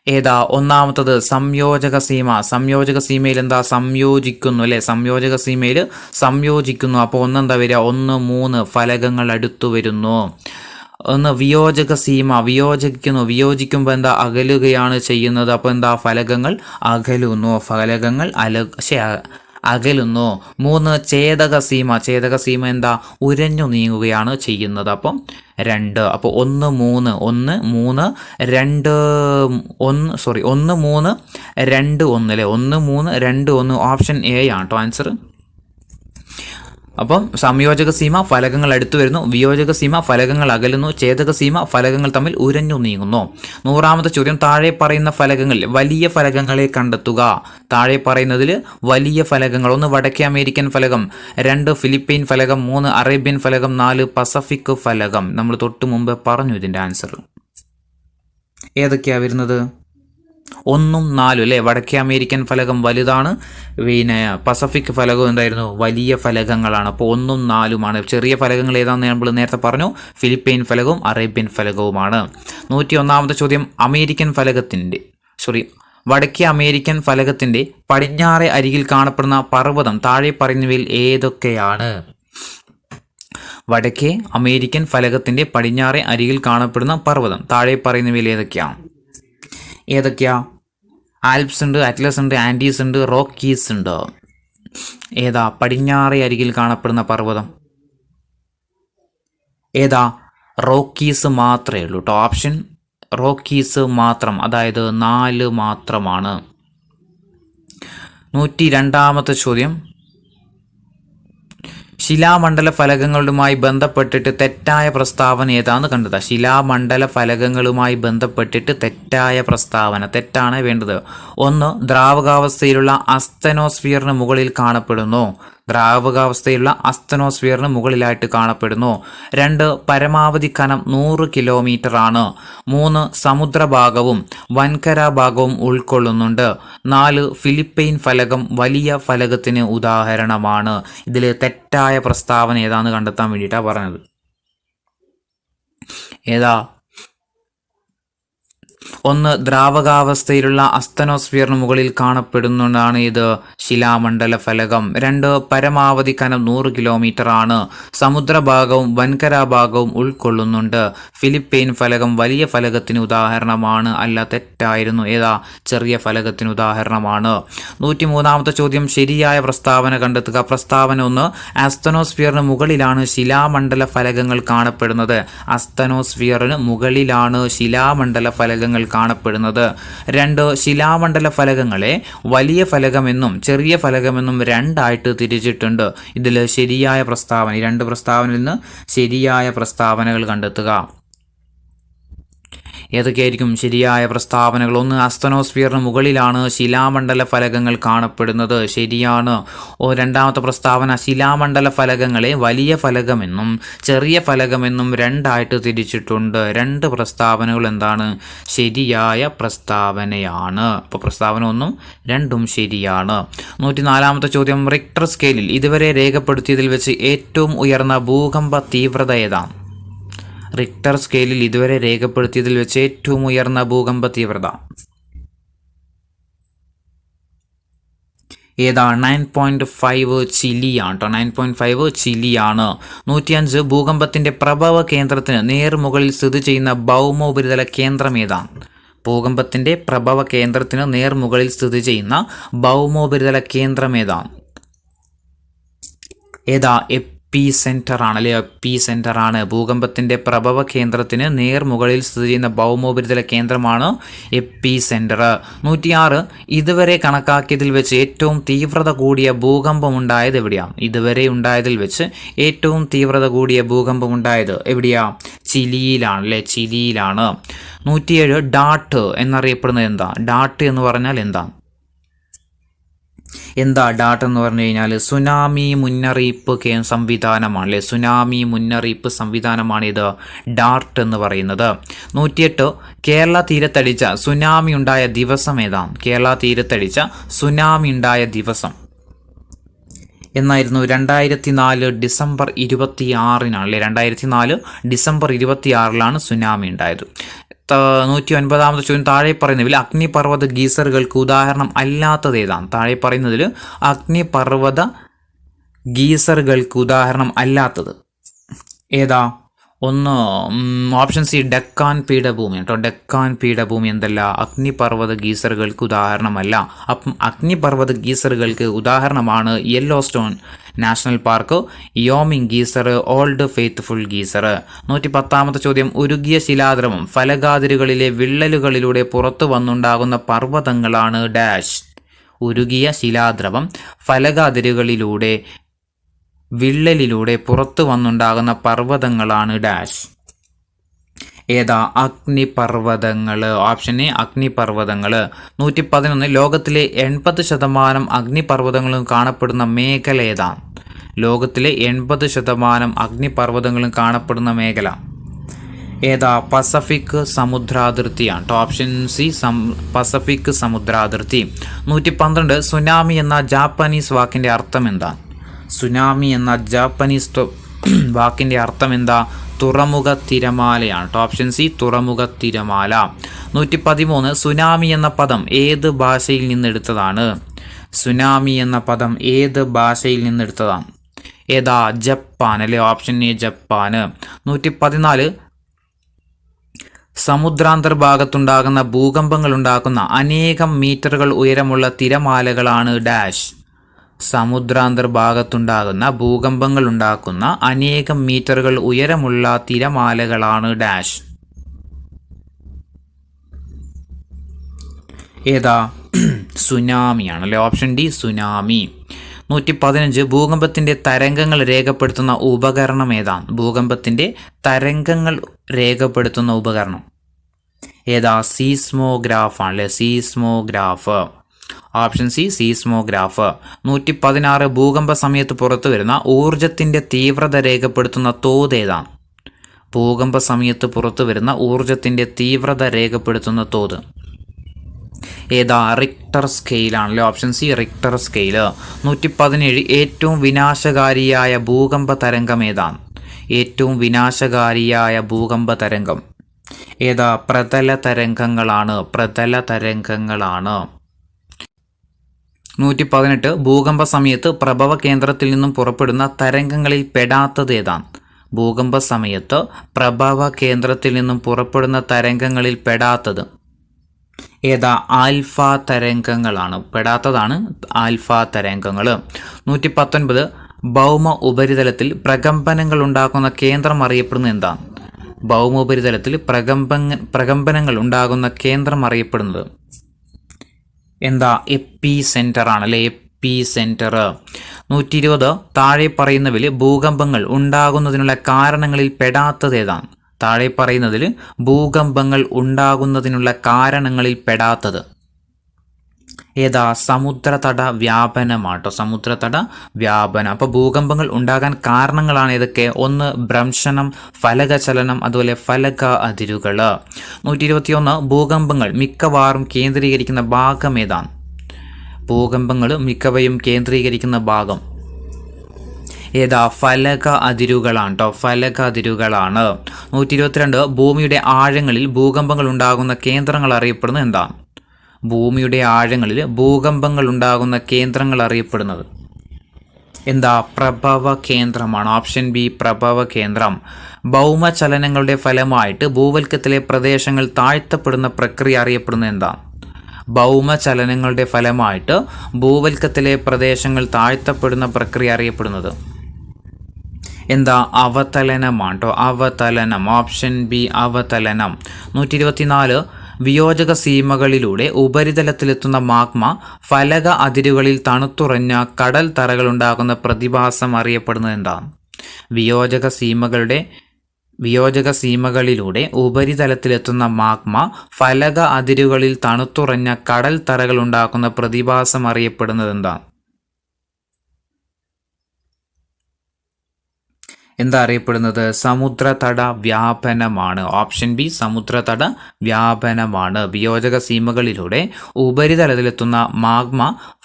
ഏതാ? ഒന്നാമത്തത് സംയോജക സീമ. സംയോജക സീമയിൽ എന്താ? സംയോജിക്കുന്നു അല്ലേ? സംയോജക സീമയിൽ സംയോജിക്കുന്നു. അപ്പോൾ ഒന്നെന്താ വരിക? 1, 3 ഫലകങ്ങൾ അടുത്തു വരുന്നു. 1 വിയോജക സീമ. വിയോജിക്കുമ്പോൾ എന്താ? അകലുകയാണ് ചെയ്യുന്നത്. അപ്പോൾ എന്താ? ഫലകങ്ങൾ അകലുന്നു. ഫലകങ്ങൾ അകലുന്നു. 3 ഛേദകസീമ. ഛേദകസീമ എന്താ? ഉരഞ്ഞു നീങ്ങുകയാണ് ചെയ്യുന്നത്. അപ്പം 2. അപ്പോൾ 1 3 1 3 2 1 സോറി 1 3 2 1 അല്ലേ? 1 3 2 1 ഓപ്ഷൻ എ ആണ് കേട്ടോ ആൻസർ. അപ്പം സംയോജക സീമ ഫലകങ്ങൾ അടുത്തു വരുന്നു, വിയോജക സീമ ഫലകങ്ങൾ അകലുന്നു, ഛേദക സീമ ഫലകങ്ങൾ തമ്മിൽ ഉരഞ്ഞു നീങ്ങുന്നു. 100ാമത്തെ ചോദ്യം, താഴെ പറയുന്ന ഫലകങ്ങളിൽ വലിയ ഫലകങ്ങളെ കണ്ടെത്തുക. താഴെ പറയുന്നതിൽ വലിയ ഫലകങ്ങൾ: 1 വടക്കേ അമേരിക്കൻ ഫലകം, 2 ഫിലിപ്പൈൻ ഫലകം, 3 അറേബ്യൻ ഫലകം, 4 പസഫിക് ഫലകം. നമ്മൾ തൊട്ട് മുമ്പ് പറഞ്ഞു ഇതിൻ്റെ ആൻസർ. ഏതൊക്കെയാണ് വരുന്നത്? 1 4 അല്ലേ? വടക്കേ അമേരിക്കൻ ഫലകം വലുതാണ്, പിന്നെ പസഫിക് ഫലകം എന്തായിരുന്നു? വലിയ ഫലകങ്ങളാണ്. അപ്പോൾ 1 4 ചെറിയ ഫലകങ്ങൾ ഏതാണെന്ന് നമ്മൾ നേരത്തെ പറഞ്ഞു, ഫിലിപ്പൈൻ ഫലകവും അറേബ്യൻ ഫലകവുമാണ്. 101ാമത്തെ ചോദ്യം, വടക്കേ അമേരിക്കൻ ഫലകത്തിൻ്റെ പടിഞ്ഞാറേ അരികിൽ കാണപ്പെടുന്ന പർവ്വതം താഴെ പറയുന്നവയിൽ ഏതൊക്കെയാണ്? വടക്കേ അമേരിക്കൻ ഫലകത്തിൻ്റെ പടിഞ്ഞാറേ അരികിൽ കാണപ്പെടുന്ന പർവ്വതം താഴെ പറയുന്നവയിൽ ഏതൊക്കെയാ? ആൽപ്സ് ഉണ്ട്, അറ്റ്ലസ് ഉണ്ട്, ആൻഡീസ് ഉണ്ട്, റോക്കീസ് ഉണ്ട്. ഏതാ പടിഞ്ഞാറേ അരികിൽ കാണപ്പെടുന്ന പർവ്വതം? ഏതാ? റോക്കീസ് മാത്രമേ ഉള്ളൂ കേട്ടോ. ഓപ്ഷൻ റോക്കീസ് മാത്രം, അതായത് 4 മാത്രമാണ്. 102ാമത്തെ ചോദ്യം, ശിലാമണ്ഡല ഫലകങ്ങളുമായി ബന്ധപ്പെട്ടിട്ട് തെറ്റായ പ്രസ്താവന ഏതാന്ന് കണ്ടെത്തുക. ശിലാമണ്ഡല ഫലകങ്ങളുമായി ബന്ധപ്പെട്ടിട്ട് തെറ്റായ പ്രസ്താവന. തെറ്റാണ് വേണ്ടത്. 1 ദ്രാവകാവസ്ഥയിലുള്ള അസ്തനോസ്ഫിയറിന് മുകളിൽ കാണപ്പെടുന്നു. ദ്രാവകാവസ്ഥയിലുള്ള അസ്തനോസ്ഫിയറിന് മുകളിലായിട്ട് കാണപ്പെടുന്നു. 2 പരമാവധി കനം 100 കിലോമീറ്റർ ആണ്. 3 സമുദ്രഭാഗവും വൻകര ഭാഗവും ഉൾക്കൊള്ളുന്നുണ്ട്. 4 ഫിലിപ്പൈൻ ഫലകം വലിയ ഫലകത്തിന് ഉദാഹരണമാണ്. ഇതിൽ തെറ്റായ പ്രസ്താവന ഏതാന്ന് കണ്ടെത്താൻ വേണ്ടിയിട്ടാണ് പറഞ്ഞത്. ഏതാ? 1 ദ്രാവകാവസ്ഥയിലുള്ള അസ്തനോസ്ഫിയറിന് മുകളിൽ കാണപ്പെടുന്നതാണ് ഇത് ശിലാമണ്ഡല ഫലകം. 2 പരമാവധി കനം 100 കിലോമീറ്റർ ആണ്. സമുദ്രഭാഗവും വൻകര ഭാഗവും ഉൾക്കൊള്ളുന്നുണ്ട്. ഫിലിപ്പൈൻ ഫലകം വലിയ ഫലകത്തിന് ഉദാഹരണമാണ്. അല്ല, തെറ്റായിരുന്നു. ഏതാ? ചെറിയ ഫലകത്തിന് ഉദാഹരണമാണ്. 103ാമത്തെ ചോദ്യം, ശരിയായ പ്രസ്താവന കണ്ടെത്തുക. പ്രസ്താവന 1, അസ്തനോസ്ഫിയറിന് മുകളിലാണ് ശിലാമണ്ഡല ഫലകങ്ങൾ കാണപ്പെടുന്നത്. അസ്തനോസ്ഫിയറിന് മുകളിലാണ് ശിലാമണ്ഡല ഫലകങ്ങൾ കാണപ്പെടുന്നത്. 2 ശിലാമണ്ഡല ഫലകങ്ങളെ വലിയ ഫലകമെന്നും ചെറിയ ഫലകമെന്നും 2 ആയിട്ട് തിരിച്ചിട്ടുണ്ട്. ഇതിൽ ശരിയായ പ്രസ്താവന, 2 പ്രസ്താവനയിൽ നിന്ന് ശരിയായ പ്രസ്താവനകൾ കണ്ടെത്തുക. ഏതൊക്കെയായിരിക്കും ശരിയായ പ്രസ്താവനകൾ? 1 അസ്തനോസ്ഫിയറിന് മുകളിലാണ് ശിലാമണ്ഡല ഫലകങ്ങൾ കാണപ്പെടുന്നത്. ശരിയാണ്. 2ാമത്തെ പ്രസ്താവന, ശിലാമണ്ഡല ഫലകങ്ങളെ വലിയ ഫലകമെന്നും ചെറിയ ഫലകമെന്നും 2 ആയിട്ട് തിരിച്ചിട്ടുണ്ട്. 2 പ്രസ്താവനകൾ എന്താണ്? ശരിയായ പ്രസ്താവനയാണ്. അപ്പോൾ പ്രസ്താവന 1ഉം 2ഉം ശരിയാണ്. 104ാമത്തെ ചോദ്യം, റിക്ടർ സ്കെയിലിൽ ഇതുവരെ രേഖപ്പെടുത്തിയതിൽ വെച്ച് ഏറ്റവും ഉയർന്ന ഭൂകമ്പ തീവ്രത ഏതാണ്? റിക്ടർ സ്കെയിലിൽ ഇതുവരെ രേഖപ്പെടുത്തിയതിൽ വെച്ച് ഏറ്റവും ഉയർന്ന ഭൂകമ്പ തീവ്രത ഏതാ? 9.5 ചിലിയാണ് കേട്ടോ. 9.5 ചിലിയാണ്. 105 ഭൂകമ്പത്തിൻ്റെ പ്രഭവ കേന്ദ്രത്തിന് നേർമുകളിൽ സ്ഥിതി ചെയ്യുന്ന ഭൗമോപരിതല കേന്ദ്രം ഏതാണ്? ഭൂകമ്പത്തിൻ്റെ പ്രഭവ കേന്ദ്രത്തിന് നേർമുകളിൽ സ്ഥിതി ചെയ്യുന്ന ഭൗമോപരിതല കേന്ദ്രം ഏതാണ്? ഏതാ? എപ്പി സെൻറ്റർ ആണ് അല്ലേ? എപ്പി സെൻറ്റർ ആണ്. ഭൂകമ്പത്തിൻ്റെ പ്രഭവ കേന്ദ്രത്തിന് നേർമുകളിൽ സ്ഥിതി ചെയ്യുന്ന ഭൗമോപരിതല കേന്ദ്രമാണ് എപ്പി സെൻറ്റർ. 106 ഇതുവരെ കണക്കാക്കിയതിൽ വെച്ച് ഏറ്റവും തീവ്രത കൂടിയ ഭൂകമ്പമുണ്ടായത് എവിടെയാണ്? ഇതുവരെ ഉണ്ടായതിൽ വെച്ച് ഏറ്റവും തീവ്രത കൂടിയ ഭൂകമ്പമുണ്ടായത് എവിടെയാ? ചിലിയിലാണ് അല്ലേ? ചിലിയിലാണ്. 107 ഡാട്ട് എന്നറിയപ്പെടുന്നത് എന്താ? ഡാട്ട് എന്ന് പറഞ്ഞാൽ എന്താ? ഡാട്ട് എന്ന് പറഞ്ഞു കഴിഞ്ഞാൽ സുനാമി മുന്നറിയിപ്പ് സംവിധാനമാണ് അല്ലേ? സുനാമി മുന്നറിയിപ്പ് സംവിധാനമാണ് ഇത് ഡാർട്ട് എന്ന് പറയുന്നത്. 108 കേരള തീരത്തടിച്ച സുനാമി ഉണ്ടായ ദിവസം ഏതാണ്? കേരള തീരത്തടിച്ച സുനാമി ഉണ്ടായ ദിവസം എന്നായിരുന്നു? 2004 ഡിസംബർ 26-നാണ് അല്ലേ? 2004 ഡിസംബർ 26-ലാണ് സുനാമി ഉണ്ടായത്. 109ാമത്തെ ചോദ്യം, താഴെ പറയുന്നതിൽ അഗ്നിപർവ്വത ഗീസറുകൾക്ക് ഉദാഹരണം അല്ലാത്തത് ഏതാണ്? താഴെ പറയുന്നതിൽ അഗ്നിപർവ്വത ഗീസറുകൾക്ക് ഉദാഹരണം അല്ലാത്തത് ഏതാ? ഒന്ന് ഓപ്ഷൻ സി ഡെക്കാൻ പീഠഭൂമി കേട്ടോ. ഡെക്കാൻ പീഠഭൂമി എന്തല്ല, അഗ്നിപർവ്വത ഗീസറുകൾക്ക് ഉദാഹരണമല്ല. അപ്പം അഗ്നിപർവ്വത ഗീസറുകൾക്ക് ഉദാഹരണമാണ് Yellowstone National Park, Wyoming geyser, Old Faithful geyser. 110ാമത്തെ ചോദ്യം, ഉരുകിയ ശിലാദ്രവം ഫലകാതിരുകളിലെ വിള്ളലുകളിലൂടെ പുറത്തു വന്നുണ്ടാകുന്ന പർവ്വതങ്ങളാണ് ഡാഷ്. ഉരുകിയ ശിലാദ്രവം ഫലകാതിരുകളിലൂടെ വിള്ളലിലൂടെ പുറത്തു വന്നുണ്ടാകുന്ന പർവ്വതങ്ങളാണ് ഡാഷ്. ഏതാ? അഗ്നിപർവ്വതങ്ങൾ. Option A അഗ്നിപർവ്വതങ്ങൾ. 111, ലോകത്തിലെ 80% അഗ്നിപർവ്വതങ്ങളും കാണപ്പെടുന്ന മേഖല ഏതാ? ലോകത്തിലെ 80% അഗ്നിപർവ്വതങ്ങളും കാണപ്പെടുന്ന മേഖല ഏതാ? പസഫിക് സമുദ്രാതിർത്തിയാണ്. ഓപ്ഷൻ സി പസഫിക് സമുദ്രാതിർത്തി. 112, സുനാമി എന്ന ജാപ്പനീസ് വാക്കിൻ്റെ അർത്ഥം എന്താ? സുനാമി എന്ന ജാപ്പനീസ് വാക്കിൻ്റെ അർത്ഥം എന്താ? തുറമുഖ തിരമാലയാണ്. ഓപ്ഷൻ സി തുറമുഖ തിരമാല. 113, സുനാമി എന്ന പദം ഏത് ഭാഷയിൽ നിന്നെടുത്തതാണ്? സുനാമി എന്ന പദം ഏത് ഭാഷയിൽ നിന്നെടുത്തതാണ്? ഏതാ? ജപ്പാൻ അല്ലെ. ഓപ്ഷൻ എ ജപ്പാന്. 114, സമുദ്രാന്തർഭാഗത്തുണ്ടാകുന്ന ഭൂകമ്പങ്ങൾ ഉണ്ടാക്കുന്ന അനേകം മീറ്ററുകൾ ഉയരമുള്ള തിരമാലകളാണ് ഡാഷ്. സമുദ്രാന്തർഭാഗത്തുണ്ടാകുന്ന ഭൂകമ്പങ്ങൾ ഉണ്ടാക്കുന്ന അനേകം മീറ്ററുകൾ ഉയരമുള്ള തിരമാലകളാണ് ഡാഷ്. ഏതാ? സുനാമിയാണ് അല്ലെ. Option D tsunami. 115, ഭൂകമ്പത്തിൻ്റെ തരംഗങ്ങൾ രേഖപ്പെടുത്തുന്ന ഉപകരണം ഏതാണ്? ഭൂകമ്പത്തിൻ്റെ തരംഗങ്ങൾ രേഖപ്പെടുത്തുന്ന ഉപകരണം ഏതാ? സീസ്മോഗ്രാഫ് ആണ് അല്ലെ. സീസ്മോഗ്രാഫ്. Option C seismograph. 116, ഭൂകമ്പ സമയത്ത് പുറത്തു വരുന്ന ഊർജത്തിൻ്റെ തീവ്രത രേഖപ്പെടുത്തുന്ന തോത് ഏതാണ്? ഭൂകമ്പ സമയത്ത് പുറത്തു വരുന്ന ഊർജത്തിൻ്റെ തീവ്രത രേഖപ്പെടുത്തുന്ന തോത് ഏതാ? റിക്ടർ സ്കെയിലാണല്ലോ. Option C Richter scale. 117, ഏറ്റവും വിനാശകാരിയായ ഭൂകമ്പ തരംഗം ഏതാണ്? ഏറ്റവും വിനാശകാരിയായ ഭൂകമ്പ തരംഗം ഏതാ? പ്രതല തരംഗങ്ങളാണ്. പ്രതല തരംഗങ്ങളാണ്. 118, ഭൂകമ്പ സമയത്ത് പ്രഭവ കേന്ദ്രത്തിൽ നിന്നും പുറപ്പെടുന്ന തരംഗങ്ങളിൽ പെടാത്തത് ഏതാണ്? ഭൂകമ്പ സമയത്ത് പ്രഭവ കേന്ദ്രത്തിൽ നിന്നും പുറപ്പെടുന്ന തരംഗങ്ങളിൽ പെടാത്തത് ഏതാ? ആൽഫ തരംഗങ്ങളാണ്. പെടാത്തതാണ് ആൽഫ തരംഗങ്ങൾ. 119, ഭൗമ ഉപരിതലത്തിൽ പ്രകമ്പനങ്ങൾ ഉണ്ടാക്കുന്ന കേന്ദ്രം അറിയപ്പെടുന്നത് എന്താണ്? ഭൗമ ഉപരിതലത്തിൽ പ്രകമ്പനങ്ങൾ ഉണ്ടാകുന്ന കേന്ദ്രം അറിയപ്പെടുന്നത് എന്താ? എപ്പി സെൻറ്റർ ആണല്ലേ. എപ്പി സെൻറ്റർ. 120, താഴെ പറയുന്നതിൽ ഭൂകമ്പങ്ങൾ ഉണ്ടാകുന്നതിനുള്ള കാരണങ്ങളിൽ പെടാത്തത് ഏതാണ്? താഴെ പറയുന്നതിൽ ഭൂകമ്പങ്ങൾ ഉണ്ടാകുന്നതിനുള്ള കാരണങ്ങളിൽ പെടാത്തത് ഏതാ? സമുദ്രതട വ്യാപനമാട്ടോ. സമുദ്രതട വ്യാപനം. അപ്പോൾ ഭൂകമ്പങ്ങൾ ഉണ്ടാകാൻ കാരണങ്ങളാണ് ഏതൊക്കെ? ഒന്ന് ഭ്രംശനം, ഫലകചലനം, അതുപോലെ ഫലക അതിരുകൾ. 121, ഭൂകമ്പങ്ങൾ മിക്കവാറും കേന്ദ്രീകരിക്കുന്ന ഭാഗം ഏതാണ്? ഭൂകമ്പങ്ങൾ മിക്കവയും കേന്ദ്രീകരിക്കുന്ന ഭാഗം ഏതാ? ഫലക അതിരുകളാണ് കേട്ടോ. ഫലക അതിരുകളാണ്. 122, ഭൂമിയുടെ ആഴങ്ങളിൽ ഭൂകമ്പങ്ങൾ ഉണ്ടാകുന്ന കേന്ദ്രങ്ങൾ അറിയപ്പെടുന്നത് എന്താണ്? ഭൂമിയുടെ ആഴങ്ങളിൽ ഭൂകമ്പങ്ങൾ ഉണ്ടാകുന്ന കേന്ദ്രങ്ങൾ അറിയപ്പെടുന്നത് എന്താ? പ്രഭവ കേന്ദ്രമാണ്. ഓപ്ഷൻ ബി പ്രഭവ കേന്ദ്രം. ഭൗമചലനങ്ങളുടെ ഫലമായിട്ട് ഭൂവൽക്കത്തിലെ പ്രദേശങ്ങൾ താഴ്ത്തപ്പെടുന്ന പ്രക്രിയ അറിയപ്പെടുന്നത് എന്താ? ഭൗമചലനങ്ങളുടെ ഫലമായിട്ട് ഭൂവൽക്കത്തിലെ പ്രദേശങ്ങൾ താഴ്ത്തപ്പെടുന്ന പ്രക്രിയ അറിയപ്പെടുന്നത് എന്താ? അവതലനമാണ് കേട്ടോ. അവതലനം. ഓപ്ഷൻ ബി അവതലനം. 124, വിയോജക സീമകളിലൂടെ ഉപരിതലത്തിലെത്തുന്ന മാഗ്മ ഫലക അതിരുകളിൽ തണുത്തുറഞ്ഞ കടൽ തറകളുണ്ടാകുന്ന പ്രതിഭാസം അറിയപ്പെടുന്നത് എന്താണ്? വിയോജക സീമകളിലൂടെ ഉപരിതലത്തിലെത്തുന്ന മാഗ്മ ഫലക അതിരുകളിൽ തണുത്തുറഞ്ഞ കടൽ തറകൾ ഉണ്ടാക്കുന്ന പ്രതിഭാസം അറിയപ്പെടുന്നത് എന്താണ്? എന്താ അറിയപ്പെടുന്നത്? സമുദ്രതട വ്യാപനമാണ്. ഓപ്ഷൻ ബി സമുദ്രതട വ്യാപനമാണ്. വിയോജക സീമകളിലൂടെ ഉപരിതലത്തിലെത്തുന്ന മാഗ്മ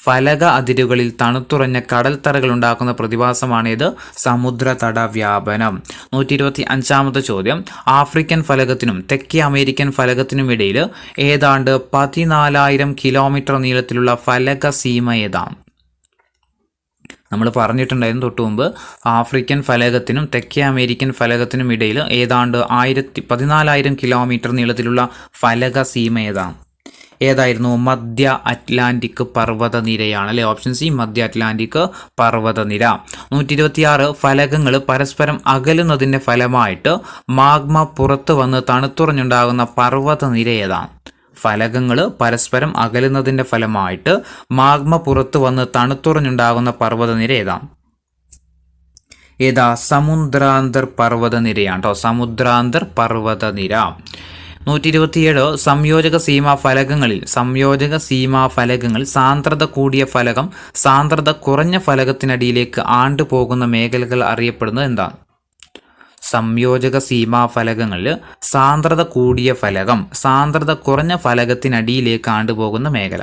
ഫലക അതിരുകളിൽ തണുത്തുറഞ്ഞ കടൽ തറകൾ ഉണ്ടാക്കുന്ന പ്രതിഭാസമാണിത് സമുദ്രതട വ്യാപനം. 125ാമത്തെ ചോദ്യം, ആഫ്രിക്കൻ ഫലകത്തിനും തെക്കേ അമേരിക്കൻ ഫലകത്തിനും ഇടയിൽ ഏതാണ്ട് 14,000 കിലോമീറ്റർ നീളത്തിലുള്ള ഫലക സീമ ഏതാണ്? നമ്മൾ പറഞ്ഞിട്ടുണ്ടായിരുന്നു തൊട്ടു മുമ്പ്, ആഫ്രിക്കൻ ഫലകത്തിനും തെക്കേ അമേരിക്കൻ ഫലകത്തിനും ഇടയിൽ ഏതാണ്ട് 14,000 കിലോമീറ്റർ നീളത്തിലുള്ള ഫലക സീമ ഏതായിരുന്നു? മധ്യ അറ്റ്ലാന്റിക് പർവ്വതനിരയാണ് അല്ലെ. ഓപ്ഷൻ സി മധ്യ അറ്റ്ലാന്റിക് പർവ്വതനിര. 126 ഫലകങ്ങൾ പരസ്പരം അകലുന്നതിൻ്റെ ഫലമായിട്ട് മാഗ്മ പുറത്തു വന്ന് തണുത്തുറഞ്ഞുണ്ടാകുന്ന പർവ്വതനിര ഏതാണ്? ഫലകങ്ങൾ പരസ്പരം അകലുന്നതിൻ്റെ ഫലമായിട്ട് മാഗ്മ പുറത്തു വന്ന് തണുത്തുറഞ്ഞുണ്ടാകുന്ന പർവ്വതനിര ഏതാ? സമുദ്രാന്തർ പർവ്വതനിരയാണ് കേട്ടോ, സമുദ്രാന്തർ പർവ്വതനിര. 127 സംയോജക സീമാ ഫലകങ്ങൾ സാന്ദ്രത കൂടിയ ഫലകം സാന്ദ്രത കുറഞ്ഞ ഫലകത്തിനടിയിലേക്ക് ആണ്ടുപോകുന്ന മേഖലകൾ അറിയപ്പെടുന്നത് എന്താണ്? സംയോജക സീമാ ഫലകങ്ങളിൽ സാന്ദ്രത കൂടിയ ഫലകം സാന്ദ്രത കുറഞ്ഞ ഫലകത്തിനടിയിലേക്ക് ആണ്ടുപോകുന്ന മേഖല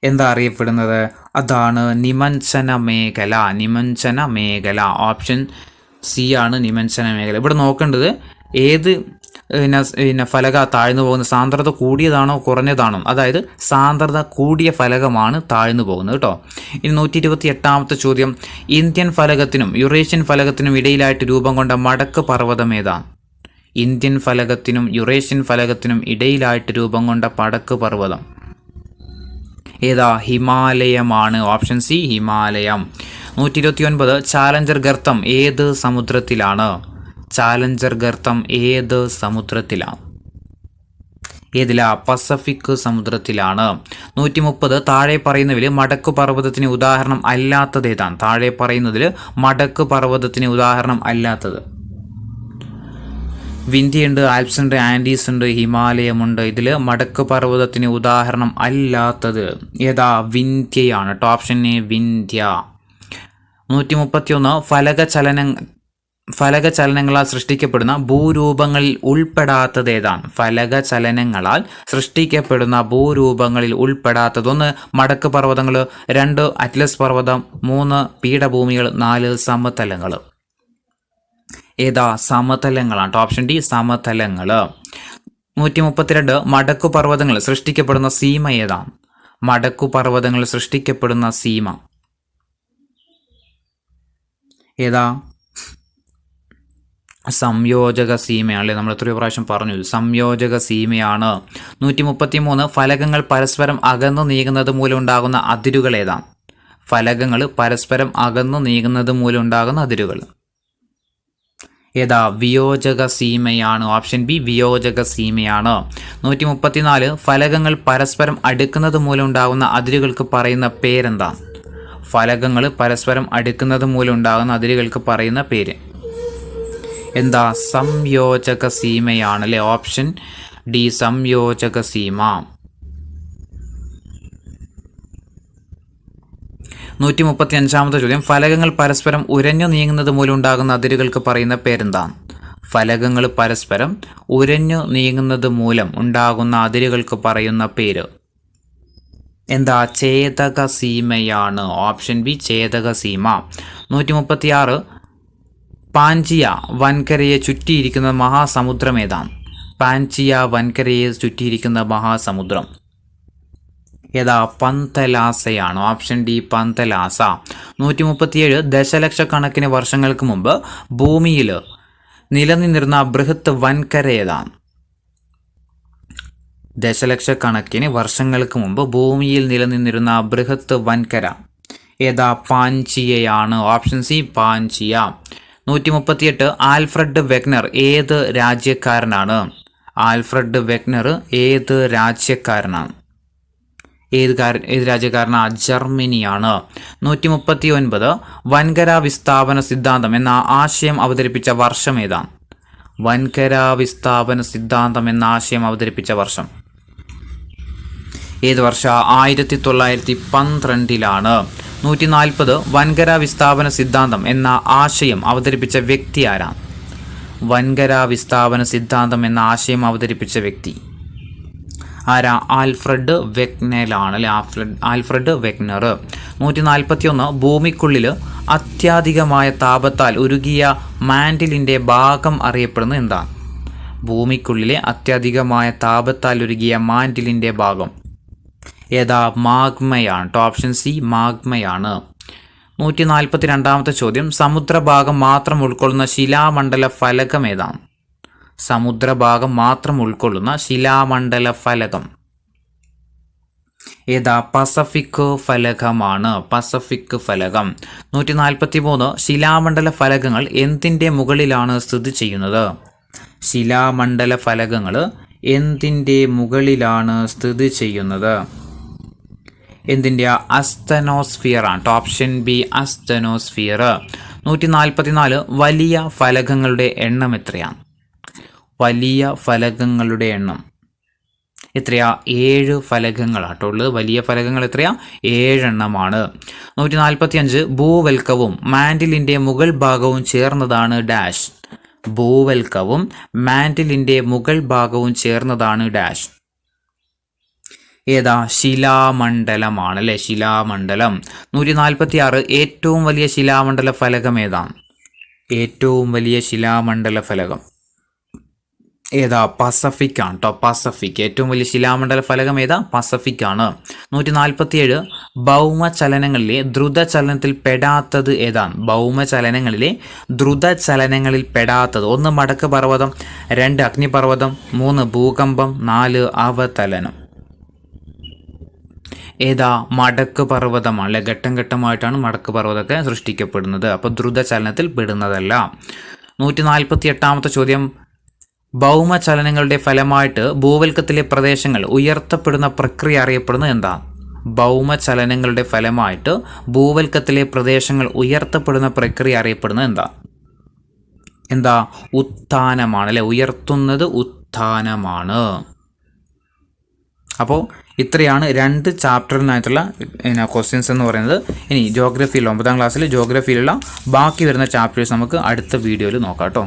എന്താ അറിയപ്പെടുന്നത്? അതാണ് നിമഞ്ജന മേഖല. നിമഞ്ജന മേഖല. ഓപ്ഷൻ സി ആണ് നിമഞ്ജന മേഖല. ഇവിടെ നോക്കേണ്ടത് ഏത് ഫലക താഴ്ന്നു പോകുന്ന സാന്ദ്രത കൂടിയതാണോ കുറഞ്ഞതാണോ? അതായത് സാന്ദ്രത കൂടിയ ഫലകമാണ് താഴ്ന്നു പോകുന്നത് കേട്ടോ. ഇനി 128ാമത്തെ ചോദ്യം, ഇന്ത്യൻ ഫലകത്തിനും യുറേഷ്യൻ ഫലകത്തിനും ഇടയിലായിട്ട് രൂപം കൊണ്ട മടക്ക് പർവ്വതം ഏതാണ്? ഇന്ത്യൻ ഫലകത്തിനും യുറേഷ്യൻ ഫലകത്തിനും ഇടയിലായിട്ട് രൂപം കൊണ്ട മടക്ക് പർവ്വതം ഏതാ? ഹിമാലയമാണ്. ഓപ്ഷൻ സി ഹിമാലയം. 129 ചാലഞ്ചർ ഗർത്തം ഏത് സമുദ്രത്തിലാണ്? ചാലഞ്ചർ ഗർത്തം ഏത് സമുദ്രത്തിലാണ്? ഏതിലാ? പസഫിക് സമുദ്രത്തിലാണ്. 130 താഴെ പറയുന്നതിൽ മടക്ക് പർവ്വതത്തിന് ഉദാഹരണം അല്ലാത്തത് ഏതാണ്? താഴെ പറയുന്നതിൽ മടക്ക് പർവ്വതത്തിന് ഉദാഹരണം അല്ലാത്തത് വിന്ധ്യയുണ്ട്, ആൽപ്സ് ഉണ്ട്, ആൻഡീസ് ഉണ്ട്, ഹിമാലയമുണ്ട്. ഇതിൽ മടക്ക് പർവ്വതത്തിന് ഉദാഹരണം അല്ലാത്തത് ഏതാ? വിന്ധ്യയാണ് കേട്ടോ. Option A Vindhya. 131 ഫലകചലനങ്ങളാൽ സൃഷ്ടിക്കപ്പെടുന്ന ഭൂരൂപങ്ങളിൽ ഉൾപ്പെടാത്തത് ഏതാണ്? ഫലകചലനങ്ങളാൽ സൃഷ്ടിക്കപ്പെടുന്ന ഭൂരൂപങ്ങളിൽ ഉൾപ്പെടാത്തത് 1 മടക്ക് പർവ്വതങ്ങൾ, 2 അറ്റ്ലസ് പർവ്വതം, 3 പീഠഭൂമികൾ, 4 സമതലങ്ങൾ. ഏതാ? സമതലങ്ങളാണ്. Option D സമതലങ്ങൾ. 132 മടക്കു പർവ്വതങ്ങൾ സൃഷ്ടിക്കപ്പെടുന്ന സീമ ഏതാണ്? മടക്കു പർവ്വതങ്ങൾ സൃഷ്ടിക്കപ്പെടുന്ന സീമ ഏതാ? സംയോജക സീമയാണ്. നമ്മൾ എത്രയോ പ്രാവശ്യം പറഞ്ഞു, സംയോജക സീമയാണ്. 133 ഫലകങ്ങൾ പരസ്പരം അകന്നു നീങ്ങുന്നത് മൂലം ഉണ്ടാകുന്ന അതിരുകൾ ഏതാണ്? ഫലകങ്ങൾ പരസ്പരം അകന്നു നീങ്ങുന്നത് മൂലം ഉണ്ടാകുന്ന അതിരുകൾ ഏതാ? വിയോജക സീമയാണ്. Option B വിയോജക സീമയാണ്. 134 ഫലകങ്ങൾ പരസ്പരം അടുക്കുന്നത് മൂലം ഉണ്ടാകുന്ന അതിരുകൾക്ക് പറയുന്ന പേരെന്താ? ഫലകങ്ങൾ പരസ്പരം അടുക്കുന്നത് മൂലം ഉണ്ടാകുന്ന അതിരുകൾക്ക് പറയുന്ന പേര് എന്താ? സംയോജക സീമയാണ് അല്ലെ. ഓപ്ഷൻ ഡി സംയോജക സീമ. 135ാമത്തെ ചോദ്യം, ഫലകങ്ങൾ പരസ്പരം ഉരഞ്ഞു നീങ്ങുന്നത് മൂലം ഉണ്ടാകുന്ന അതിരുകൾക്ക് പറയുന്ന പേരെന്താണ്? ഫലകങ്ങൾ പരസ്പരം ഉരഞ്ഞു നീങ്ങുന്നത് മൂലം ഉണ്ടാകുന്ന അതിരുകൾക്ക് പറയുന്ന പേര് എന്താ? ഛേദക സീമയാണ്. ഓപ്ഷൻ ബി ഛേദക സീമ. 136 പാഞ്ചിയ വൻകരയെ ചുറ്റിയിരിക്കുന്ന മഹാസമുദ്രം ഏതാണ്? പാഞ്ചിയ വൻകരയെ ചുറ്റിയിരിക്കുന്ന മഹാസമുദ്രം ഏതാ? പന്തലാസയാണ്. Option D പന്തലാസ. 137 ദശലക്ഷക്കണക്കിന് വർഷങ്ങൾക്ക് മുമ്പ് ഭൂമിയിൽ നിലനിന്നിരുന്ന ബൃഹത്ത് വൻകര ഏതാണ്? ദശലക്ഷക്കണക്കിന് വർഷങ്ങൾക്ക് മുമ്പ് ഭൂമിയിൽ നിലനിന്നിരുന്ന ബൃഹത്ത് വൻകര ഏതാ? പാഞ്ചിയയാണ്. Option C Pangaea. 138 Alfred Wegener ഏത് രാജ്യക്കാരനാണ്? ആൽഫ്രഡ് വെഗ്നർ ഏത് രാജ്യക്കാരനാണ്? ഏത് രാജ്യക്കാരനാണ്? ജർമ്മനിയാണ്. 139 വൻകര വിസ്ഥാപന സിദ്ധാന്തം എന്ന ആശയം അവതരിപ്പിച്ച വർഷം ഏതാണ്? വൻകര വിസ്ഥാപന സിദ്ധാന്തം എന്ന ആശയം അവതരിപ്പിച്ച വർഷം ഏത് വർഷം? 1912 140 വൻകര വിസ്ഥാപന സിദ്ധാന്തം എന്ന ആശയം അവതരിപ്പിച്ച വ്യക്തി ആരാണ്? വൻകര വിസ്ഥാപന സിദ്ധാന്തം എന്ന ആശയം അവതരിപ്പിച്ച വ്യക്തി ആരാ? ആൽഫ്രഡ് വെഗ്നലാണ് അല്ലെ. Alfred Wegener. 141 ഭൂമിക്കുള്ളിൽ അത്യധികമായ താപത്താൽ ഉരുകിയ മാൻഡിലിൻ്റെ ഭാഗം അറിയപ്പെടുന്നത് എന്താണ്? ഭൂമിക്കുള്ളിലെ അത്യധികമായ താപത്താൽ ഉരുകിയ മാൻഡിലിൻ്റെ ഭാഗം ഏതാ? മാഗ്മയാണ്. Option C മാഗ്മയാണ്. 142ാമത്തെ ചോദ്യം, സമുദ്രഭാഗം മാത്രം ഉൾക്കൊള്ളുന്ന ശിലാമണ്ഡല ഫലകം ഏതാണ്? സമുദ്രഭാഗം മാത്രം ഉൾക്കൊള്ളുന്ന ശിലാമണ്ഡല ഫലകം ഏതാ? പസഫിക് ഫലകമാണ്. പസഫിക് ഫലകം. 143, ശിലാമണ്ഡല ഫലകങ്ങൾ എന്തിൻ്റെ മുകളിലാണ് സ്ഥിതി ചെയ്യുന്നത്? ശിലാമണ്ഡല ഫലകങ്ങൾ എന്തിൻ്റെ മുകളിലാണ് സ്ഥിതി ചെയ്യുന്നത്? എന്തിൻ്റെ? അസ്തനോസ്ഫിയർ ആണ്. Option B asthenosphere. 144, വലിയ ഫലകങ്ങളുടെ എണ്ണം എത്രയാണ്? വലിയ ഫലകങ്ങളുടെ എണ്ണം എത്രയാ? 7 ഫലകങ്ങളാട്ടുള്ളത്. വലിയ ഫലകങ്ങൾ എത്രയാ? 7 എണ്ണമാണ്. 145, ഭൂവൽക്കവും മാൻഡിലിൻ്റെ മുകൾ ഭാഗവും ചേർന്നതാണ് ഡാഷ്. ഭൂവൽക്കവും മാൻഡിലിൻ്റെ മുകൾ ഭാഗവും ചേർന്നതാണ് ഡാഷ്. ഏതാ? ശിലാമണ്ഡലമാണ് അല്ലേ? ശിലാമണ്ഡലം. 146, ഏറ്റവും വലിയ ശിലാമണ്ഡല ഫലകം ഏതാണ്? ഏറ്റവും വലിയ ശിലാമണ്ഡല ഫലകം ഏതാ? പസഫിക് ആണ് കേട്ടോ. പസഫിക്. ഏറ്റവും വലിയ ശിലാമണ്ഡല ഫലകം ഏതാ? പസഫിക് ആണ്. 147, ഭൗമചലനങ്ങളിലെ ദ്രുതചലനത്തിൽ പെടാത്തത് ഏതാണ്? ഭൗമചലനങ്ങളിലെ ദ്രുതചലനങ്ങളിൽ പെടാത്തത്. 1 മടക്ക് പർവ്വതം, 2 അഗ്നിപർവ്വതം, 3 ഭൂകമ്പം, 4 അവതലനം. ഏതാ? മടക്ക് പർവ്വതമാണ് അല്ലെ? ഘട്ടം ഘട്ടമായിട്ടാണ് മടക്ക് പർവ്വതമൊക്കെ സൃഷ്ടിക്കപ്പെടുന്നത്. അപ്പോൾ ദ്രുതചലനത്തിൽ പെടുന്നതല്ല. 148ാമത്തെ ചോദ്യം, ഭൗമചലനങ്ങളുടെ ഫലമായിട്ട് ഭൂവൽക്കത്തിലെ പ്രദേശങ്ങൾ ഉയർത്തപ്പെടുന്ന പ്രക്രിയ അറിയപ്പെടുന്നത് എന്താ? ഭൗമചലനങ്ങളുടെ ഫലമായിട്ട് ഭൂവൽക്കത്തിലെ പ്രദേശങ്ങൾ ഉയർത്തപ്പെടുന്ന പ്രക്രിയ അറിയപ്പെടുന്നത് എന്താ? എന്താ? ഉത്ഥാനമാണ് അല്ലെ? ഉയർത്തുന്നത് ഉത്ഥാനമാണ്. അപ്പോൾ ഇത്രയാണ് 2 ചാപ്റ്ററിനായിട്ടുള്ള ക്വസ്റ്റ്യൻസ് എന്ന് പറയുന്നത്. ഇനി ജോഗ്രഫിയിൽ 9ാം ക്ലാസ്സിൽ ജോഗ്രഫിയിലുള്ള ബാക്കി വരുന്ന ചാപ്റ്റേഴ്സ് നമുക്ക് അടുത്ത വീഡിയോയിൽ നോക്കാം കേട്ടോ.